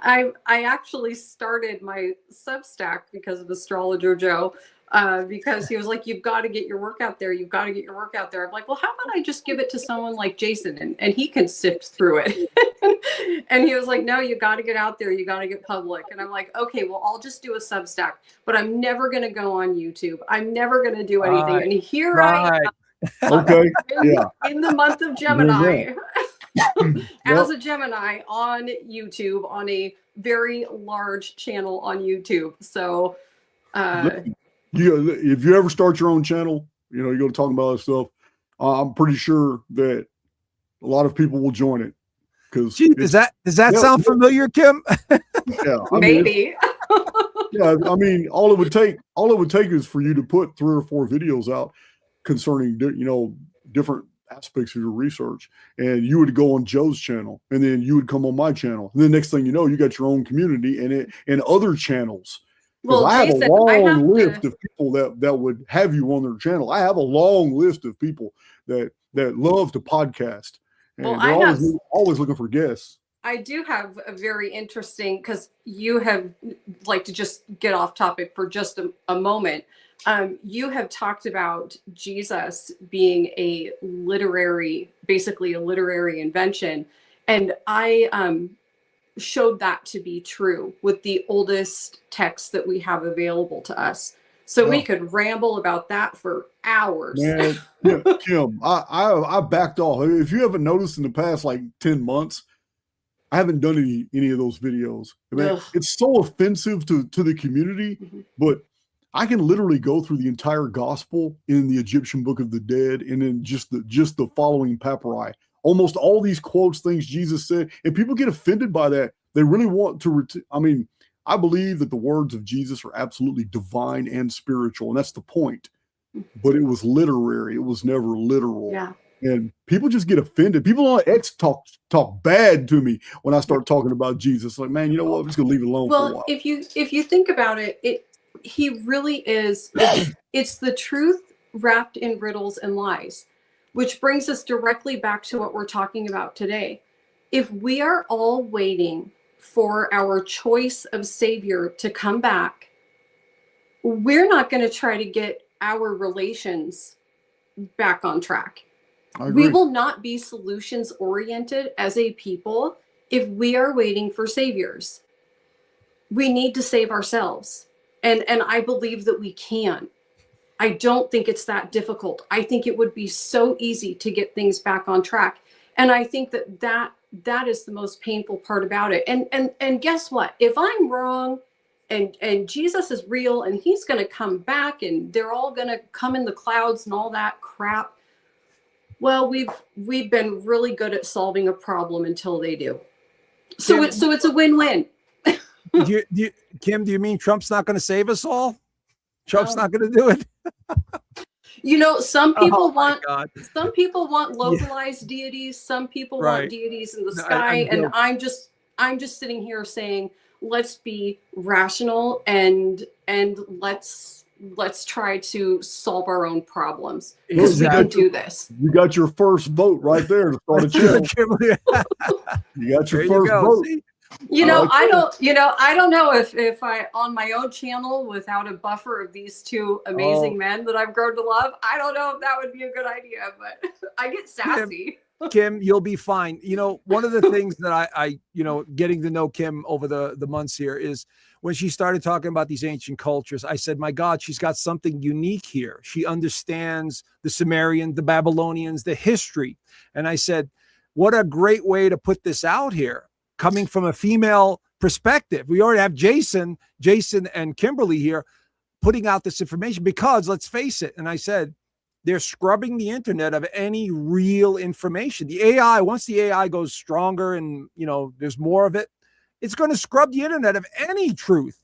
I actually started my Substack because of Astrologer Joe, because he was like, you've got to get your work out there. You've got to get your work out there. I'm like, well, how about I just give it to someone like Jason and he can sift through it. And he was like, no, you got to get out there. You got to get public. And I'm like, okay, well, I'll just do a Substack, but I'm never going to go on YouTube. I'm never going to do anything. And here I am. Okay. In the month of Gemini, as a Gemini on YouTube, on a very large channel on YouTube. So, if you ever start your own channel, you go to talking about this stuff. I'm pretty sure that a lot of people will join it. Because does that sound familiar, Kim? Yeah, maybe. I mean, all it would take is for you to put 3 or 4 videos out concerning, different aspects of your research, and you would go on Joe's channel, and then you would come on my channel, and the next thing you know, you got your own community and other channels. Well, I have a long list of people that would have you on their channel. I have a long list of people that love to podcast, and they're always looking for guests. I do have a very interesting, because you have, like, to just get off topic for just a moment. You have talked about Jesus being basically a literary invention. And I showed that to be true with the oldest texts that we have available to us. So we could ramble about that for hours. Man, Kim, I backed off. If you haven't noticed in the past, 10 months, I haven't done any of those videos. I mean, it's so offensive to the community, but I can literally go through the entire gospel in the Egyptian Book of the Dead, and then just the following papyri. Almost all these quotes, things Jesus said, and people get offended by that. They really want to. I believe that the words of Jesus are absolutely divine and spiritual, and that's the point. But it was literary; it was never literal. Yeah. And people just get offended. People on X talk bad to me when I start talking about Jesus. Like, man, you know what? I'm just gonna leave it alone for a while. Well, if you think about it, he really is. It's the truth wrapped in riddles and lies, which brings us directly back to what we're talking about today. If we are all waiting for our choice of savior to come back, we're not going to try to get our relations back on track. We will not be solutions oriented as a people if we are waiting for saviors. We need to save ourselves. And I believe that we can. I don't think it's that difficult. I think it would be so easy to get things back on track. And I think that is the most painful part about it. And guess what? If I'm wrong and Jesus is real and he's going to come back and they're all going to come in the clouds and all that crap, well, we've been really good at solving a problem until they do. So Kim, it's a win-win. Kim, do you mean Trump's not going to save us all? Trump's No. not going to do it? Some people want God. some people want localized deities, some people want deities in the sky, and I'm just sitting here saying, let's be rational and let's try to solve our own problems, because we can do this. You got your first vote right there to start a channel. You got your first vote. See? I don't know if I, on my own channel, without a buffer of these two amazing men that I've grown to love, I don't know if that would be a good idea, but I get sassy. Kim, you'll be fine. One of the things that I getting to know Kim over the months here is when she started talking about these ancient cultures, I said, my God, she's got something unique here. She understands the Sumerian, the Babylonians, the history. And I said, what a great way to put this out here, coming from a female perspective. We already have Jason and Kimberly here putting out this information, because let's face it. And I said, they're scrubbing the internet of any real information. The AI, once the AI goes stronger and, there's more of it, it's going to scrub the internet of any truth.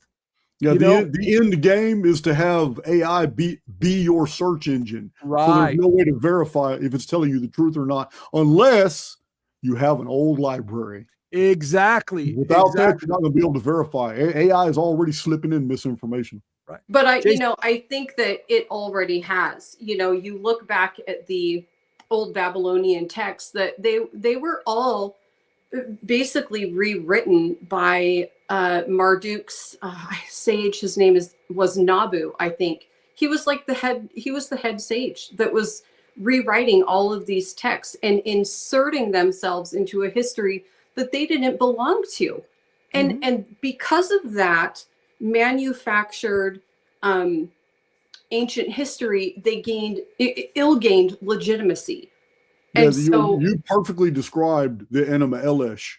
Yeah, the end game is to have AI be your search engine. Right. So there's no way to verify if it's telling you the truth or not, unless you have an old library. Exactly. Without that, you're not going to be able to verify. AI is already slipping in misinformation. Right. But I think that it already has. You look back at the old Babylonian texts, that they were all basically rewritten by Marduk's sage. His name was Nabu, I think. He was like the head sage that was rewriting all of these texts and inserting themselves into a history that they didn't belong to. And because of that manufactured ancient history, they ill-gained legitimacy. And so you perfectly described the Enema Elish,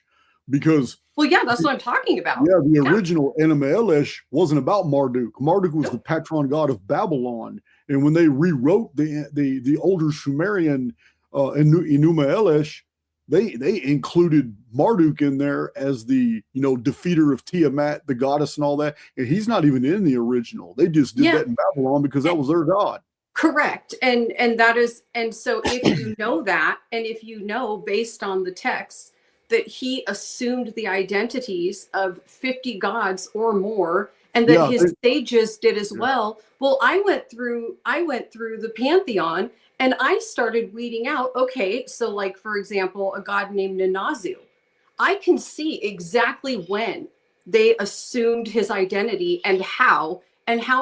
because that's what I'm talking about. The original Enema Elish wasn't about Marduk. Marduk was the patron god of Babylon, and when they rewrote the older Sumerian Enuma Elish, they included Marduk in there as the defeater of Tiamat, the goddess, and all that, and he's not even in the original. They just did that in Babylon because that was their god. Correct. And so if you know that, and if you know based on the text that he assumed the identities of 50 gods or more, and that his sages did as well. Well, I went through the pantheon and I started weeding out, okay, so like, for example, a god named Nanazu. I can see exactly when they assumed his identity and how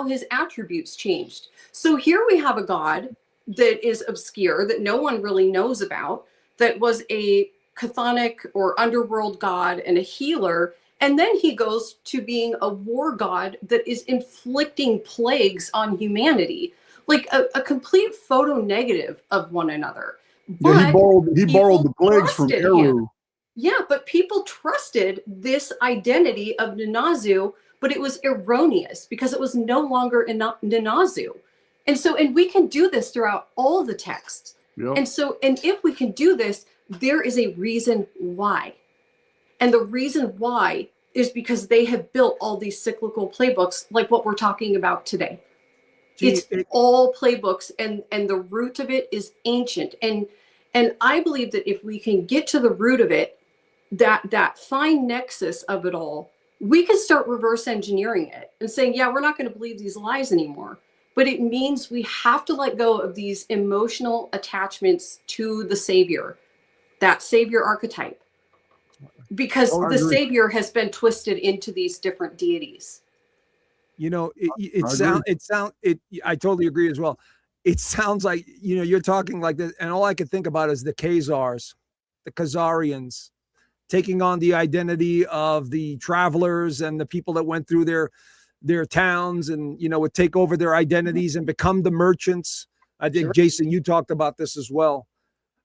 his attributes changed. So here we have a god that is obscure, that no one really knows about, that was a chthonic or underworld god and a healer. And then he goes to being a war god that is inflicting plagues on humanity, like a complete photo negative of one another. But he borrowed the plagues from Eru. Yeah, but people trusted this identity of Nanazu, but it was erroneous because it was no longer Nanazu. And we can do this throughout all the texts. Yep. And if we can do this, there is a reason why. And the reason why is because they have built all these cyclical playbooks, like what we're talking about today. It's all playbooks, and the root of it is ancient. And I believe that if we can get to the root of it, that fine nexus of it all, we can start reverse engineering it and saying, yeah, we're not going to believe these lies anymore. But it means we have to let go of these emotional attachments to the Savior, that Savior archetype, because the Savior has been twisted into these different deities. I totally agree as well. It sounds like, you're talking like this, and all I could think about is the Khazars, the Khazarians, taking on the identity of the travelers and the people that went through their towns and, would take over their identities and become the merchants. I think, Jason, you talked about this as well.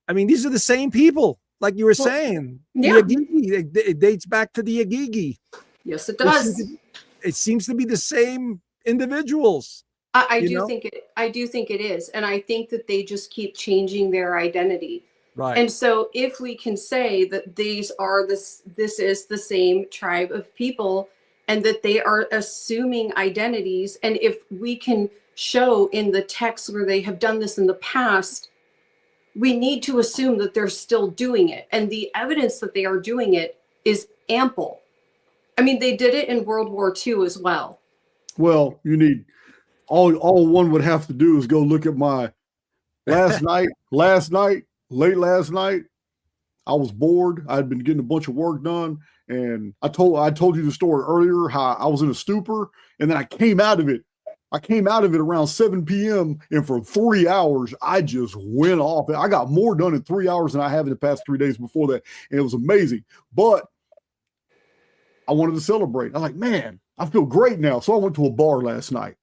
I mean, these are the same people, like you were saying. Yeah. It dates back to the Agigi. Yes, it does. It seems to be the same individuals. I do think it is. And I think that they just keep changing their identity. Right. And so if we can say that this is the same tribe of people and that they are assuming identities, and if we can show in the text where they have done this in the past, we need to assume that they're still doing it. And the evidence that they are doing it is ample. I mean, they did it in World War II as well. Well, you need all one would have to do is go look at my late last night. I was bored. I'd been getting a bunch of work done, and I told you the story earlier how I was in a stupor, and then I came out of it. I came out of it around 7 p.m. and for 3 hours, I just went off. I got more done in 3 hours than I have in the past 3 days before that, and it was amazing. But I wanted to celebrate. I'm like, man, I feel great now. So I went to a bar last night,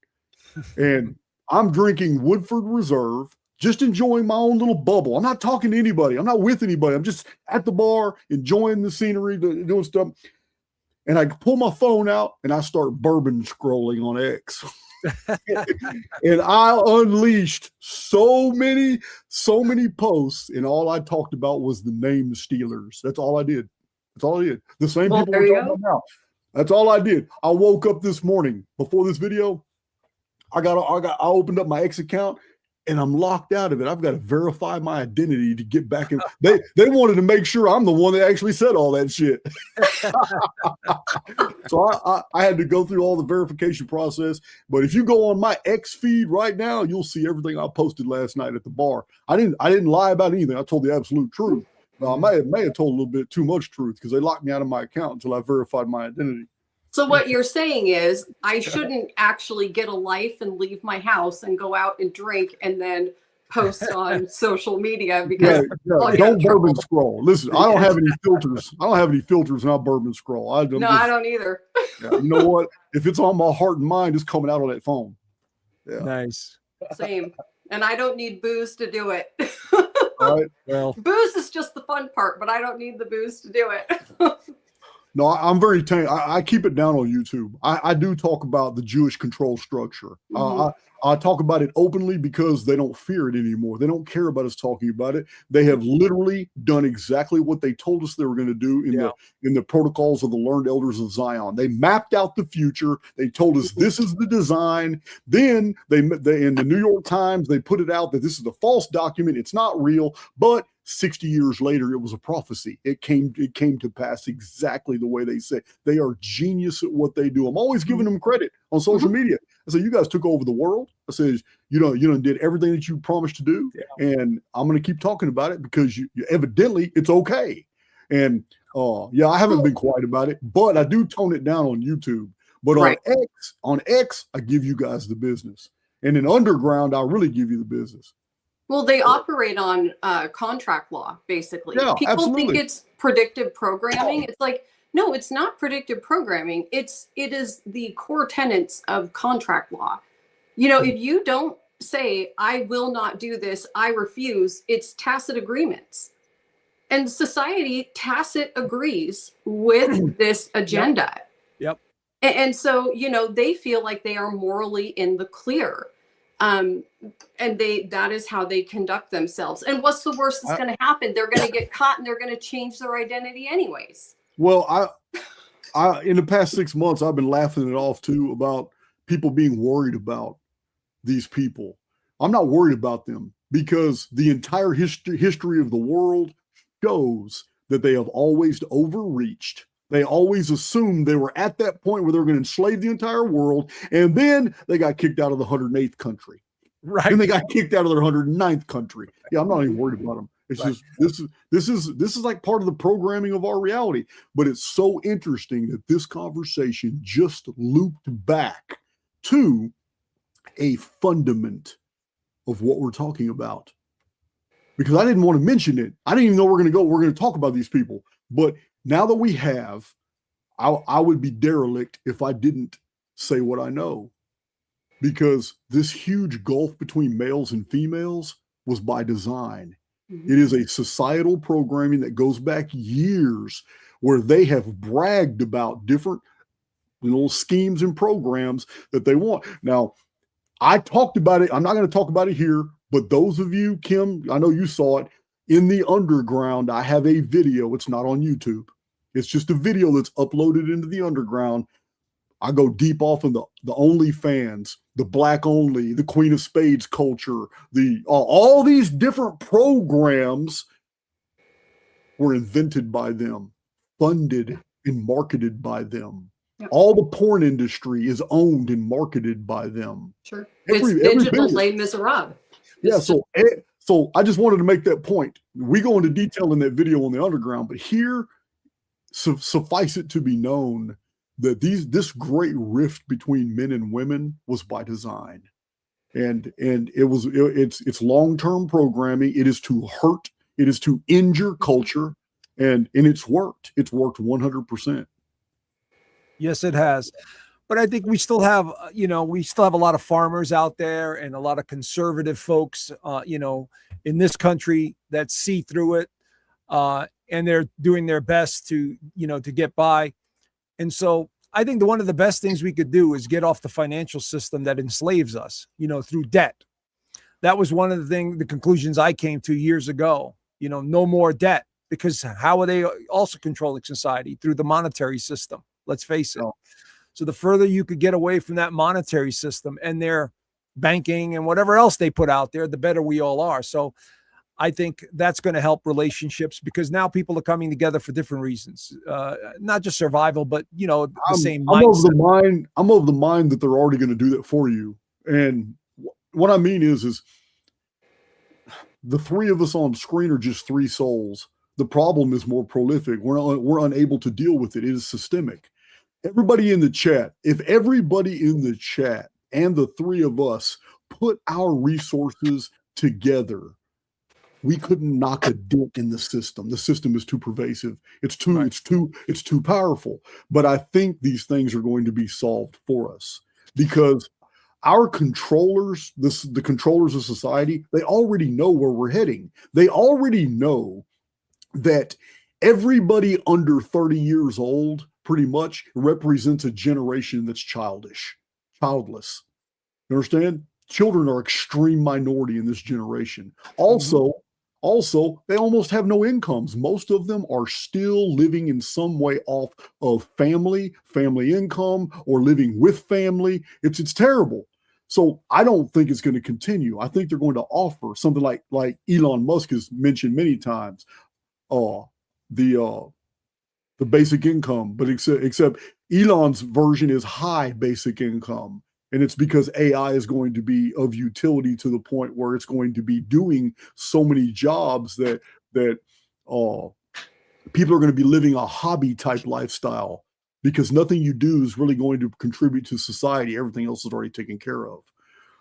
and I'm drinking Woodford Reserve, just enjoying my own little bubble. I'm not talking to anybody. I'm not with anybody. I'm just at the bar, enjoying the scenery, doing stuff. And I pull my phone out, and I start bourbon scrolling on X. And I unleashed so many posts, and all I talked about was the name Steelers. That's all I did. The same people we're talking about now. That's all I did. I woke up this morning before this video. I opened up my X account, and I'm locked out of it. I've got to verify my identity to get back in. They wanted to make sure I'm the one that actually said all that shit. So I had to go through all the verification process. But if you go on my X feed right now, you'll see everything I posted last night at the bar. I didn't lie about anything. I told the absolute truth. I may have told a little bit too much truth because they locked me out of my account until I verified my identity. So what you're saying is I shouldn't actually get a life and leave my house and go out and drink and then post on social media because don't bourbon scroll. Listen, I don't have any filters. And I bourbon scroll. I don't either. Yeah, you know what? If it's on my heart and mind, it's coming out on that phone. Yeah. Nice. Same. And I don't need booze to do it. All right. Well, booze is just the fun part, but I don't need the booze to do it. No, I'm very tame. I keep it down on YouTube. I do talk about the Jewish control structure. Mm-hmm. I talk about it openly because they don't fear it anymore. They don't care about us talking about it. They have literally done exactly what they told us they were going to do in the protocols of the learned elders of Zion. They mapped out the future. They told us this is the design. Then they in the New York Times, they put it out that this is a false document. It's not real, but 60 years later, it was a prophecy. It came to pass exactly the way they said. They are genius at what they do. I'm always giving them credit on social media. I say, you guys took over the world. I said, you did everything that you promised to do. Yeah. And I'm going to keep talking about it because you evidently it's okay. And I haven't been quiet about it, but I do tone it down on YouTube. But on X, I give you guys the business. And in Underground, I really give you the business. Well, they operate on contract law, basically. Yeah, people absolutely. think it's predictive programming. It's like, no, it's not predictive programming. It is the core tenets of contract law. If you don't say, I will not do this, I refuse, it's tacit agreements. And society tacit agrees with this agenda. Yep. And so, they feel like they are morally in the clear. And that is how they conduct themselves. And what's the worst that's going to happen? They're going to get caught and they're going to change their identity anyways. Well, I in the past 6 months, I've been laughing it off too about people being worried about these people. I'm not worried about them because the entire history of the world shows that they have always overreached. They always assumed they were at that point where they were going to enslave the entire world, and then they got kicked out of the 108th country. Right. And they got kicked out of their 109th country. Yeah, I'm not even worried about them. It's just this is like part of the programming of our reality. But it's so interesting that this conversation just looped back to a fundament of what we're talking about. Because I didn't want to mention it. I didn't even know we're going to talk about these people. But now that we have, I would be derelict if I didn't say what I know. Because this huge gulf between males and females was by design. Mm-hmm. It is a societal programming that goes back years where they have bragged about different little schemes and programs that they want. Now, I talked about it. I'm not going to talk about it here, but those of you, Kim, I know you saw it. In the underground, I have a video. It's not on YouTube. It's just a video that's uploaded into the underground. I go deep off in the OnlyFans, the Black Only, the Queen of Spades culture, all these different programs were invented by them, funded and marketed by them. Yep. All the porn industry is owned and marketed by them. Sure. It's digital Les Miserables. Yeah, so I just wanted to make that point. We go into detail in that video on the underground, but here, suffice it to be known that this great rift between men and women was by design. And it's long-term programming. It is to hurt, it is to injure culture, and it's worked. It's worked 100%. Yes, it has. But I think we still have, a lot of farmers out there and a lot of conservative folks, in this country that see through it, and they're doing their best to get by. And so I think one of the best things we could do is get off the financial system that enslaves us, through debt. That was one of the conclusions I came to years ago, no more debt, because how are they also controlling society? Through the monetary system. Let's face it. So the further you could get away from that monetary system and their banking and whatever else they put out there, the better we all are. So I think that's going to help relationships, because now people are coming together for different reasons, not just survival, but same mindset. I'm of the mind that they're already going to do that for you. And what I mean is the three of us on screen are just three souls. The problem is more prolific. We're unable to deal with it. It is systemic. Everybody in the chat, if everybody in the chat and the three of us put our resources together, we couldn't knock a dent in the system. The system is too pervasive. It's too powerful. But I think these things are going to be solved for us, because our controllers, the controllers of society, they already know where we're heading. They already know that everybody under 30 years old pretty much represents a generation that's childless. You understand? Children are extreme minority in this generation. Also, they almost have no incomes. Most of them are still living in some way off of family income, or living with family. It's terrible. So I don't think it's going to continue. I think they're going to offer something like Elon Musk has mentioned many times, the basic income, but except Elon's version is high basic income. And it's because AI is going to be of utility to the point where it's going to be doing so many jobs that people are going to be living a hobby type lifestyle, because nothing you do is really going to contribute to society. Everything else is already taken care of.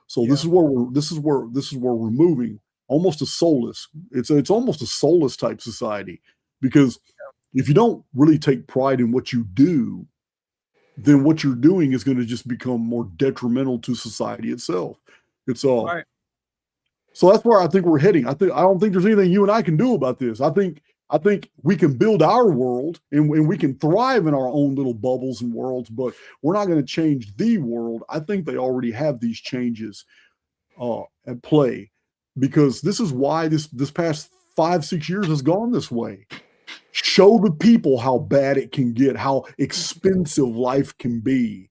So this is where we're moving, almost a soulless. It's almost a soulless type society, because if you don't really take pride in what you do, then what you're doing is going to just become more detrimental to society itself. It's all right. So that's where I think we're heading. I don't think there's anything you and I can do about this. I think we can build our world, and we can thrive in our own little bubbles and worlds, but we're not going to change the world. I think they already have these changes at play, because this is why this past 5-6 years has gone this way. Show the people how bad it can get, how expensive life can be.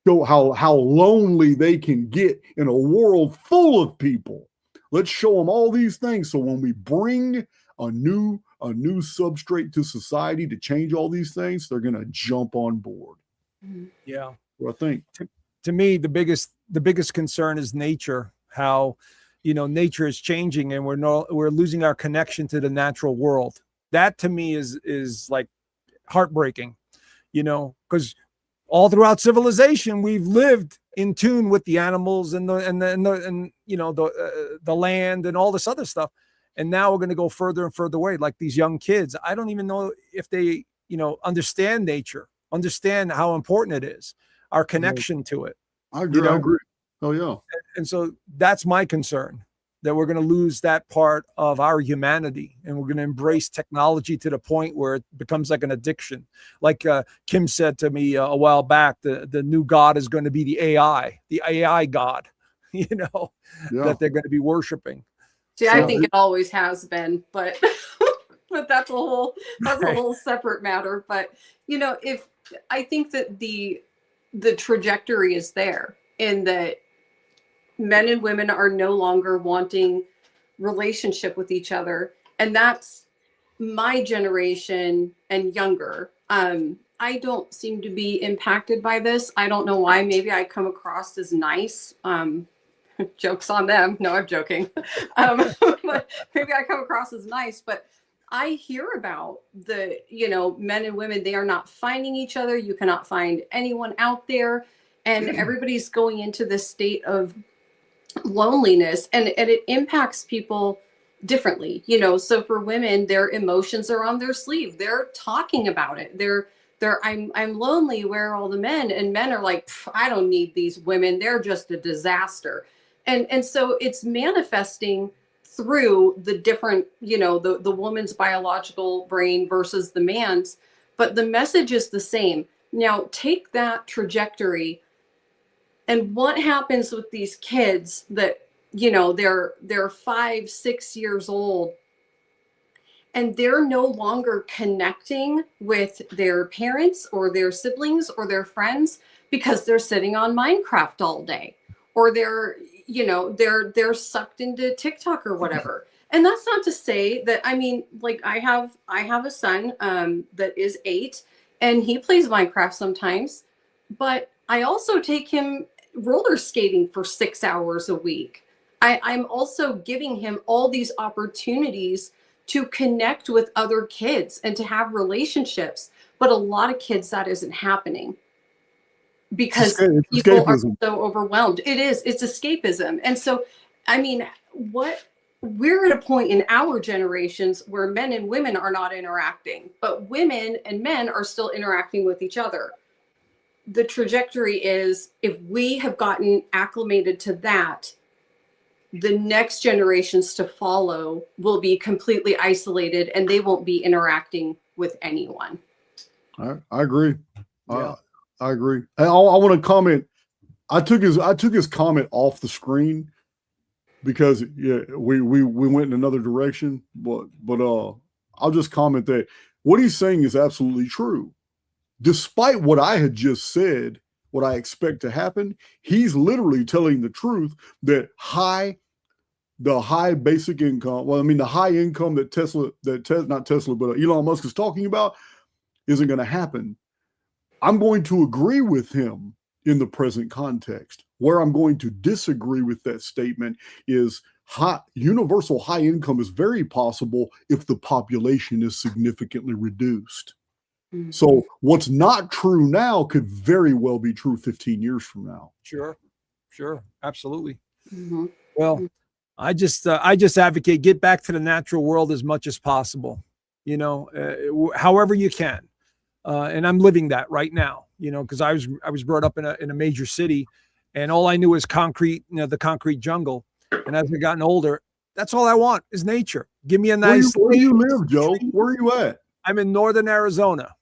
Show how lonely they can get in a world full of people. Let's show them all these things, so when we bring a new substrate to society to change all these things, they're going to jump on board. Yeah. Well, I think to me, the biggest concern is nature. How, nature is changing, and we're losing our connection to the natural world. That to me is like heartbreaking, because all throughout civilization, we've lived in tune with the animals and the land and all this other stuff. And now we're going to go further and further away. Like these young kids, I don't even know if they, understand nature, understand how important it is, our connection to it. I agree. Oh yeah. And so that's my concern, that we're going to lose that part of our humanity, and we're going to embrace technology to the point where it becomes like an addiction. Like Kim said to me a while back, the new God is going to be the AI God, that they're going to be worshiping. See, So I think it always has been, but but that's a whole separate matter. But if I think that the trajectory is there in that men and women are no longer wanting relationship with each other, and that's my generation and younger. I don't seem to be impacted by this. I don't know why. Maybe I come across as nice. Jokes on them. No, I'm joking. But maybe I come across as nice, but I hear about the, men and women, they are not finding each other. You cannot find anyone out there. And everybody's going into this state of loneliness, and it impacts people differently. So for women, their emotions are on their sleeve. They're talking about it. I'm lonely. Where are all the men? And men are like, I don't need these women. They're just a disaster. And so it's manifesting through the different, the woman's biological brain versus the man's, but the message is the same. Now take that trajectory, and what happens with these kids that, they're 5, 6 years old, and they're no longer connecting with their parents or their siblings or their friends because they're sitting on Minecraft all day, or they're sucked into TikTok or whatever. And that's not to say that, like I have a son that is 8, and he plays Minecraft sometimes, but I also take him roller skating for 6 hours a week. I'm also giving him all these opportunities to connect with other kids and to have relationships. But a lot of kids, that isn't happening because people are so overwhelmed. It's escapism. And so, we're at a point in our generations where men and women are not interacting, but women and men are still interacting with each other. The trajectory is, if we have gotten acclimated to that, the next generations to follow will be completely isolated and they won't be interacting with anyone. I agree. Yeah. I agree. I want to comment. I took his comment off the screen because we went in another direction. But I'll just comment that what he's saying is absolutely true. Despite what I had just said, what I expect to happen, he's literally telling the truth that the high basic income, the high income that not Tesla, but Elon Musk is talking about isn't going to happen. I'm going to agree with him in the present context. Where I'm going to disagree with that statement is universal high income is very possible if the population is significantly reduced. Mm-hmm. So what's not true now could very well be true 15 years from now. Sure, absolutely. Mm-hmm. Well, I just advocate get back to the natural world as much as possible. However you can, and I'm living that right now. Because I was brought up in a major city, and all I knew was concrete. The concrete jungle. And as I've gotten older, that's all I want is nature. Give me a nice. Where do you live, Joe? Where are you at? I'm in northern Arizona.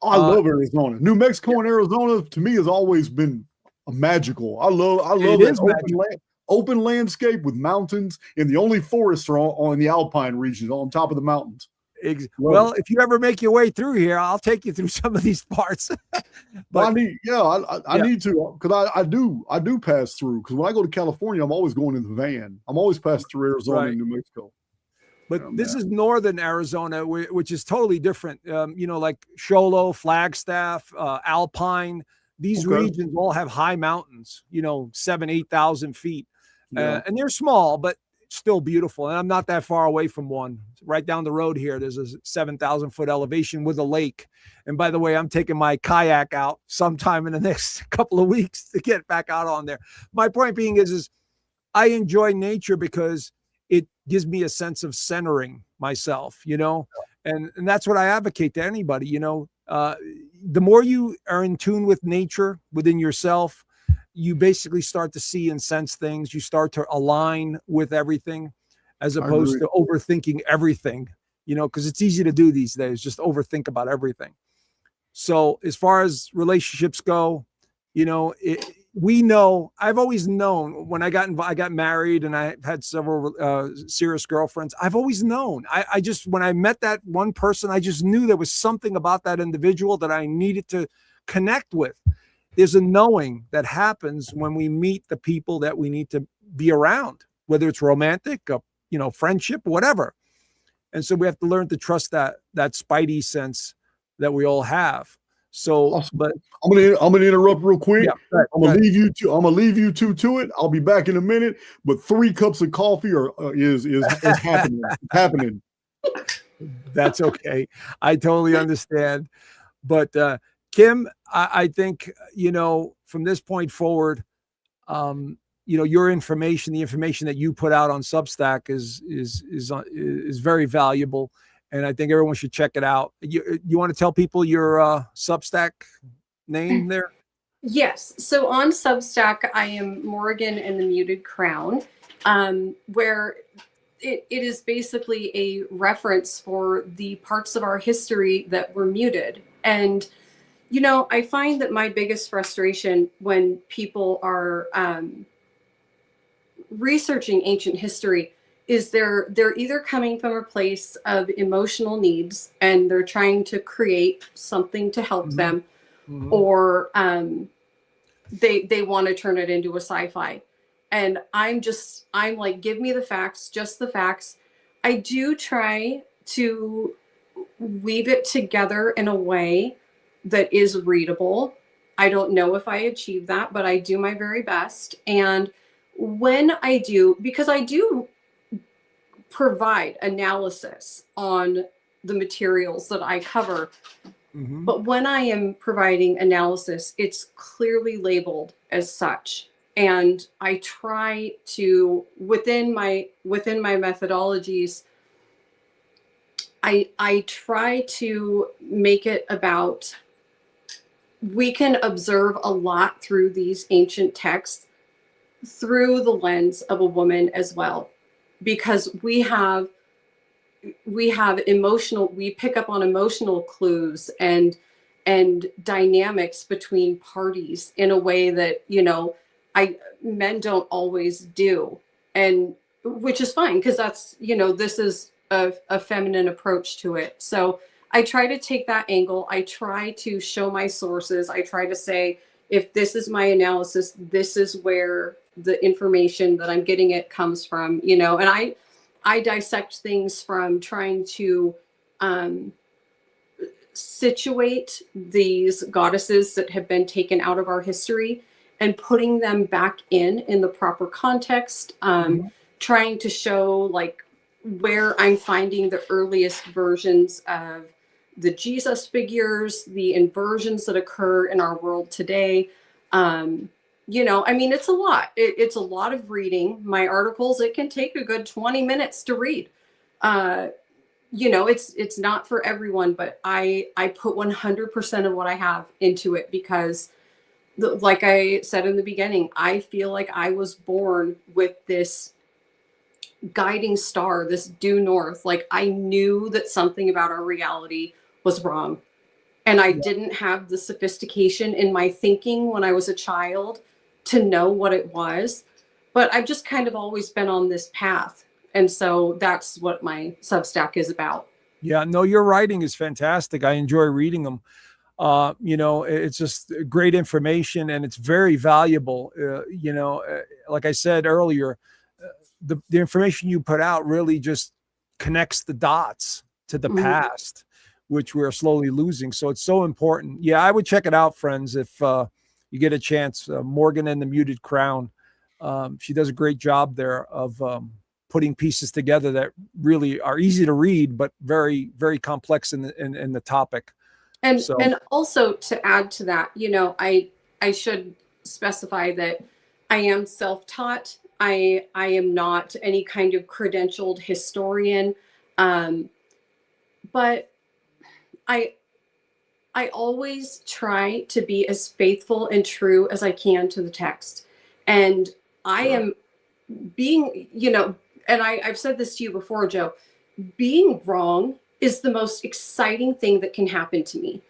Oh, I love Arizona. New Mexico and Arizona to me has always been magical. I love that open landscape with mountains, and the only forests are on the alpine regions, on top of the mountains. Well, if you ever make your way through here, I'll take you through some of these parts. But I need to, because I do pass through, because when I go to California, I'm always going in the van. I'm always passing through Arizona and New Mexico. But this is northern Arizona, which is totally different. Like Sholo, Flagstaff, Alpine, these regions all have high mountains, 7,000, 8,000 feet. And they're small, but still beautiful. And I'm not that far away from one. Right down the road here, there's a 7,000 foot elevation with a lake. And by the way, I'm taking my kayak out sometime in the next couple of weeks to get back out on there. My point being is I enjoy nature because it gives me a sense of centering myself, and that's what I advocate to anybody. The more you are in tune with nature within yourself, you basically start to see and sense things. You start to align with everything as opposed to overthinking everything, because it's easy to do these days, just overthink about everything. So as far as relationships go, we know, I've always known when I got married and I had several serious girlfriends. I've always known. I just, when I met that one person, I just knew there was something about that individual that I needed to connect with. There's a knowing that happens when we meet the people that we need to be around, whether it's romantic, friendship, whatever. And so we have to learn to trust that spidey sense that we all have. So, Awesome. but I'm gonna interrupt real quick. Yeah, I'm gonna leave you to it. I'll be back in a minute. But 3 cups of coffee is happening. Happening. That's okay. I totally understand. But Kim, I think from this point forward, your information, the information that you put out on Substack is very valuable, and I think everyone should check it out. You want to tell people your Substack name there? Yes. So on Substack, I am Morrigan and the Muted Crown, where it is basically a reference for the parts of our history that were muted. And, I find that my biggest frustration when people are researching ancient history is they're either coming from a place of emotional needs and they're trying to create something to help them, or they want to turn it into a sci-fi. And I'm like, give me the facts, just the facts. I do try to weave it together in a way that is readable. I don't know if I achieve that, but I do my very best. And when I do, because I do provide analysis on the materials that I cover, but when I am providing analysis, it's clearly labeled as such. And I try to, within my methodologies, I try to make it about, we can observe a lot through these ancient texts through the lens of a woman as well, because we pick up on emotional clues and dynamics between parties in a way that men don't always do, and which is fine, because that's this is a feminine approach to it. So I try to take that angle. I try to show my sources. I try to say, if this is my analysis, this is where the information that I'm getting it comes from, and I dissect things from trying to situate these goddesses that have been taken out of our history and putting them back in the proper context, trying to show like where I'm finding the earliest versions of the Jesus figures, the inversions that occur in our world today. It's a lot. It's a lot of reading. My articles, it can take a good 20 minutes to read. It's not for everyone, but I put 100% of what I have into it because, like I said in the beginning, I feel like I was born with this guiding star, this due north. Like, I knew that something about our reality was wrong. And I didn't have the sophistication in my thinking when I was a child to know what it was. But I've just kind of always been on this path. And so that's what my Substack is about. Yeah, no, your writing is fantastic. I enjoy reading them. It's just great information and it's very valuable. Like I said earlier, the information you put out really just connects the dots to the past, which we're slowly losing. So it's so important. Yeah, I would check it out, friends, if you get a chance. Morrigan and the Muted Crown. She does a great job there of putting pieces together that really are easy to read, but very, very complex in the topic. And also to add to that, I should specify that I am self-taught. I am not any kind of credentialed historian, but I always try to be as faithful and true as I can to the text. And I am being, and I've said this to you before, Joe, being wrong is the most exciting thing that can happen to me.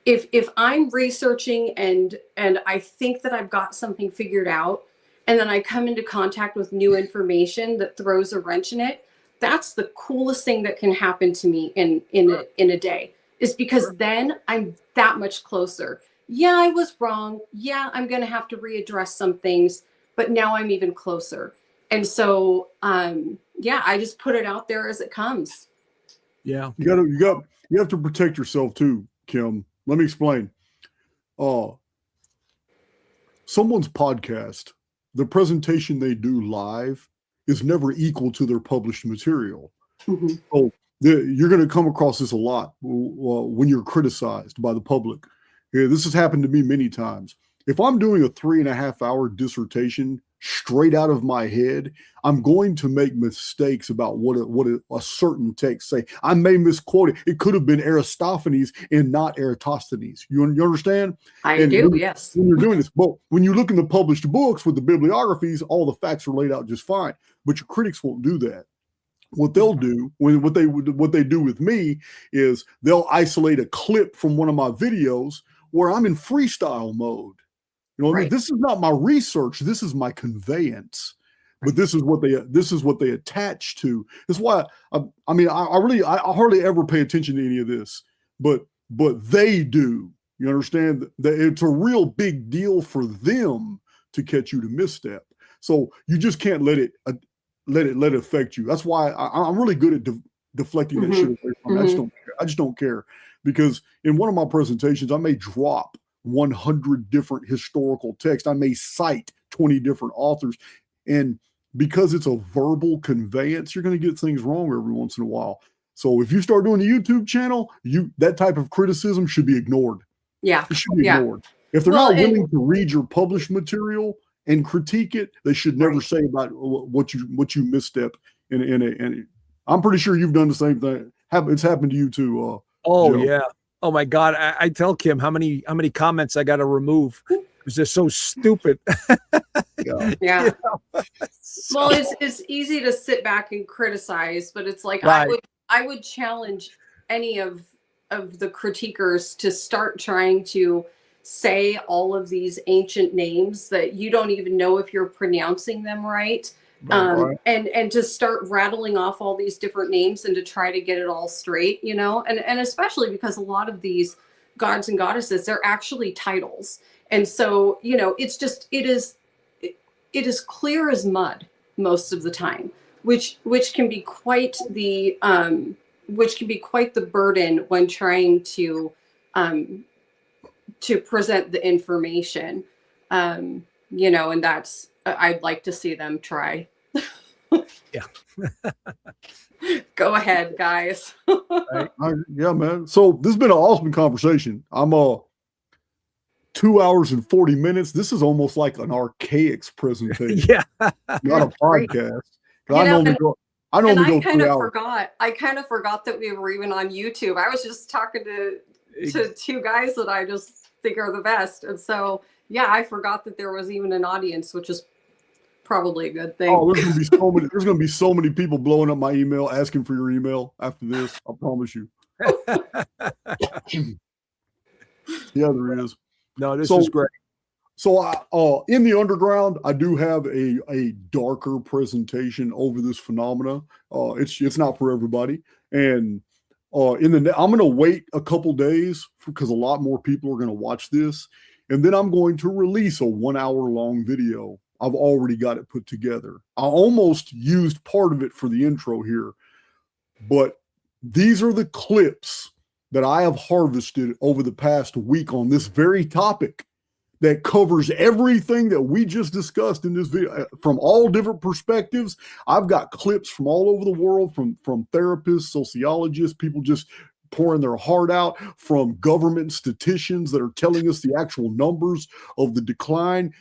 if I'm researching and I think that I've got something figured out, and then I come into contact with new information that throws a wrench in it, that's the coolest thing that can happen to me in a day, is because then I'm that much closer. Yeah, I was wrong. Yeah, I'm going to have to readdress some things, but now I'm even closer. And so, yeah, I just put it out there as it comes. Yeah. You have to protect yourself too, Kim. Let me explain. Someone's podcast, the presentation they do live is never equal to their published material. Mm-hmm. So you're going to come across this a lot when you're criticized by the public. Yeah, this has happened to me many times. If I'm doing a 3.5-hour dissertation straight out of my head, I'm going to make mistakes about what a certain text say. I may misquote it. It could have been Aristophanes and not Eratosthenes. You understand? I do, yes. When you're doing this, but when you look in the published books with the bibliographies, all the facts are laid out just fine. But your critics won't do that. What they'll do, what they do with me, is they'll isolate a clip from one of my videos where I'm in freestyle mode. You know what I mean? This is not my research. This is my conveyance. But this is what they attach to. That's why I hardly ever pay attention to any of this, but they do. You understand that it's a real big deal for them to catch you to misstep. So you just can't let it affect you. That's why I'm really good at deflecting that shit away from me. I just don't care, because in one of my presentations I may drop 100 different historical texts. I may cite 20 different authors, and because it's a verbal conveyance, you're going to get things wrong every once in a while. So if you start doing a YouTube channel, that type of criticism should be ignored. Yeah, it should be ignored. If they're not willing to read your published material and critique it, they should never say about what you misstep in I'm pretty sure you've done the same thing. It's happened to you too. Oh, Joe. Yeah. Oh my God. I tell Kim how many comments I got to remove because they're so stupid. Yeah. You know? Well, it's easy to sit back and criticize, but it's like, Right. I would challenge any of the critiquers to start trying to say all of these ancient names that you don't even know if you're pronouncing them right. And to start rattling off all these different names and to try to get it all straight, you know, and especially because a lot of these gods and goddesses, they're actually titles. And so, you know, it is clear as mud most of the time, which can be quite the burden when trying to present the information, you know, and that's, I'd like to see them try. Yeah. Go ahead, guys. Yeah, man. So this has been an awesome conversation. I'm 2 hours and 40 minutes. This is almost like an archaics presentation. Yeah. Not a podcast. I normally go I 3 kind of hours. forgot that we were even on YouTube. I was just talking to two guys that I just think are the best. And so, yeah, I forgot that there was even an audience, which is probably a good thing. Oh, there's gonna be so many people blowing up my email, asking for your email after this. I promise you. Yeah, there is. No, this is great. So in the underground, I do have a darker presentation over this phenomena. It's not for everybody. And I'm going to wait a couple days because a lot more people are going to watch this. And then I'm going to release a 1 hour long video. I've already got it put together. I almost used part of it for the intro here, but these are the clips that I have harvested over the past week on this very topic that covers everything that we just discussed in this video from all different perspectives. I've got clips from all over the world, from therapists, sociologists, people just pouring their heart out, from government statisticians that are telling us the actual numbers of the decline.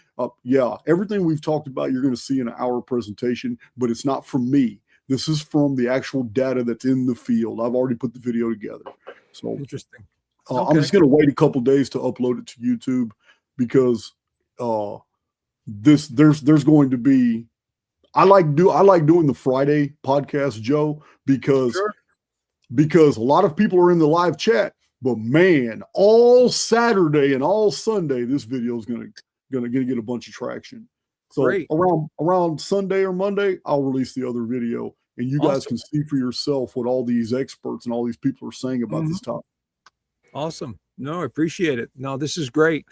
Yeah, everything we've talked about, you're going to see in an hour presentation, but it's not from me. This is from the actual data that's in the field. I've already put the video together. So Interesting. I'm just going to wait a couple days to upload it to YouTube because there's going to be. I like doing the Friday podcast, Joe, because a lot of people are in the live chat But man, all Saturday and all Sunday, this video is gonna get a bunch of traction. So Great. around Sunday or Monday, I'll release the other video, and you guys can see for yourself what all these experts and all these people are saying about this topic. Awesome. No, I appreciate it. No, this is great.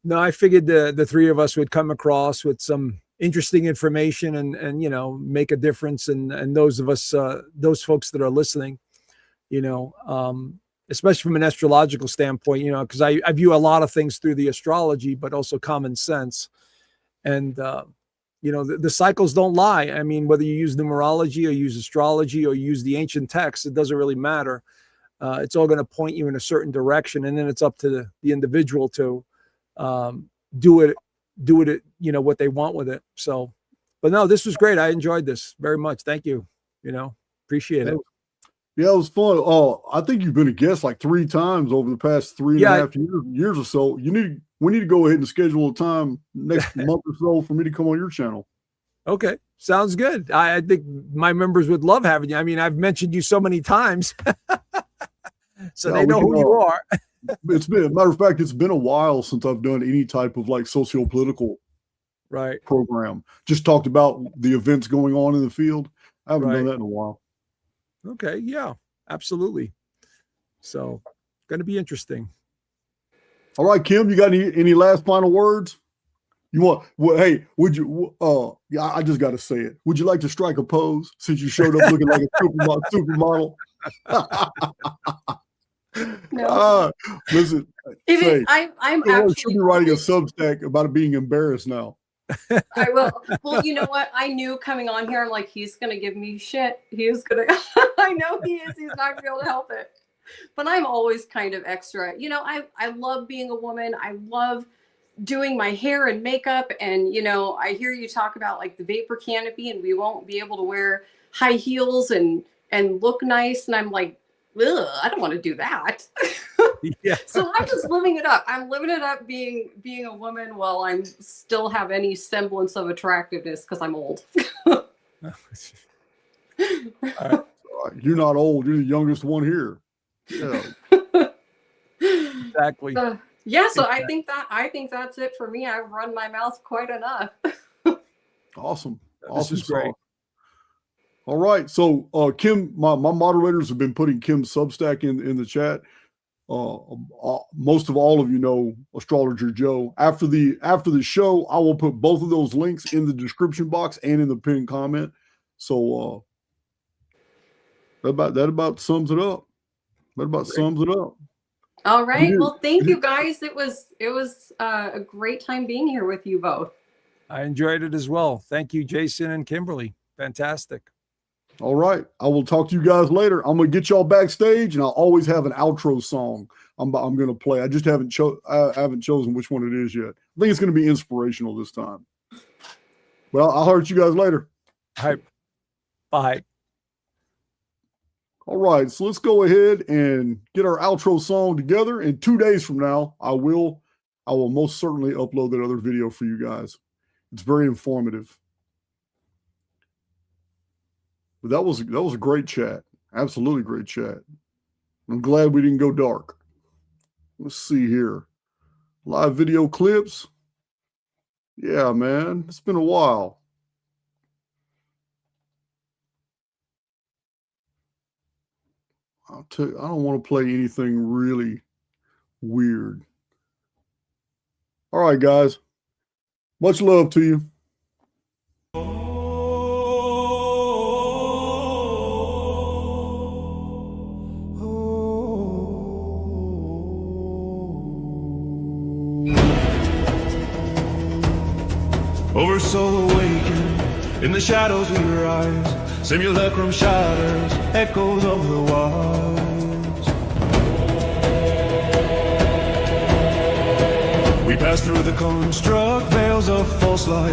No, I figured the three of us would come across with some interesting information and you know, make a difference. And those of us, those folks that are listening, you know, especially from an astrological standpoint, you know, because I view a lot of things through the astrology, but also common sense. And, you know, the cycles don't lie. I mean, whether you use numerology or use astrology or use the ancient texts, it doesn't really matter. It's all going to point you in a certain direction. And then it's up to the individual to do it, you know, what they want with it. So, but no, this was great. I enjoyed this very much. Thank you. You know, appreciate it. Yeah, it was fun. Oh, I think you've been a guest like 3 times over the past 3.5 years or so. We need to go ahead and schedule a time next month or so for me to come on your channel. Okay. Sounds good. I think my members would love having you. I mean, I've mentioned you so many times. So they know who you are. It's been, matter of fact, it's been a while since I've done any type of like socio-political program. Just talked about the events going on in the field. I haven't done that in a while. Okay. Yeah, absolutely. So going to be interesting. All right, Kim, you got any last final words? You want, hey, would you, yeah, I just got to say it. Would you like to strike a pose since you showed up looking like a supermodel? No. Listen, I'm actually should be writing a Substack about it being embarrassed now. I will. Well, you know what? I knew coming on here, I'm like, he's going to give me shit. He's going to, I know he is. He's not going to be able to help it. But I'm always kind of extra. You know, I love being a woman. I love doing my hair and makeup. And, you know, I hear you talk about like the vapor canopy and we won't be able to wear high heels and look nice. And I'm like, ugh, I don't want to do that. Yeah. So I'm just living it up. I'm living it up being a woman while I'm still have any semblance of attractiveness because I'm old. All right. You're not old. You're the youngest one here. Yeah. Exactly. Yeah. So I think that's it for me. I've run my mouth quite enough. Awesome. This is great. All right. So Kim, my moderators have been putting Kim's Substack in the chat. Most of all of you know Astrologer Joe. After the show, I will put both of those links in the description box and in the pinned comment. So that about sums it up. That about sums it up. All right. Well, thank you guys. It was a great time being here with you both. I enjoyed it as well. Thank you, Jason and Kimberly. Fantastic. All right. I will talk to you guys later. I'm going to get y'all backstage, and I'll always have an outro song I'm going to play. I just haven't chosen which one it is yet. I think it's going to be inspirational this time. Well, I'll hear you guys later. All right. Bye. All right. So let's go ahead and get our outro song together. And 2 days from now, I will most certainly upload that other video for you guys. It's very informative. But that was a great chat. Absolutely great chat. I'm glad we didn't go dark. Let's see here. Live video clips. Yeah, man. It's been a while. I'll tell you, I don't want to play anything really weird. All right, guys. Much love to you. Oversoul awakened, in the shadows we rise, simulacrum shatters, echoes of the wise. We pass through the construct, veils of false light,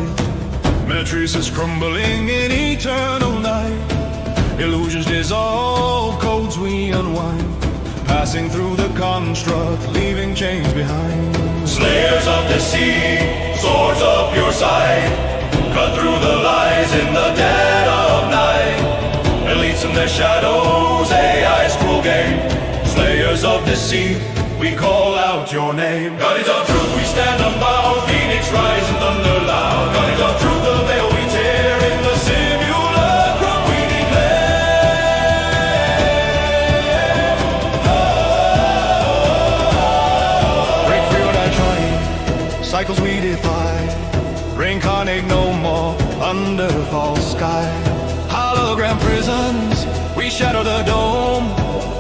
matrices crumbling in eternal night. Illusions dissolve, codes we unwind, passing through the construct, leaving chains behind. Slayers of deceit, swords of pure sight, cut through the lies in the dead of night. Elites in their shadows, AI's cruel game, slayers of of deceit, we call out your name. Guardians of truth, we stand unbowed. Phoenix rise and thunder loud. Guardians of truth, the veil we tear. In the simulacrum we declare. Break free or die trying, cycles we defy. Reincarnate no more under false sky. Hologram prisons, we shatter the dome.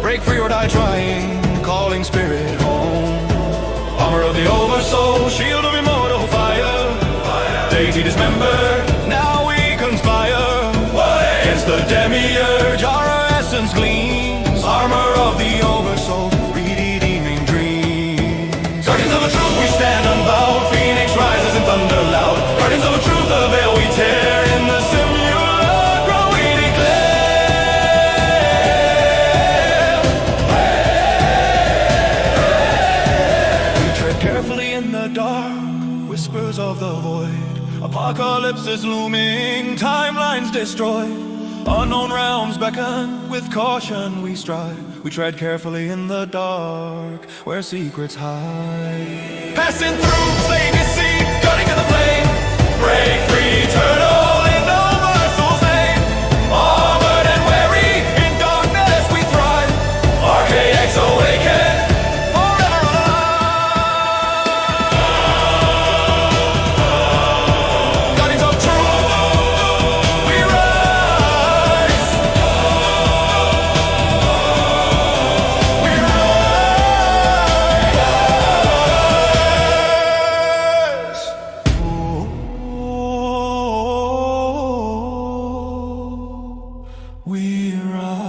Break free or die trying, calling spirit home. Armor of the oversoul, shield of immortal fire. Deity dismembered, now we conspire. Against the demiurge, our essence gleams. Armor of the oversoul, redeeming dreams. Guardians of the truth, we stand unbowed. Phoenix rises in thunder loud. Guardians of the truth, the veil we tear. In the simulacrum we declare. We tread carefully in the dark, whispers of the void. Apocalypse is looming, timelines destroyed. Unknown realms beckon, with caution we strive. We tread carefully in the dark, where secrets hide. Passing through legacy, cutting in the flame. Break free, eternal in Oversoul's name. Armored and wary, in darkness we thrive. Archaics awaken, forever alive. Guardians of truth, we rise. We rise. We rise.